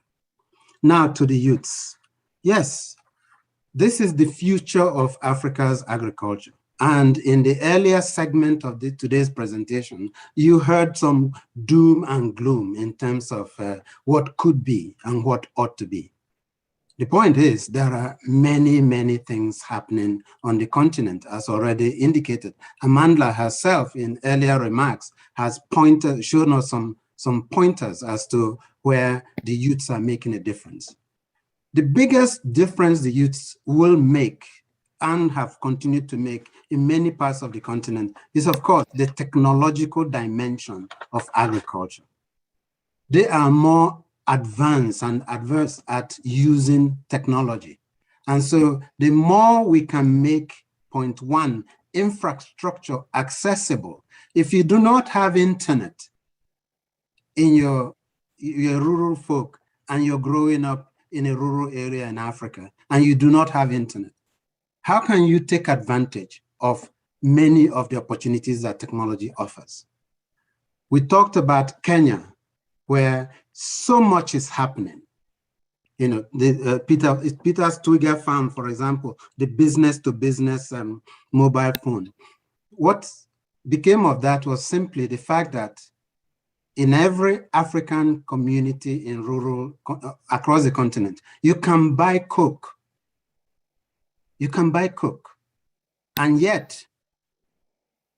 Now to the youths. Yes, this is the future of Africa's agriculture. And in the earlier segment of today's presentation, you heard some doom and gloom in terms of what could be and what ought to be. The point is, there are many, many things happening on the continent, as already indicated. Amandla herself, in earlier remarks, has shown us some pointers as to where the youths are making a difference. The biggest difference the youths will make and have continued to make in many parts of the continent is, of course, the technological dimension of agriculture. They are more advanced and adverse at using technology. And so the more we can make, point one, infrastructure accessible. If you do not have internet in your rural folk and you're growing up in a rural area in Africa and you do not have internet, how can you take advantage of many of the opportunities that technology offers? We talked about Kenya, where so much is happening. You know, the Peter's Twiga Farm, for example, the business-to-business mobile phone. What became of that was simply the fact that in every African community in rural, across the continent, you can buy Coke. You can buy Coke. And yet,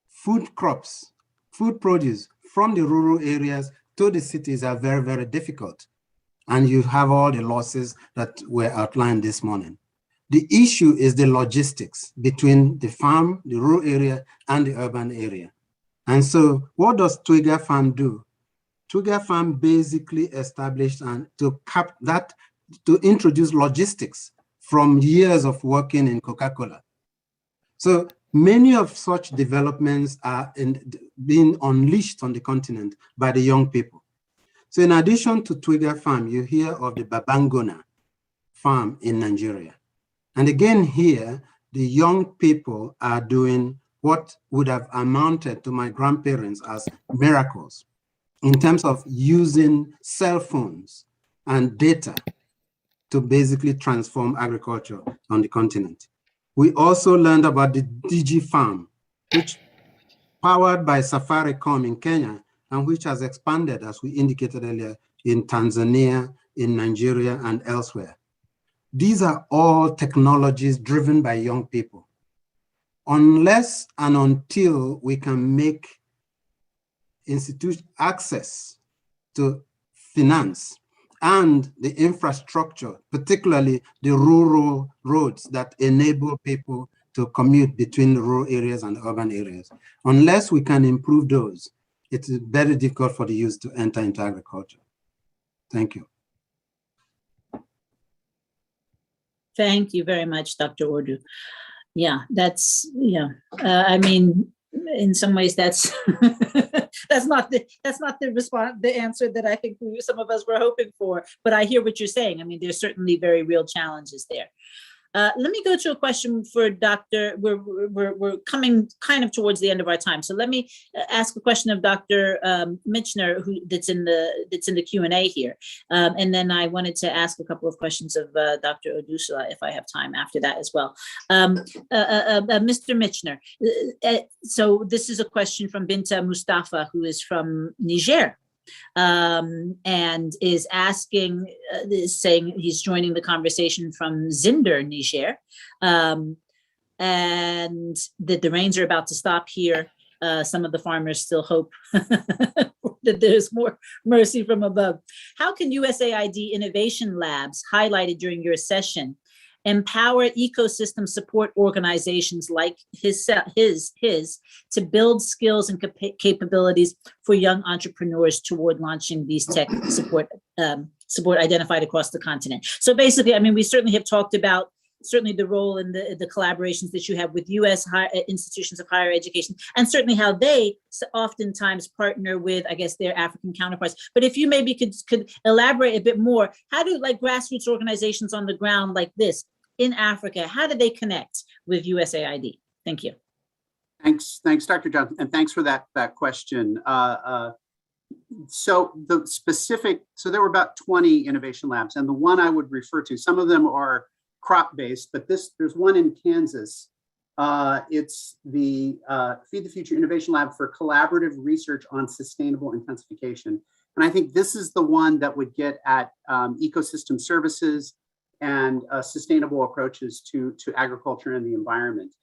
food crops, food produce from the rural areas to the cities are very, very difficult. And you have all the losses that were outlined this morning. The issue is the logistics between the farm, the rural area, and the urban area. And so what does Twiga Farm do? Twiga Farm basically established and to introduce logistics from years of working in Coca-Cola. So many of such developments are being unleashed on the continent by the young people. So in addition to Twiga Farm, you hear of the Babangona farm in Nigeria. And again here, the young people are doing what would have amounted to my grandparents as miracles in terms of using cell phones and data to basically transform agriculture on the continent. We also learned about the DG Farm, which powered by Safaricom in Kenya, and which has expanded, as we indicated earlier, in Tanzania, in Nigeria, and elsewhere. These are all technologies driven by young people. Unless and until we can make institutions access to finance and the infrastructure, particularly the rural roads that enable people to commute between the rural areas and urban areas. Unless we can improve those, it's very difficult for the youth to enter into agriculture. Thank you. Thank you very much, Dr. Ordu. Yeah, that's, I mean, in some ways that's that's not the response, the answer that I think some of us were hoping for, but I hear what you're saying. I mean, there's certainly very real challenges there. Let me go to a question for Dr. We're coming kind of towards the end of our time, so let me ask a question of Dr. Michener, that's in the Q&A here, and then I wanted to ask a couple of questions of Dr. Odusula if I have time after that as well. Mr. Michener, so this is a question from Binta Mustafa, who is from Niger. And is asking, saying he's joining the conversation from Zinder, Niger, and that the rains are about to stop here. Some of the farmers still hope that there's more mercy from above. How can USAID innovation labs highlighted during your session empower ecosystem support organizations like his to build skills and capabilities for young entrepreneurs toward launching these tech support identified across the continent? So basically, I mean, we certainly have talked about certainly the role in the collaborations that you have with U.S. institutions of higher education, and certainly how they oftentimes partner with, I guess, their African counterparts. But if you maybe could elaborate a bit more, how do like grassroots organizations on the ground like this in Africa, how do they connect with USAID? Thank you. Thanks, Dr. Johnson, and thanks for that question. So there were about 20 innovation labs, and the one I would refer to, some of them are crop-based, but there's one in Kansas. It's the Feed the Future Innovation Lab for Collaborative Research on Sustainable Intensification. And I think this is the one that would get at ecosystem services and sustainable approaches to agriculture and the environment.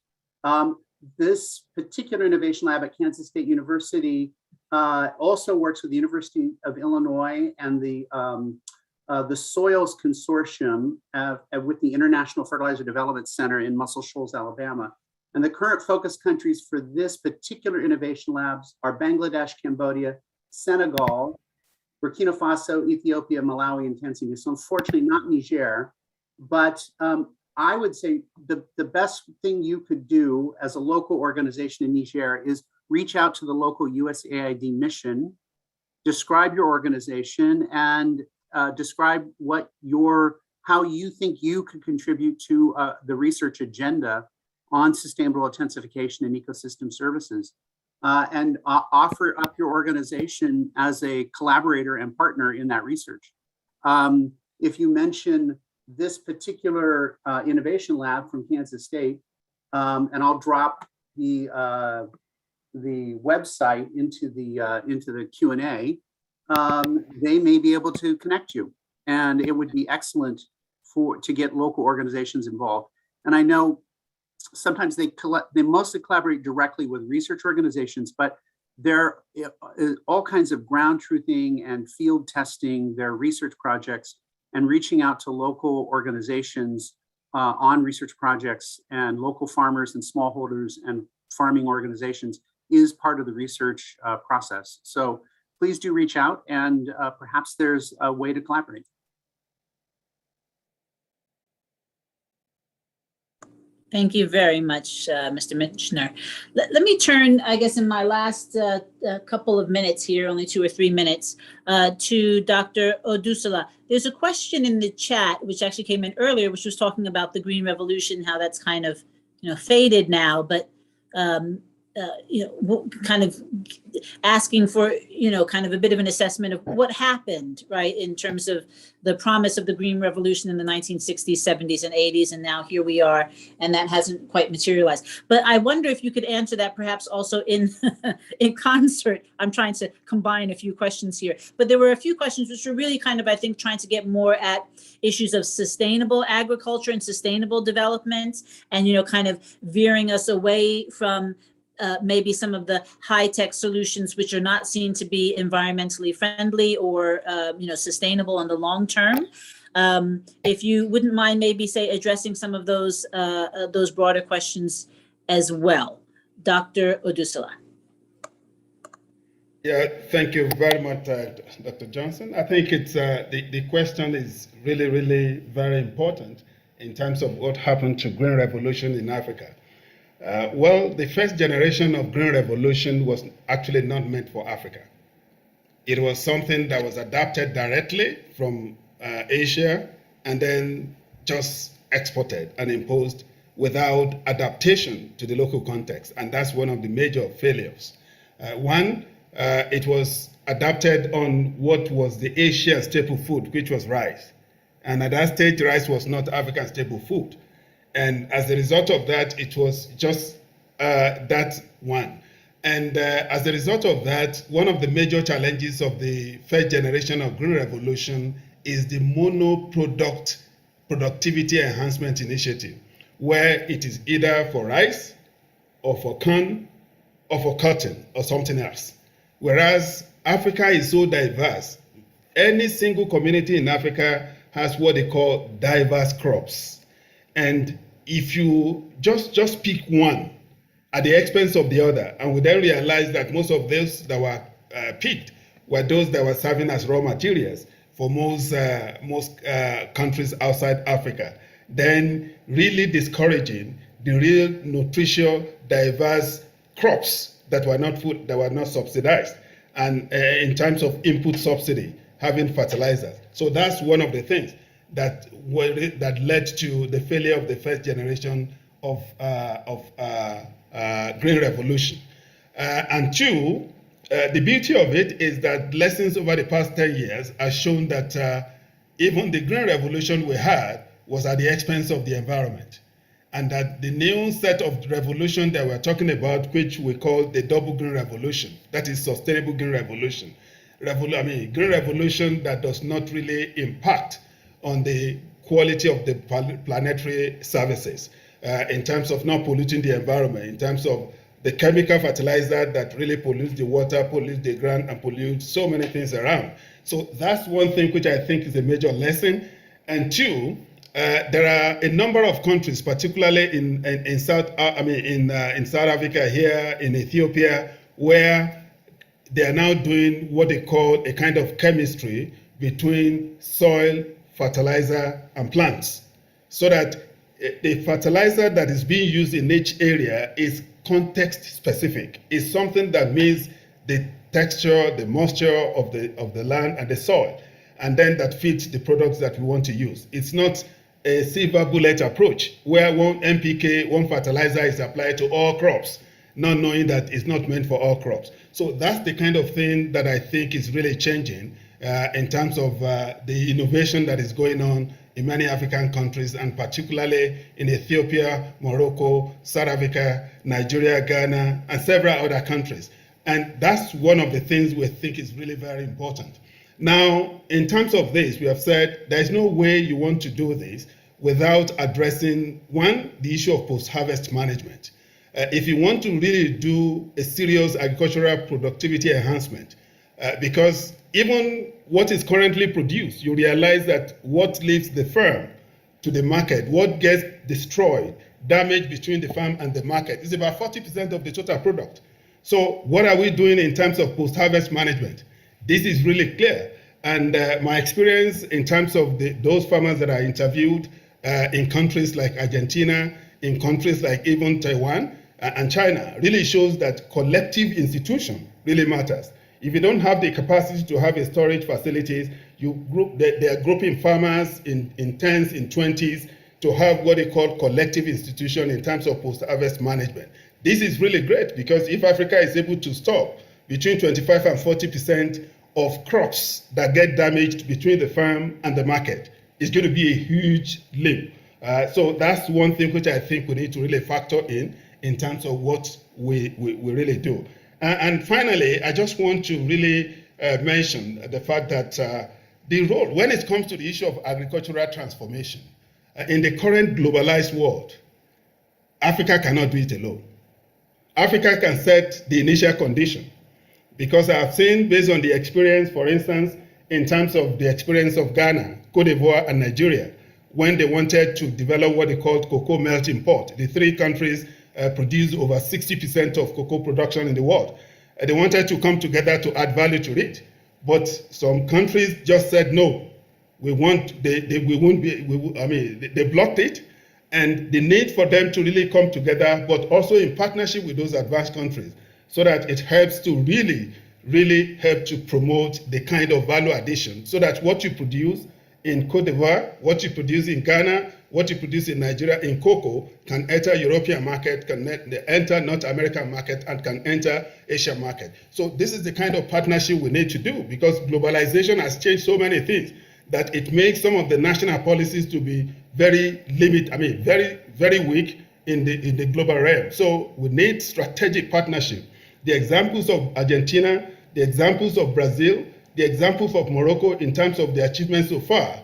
This particular innovation lab at Kansas State University also works with the University of Illinois and the Soils Consortium with the International Fertilizer Development Center in Muscle Shoals, Alabama. And the current focus countries for this particular innovation labs are Bangladesh, Cambodia, Senegal, Burkina Faso, Ethiopia, Malawi, and Tanzania. So unfortunately not Niger, but I would say the best thing you could do as a local organization in Niger is reach out to the local USAID mission, describe your organization, and describe how you think you could contribute to the research agenda on sustainable intensification and ecosystem services, and offer up your organization as a collaborator and partner in that research. If you mention this particular innovation lab from Kansas State, and I'll drop the website into the Q&A, they may be able to connect you, and it would be excellent to get local organizations involved. And I know sometimes they mostly collaborate directly with research organizations, but there are all kinds of ground truthing and field testing their research projects, and reaching out to local organizations on research projects, and local farmers and smallholders and farming organizations is part of the research process. So please do reach out, and perhaps there's a way to collaborate. Thank you very much, Mr. Michener. Let me turn, I guess, in my last couple of minutes here, only 2 or 3 minutes, to Dr. Odusula. There's a question in the chat, which actually came in earlier, which was talking about the Green Revolution, how that's kind of, faded now, but kind of asking for, kind of a bit of an assessment of what happened, right, in terms of the promise of the Green Revolution in the 1960s, 70s, and 80s, and now here we are, and that hasn't quite materialized. But I wonder if you could answer that perhaps also in concert. I'm trying to combine a few questions here, but there were a few questions which were really kind of, I think, trying to get more at issues of sustainable agriculture and sustainable development, and, kind of veering us away from maybe some of the high-tech solutions which are not seen to be environmentally friendly or sustainable in the long term. If you wouldn't mind maybe addressing some of those broader questions as well. Dr. Odusula. Yeah, thank you very much, Dr. Johnson. I think it's the question is really, really very important in terms of what happened to Green Revolution in Africa. Well, the first generation of Green Revolution was actually not meant for Africa. It was something that was adapted directly from Asia, and then just exported and imposed without adaptation to the local context. And that's one of the major failures. One, it was adapted on what was the Asian staple food, which was rice. And at that stage, rice was not African staple food. And as a result of that, it was just that one. And as a result of that, one of the major challenges of the first generation of Green Revolution is the mono-product productivity enhancement initiative, where it is either for rice or for corn or for cotton or something else. Whereas Africa is so diverse, any single community in Africa has what they call diverse crops. And if you just pick one at the expense of the other, and we then realize that most of those that were picked were those that were serving as raw materials for most countries outside Africa, then really discouraging the real nutritious, diverse crops that were not food, that were not subsidized, and in terms of input subsidy, having fertilizers. So that's one of the things that led to the failure of the first generation of Green Revolution. And two, the beauty of it is that lessons over the past 10 years have shown that even the Green Revolution we had was at the expense of the environment. And that the new set of revolution that we're talking about, which we call the double green revolution, that is sustainable green revolution. Green revolution that does not really impact on the quality of the planetary services in terms of not polluting the environment, in terms of the chemical fertilizer that really pollutes the water, pollutes the ground, and pollutes so many things around. So that's one thing which I think is a major lesson. And two, there are a number of countries, particularly in South Africa here, in Ethiopia, where they are now doing what they call a kind of chemistry between soil, fertilizer, and plants, so that the fertilizer that is being used in each area is context specific. It's something that means the texture, the moisture of the land and the soil, and then that fits the products that we want to use. It's not a silver bullet approach where one NPK, one fertilizer is applied to all crops, not knowing that it's not meant for all crops. So that's the kind of thing that I think is really changing in terms of the innovation that is going on in many African countries, and particularly in Ethiopia, Morocco, South Africa, Nigeria, Ghana, and several other countries. And that's one of the things we think is really very important. Now, in terms of this, we have said there's no way you want to do this without addressing, one, the issue of post-harvest management. If you want to really do a serious agricultural productivity enhancement, because even what is currently produced, you realize that what leaves the farm to the market, what gets destroyed, damaged between the farm and the market, is about 40% of the total product. So what are we doing in terms of post-harvest management? This is really clear. And my experience in terms of those farmers that I interviewed in countries like Argentina, in countries like even Taiwan and China, really shows that collective institution really matters. If you don't have the capacity to have a storage facilities, they are grouping farmers in 10s, in 20s, to have what they call collective institution in terms of post-harvest management. This is really great, because if Africa is able to stop between 25 and 40% of crops that get damaged between the farm and the market, it's going to be a huge leap. So that's one thing which I think we need to really factor in terms of what we really do. And finally, I just want to really mention the fact that the role, when it comes to the issue of agricultural transformation, in the current globalized world, Africa cannot do it alone. Africa can set the initial condition, because I have seen, based on the experience, for instance, in terms of the experience of Ghana, Cote d'Ivoire, and Nigeria, when they wanted to develop what they called cocoa melting pot. The three countries produce over 60% of cocoa production in the world. They wanted to come together to add value to it, but some countries just said no. They blocked it, and the need for them to really come together, but also in partnership with those advanced countries, so that it helps to really help to promote the kind of value addition, so that what you produce in Cote d'Ivoire, what you produce in Ghana, what you produce in Nigeria in cocoa can enter European market, can enter North American market, and can enter Asian market. So this is the kind of partnership we need to do, because globalization has changed so many things that it makes some of the national policies to be very very weak in the global realm. So we need strategic partnership. The examples of Argentina, the examples of Brazil, the examples of Morocco in terms of the achievements so far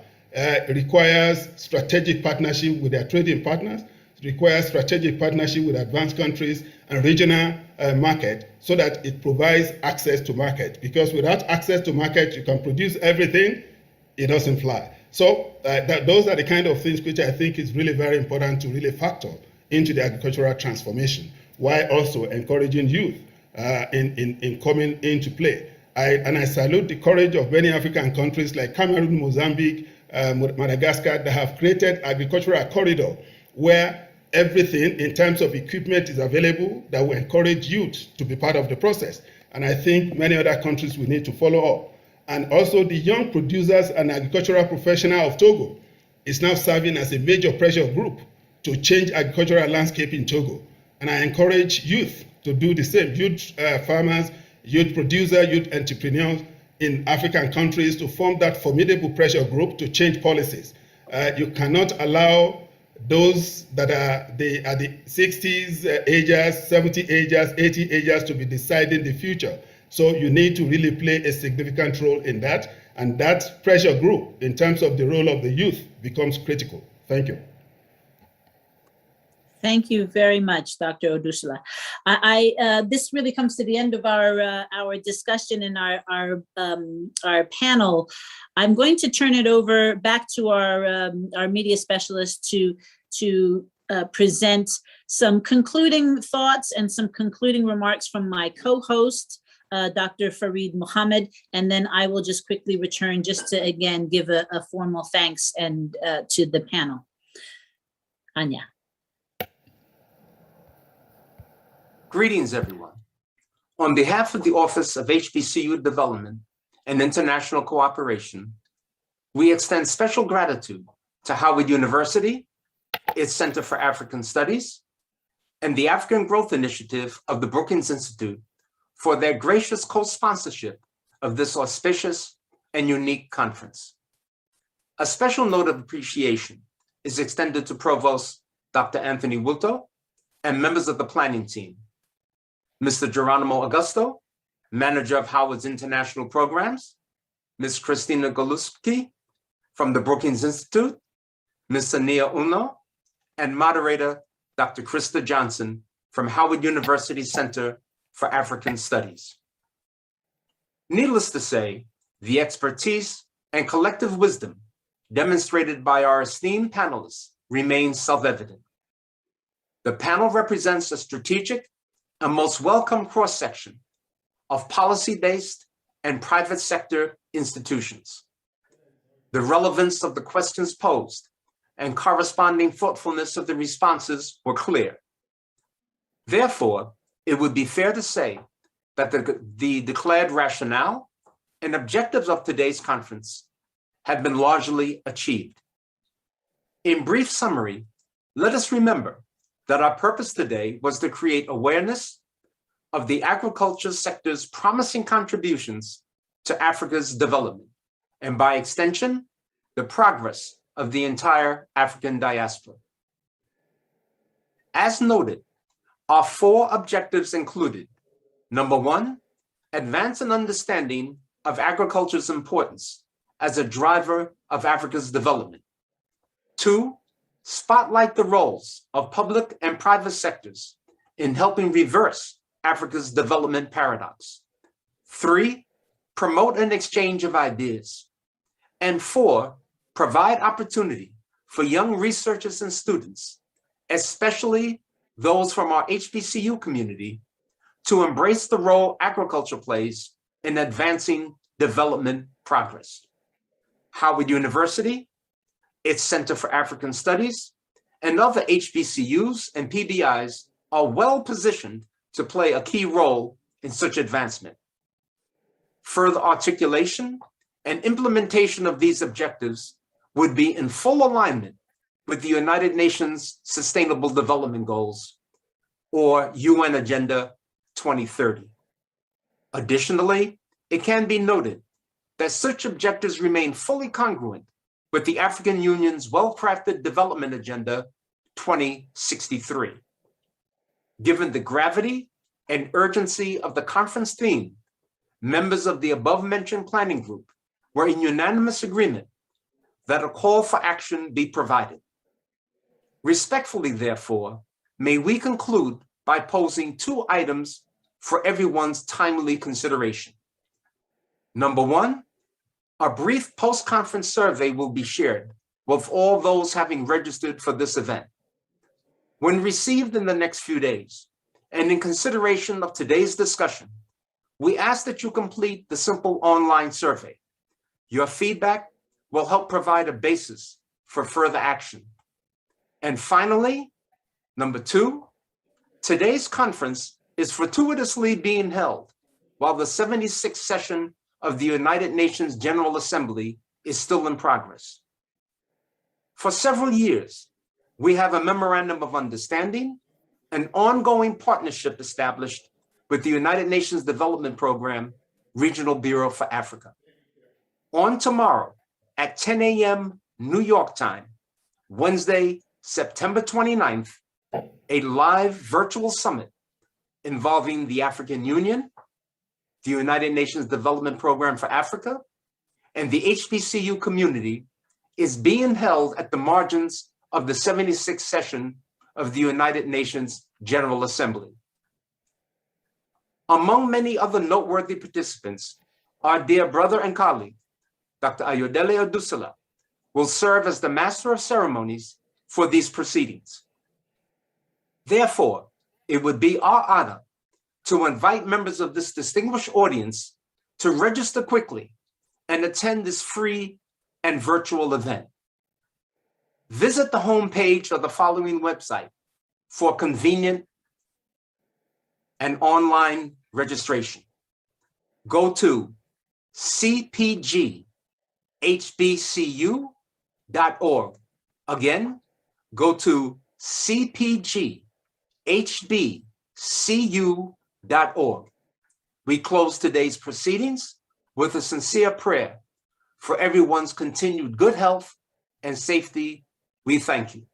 requires strategic partnership with their trading partners, requires strategic partnership with advanced countries and regional market, so that it provides access to market. Because without access to market, you can produce everything, it doesn't fly. So those are the kind of things which I think is really very important to really factor into the agricultural transformation, while also encouraging youth in coming into play. I salute the courage of many African countries like Cameroon, Mozambique, Madagascar, that have created agricultural corridor where everything in terms of equipment is available that will encourage youth to be part of the process. And I think many other countries will need to follow up. And also the young producers and agricultural professional of Togo is now serving as a major pressure group to change agricultural landscape in Togo. And I encourage youth to do the same, youth farmers, youth producers, youth entrepreneurs in African countries to form that formidable pressure group to change policies. You cannot allow those that are at the 60s ages, 70 ages, 80 ages to be deciding the future. So you need to really play a significant role in that, and that pressure group in terms of the role of the youth becomes critical. Thank you. Thank you very much, Dr. Odusula. This really comes to the end of our discussion and our panel. I'm going to turn it over back to our media specialist to present some concluding thoughts and some concluding remarks from my co-host, Dr. Fareed Mohammed, and then I will just quickly return just to again give a formal thanks and to the panel. Anya. Greetings, everyone. On behalf of the Office of HBCU Development and International Cooperation, we extend special gratitude to Howard University, its Center for African Studies, and the African Growth Initiative of the Brookings Institute for their gracious co-sponsorship of this auspicious and unique conference. A special note of appreciation is extended to Provost Dr. Anthony Wuto and members of the planning team, Mr. Geronimo Augusto, manager of Howard's International Programs, Ms. Christina Goluski from the Brookings Institute, Ms. Ania Uno, and moderator Dr. Krista Johnson from Howard University Center for African Studies. Needless to say, the expertise and collective wisdom demonstrated by our esteemed panelists remains self-evident. The panel represents a strategic and most welcome cross-section of policy-based and private sector institutions. The relevance of the questions posed and corresponding thoughtfulness of the responses were clear. Therefore, it would be fair to say that the declared rationale and objectives of today's conference have been largely achieved. In brief summary, let us remember that our purpose today was to create awareness of the agriculture sector's promising contributions to Africa's development, and by extension, the progress of the entire African diaspora. As noted, our 4 objectives included: number 1, advance an understanding of agriculture's importance as a driver of Africa's development. 2, spotlight the roles of public and private sectors in helping reverse Africa's development paradox. 3, promote an exchange of ideas. And 4, provide opportunity for young researchers and students, especially those from our HBCU community, to embrace the role agriculture plays in advancing development progress. Howard University, its Center for African Studies, and other HBCUs and PBIs are well positioned to play a key role in such advancement. Further articulation and implementation of these objectives would be in full alignment with the United Nations Sustainable Development Goals, or UN Agenda 2030. Additionally, it can be noted that such objectives remain fully congruent with the African Union's well-crafted Development Agenda 2063. Given the gravity and urgency of the conference theme, members of the above-mentioned planning group were in unanimous agreement that a call for action be provided. Respectfully, therefore, may we conclude by posing 2 items for everyone's timely consideration. Number 1, a brief post-conference survey will be shared with all those having registered for this event. When received in the next few days, and in consideration of today's discussion, we ask that you complete the simple online survey. Your feedback will help provide a basis for further action. And finally, number 2, today's conference is fortuitously being held while the 76th session of the United Nations General Assembly is still in progress. For several years, we have a memorandum of understanding, an ongoing partnership established with the United Nations Development Program, Regional Bureau for Africa. On tomorrow at 10 a.m. New York time, Wednesday, September 29th, a live virtual summit involving the African Union, the United Nations Development Program for Africa, and the HBCU community is being held at the margins of the 76th session of the United Nations General Assembly. Among many other noteworthy participants, our dear brother and colleague, Dr. Ayodele Odusala, will serve as the Master of Ceremonies for these proceedings. Therefore, it would be our honor to invite members of this distinguished audience to register quickly and attend this free and virtual event. Visit the homepage of the following website for convenient and online registration. Go to cpghbcu.org. Again, go to cpghbcu.org. We close today's proceedings with a sincere prayer for everyone's continued good health and safety. We thank you.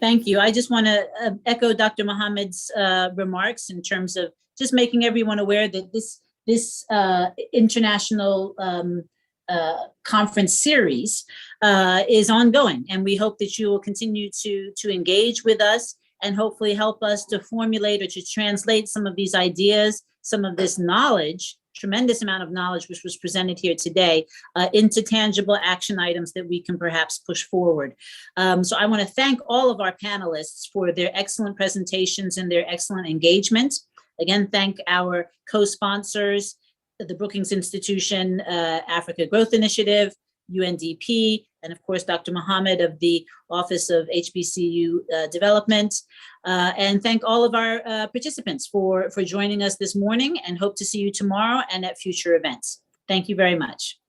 Thank you. I just want to echo Dr. Mohammed's remarks in terms of just making everyone aware that this international conference series is ongoing, and we hope that you will continue to engage with us and hopefully help us to formulate or to translate some of these ideas, some of this knowledge, tremendous amount of knowledge which was presented here today, into tangible action items that we can perhaps push forward. So I want to thank all of our panelists for their excellent presentations and their excellent engagement. Again, thank our co-sponsors, the Brookings Institution, Africa Growth Initiative, UNDP, and of course, Dr. Mohammed of the Office of HBCU Development. And thank all of our participants for joining us this morning, and hope to see you tomorrow and at future events. Thank you very much.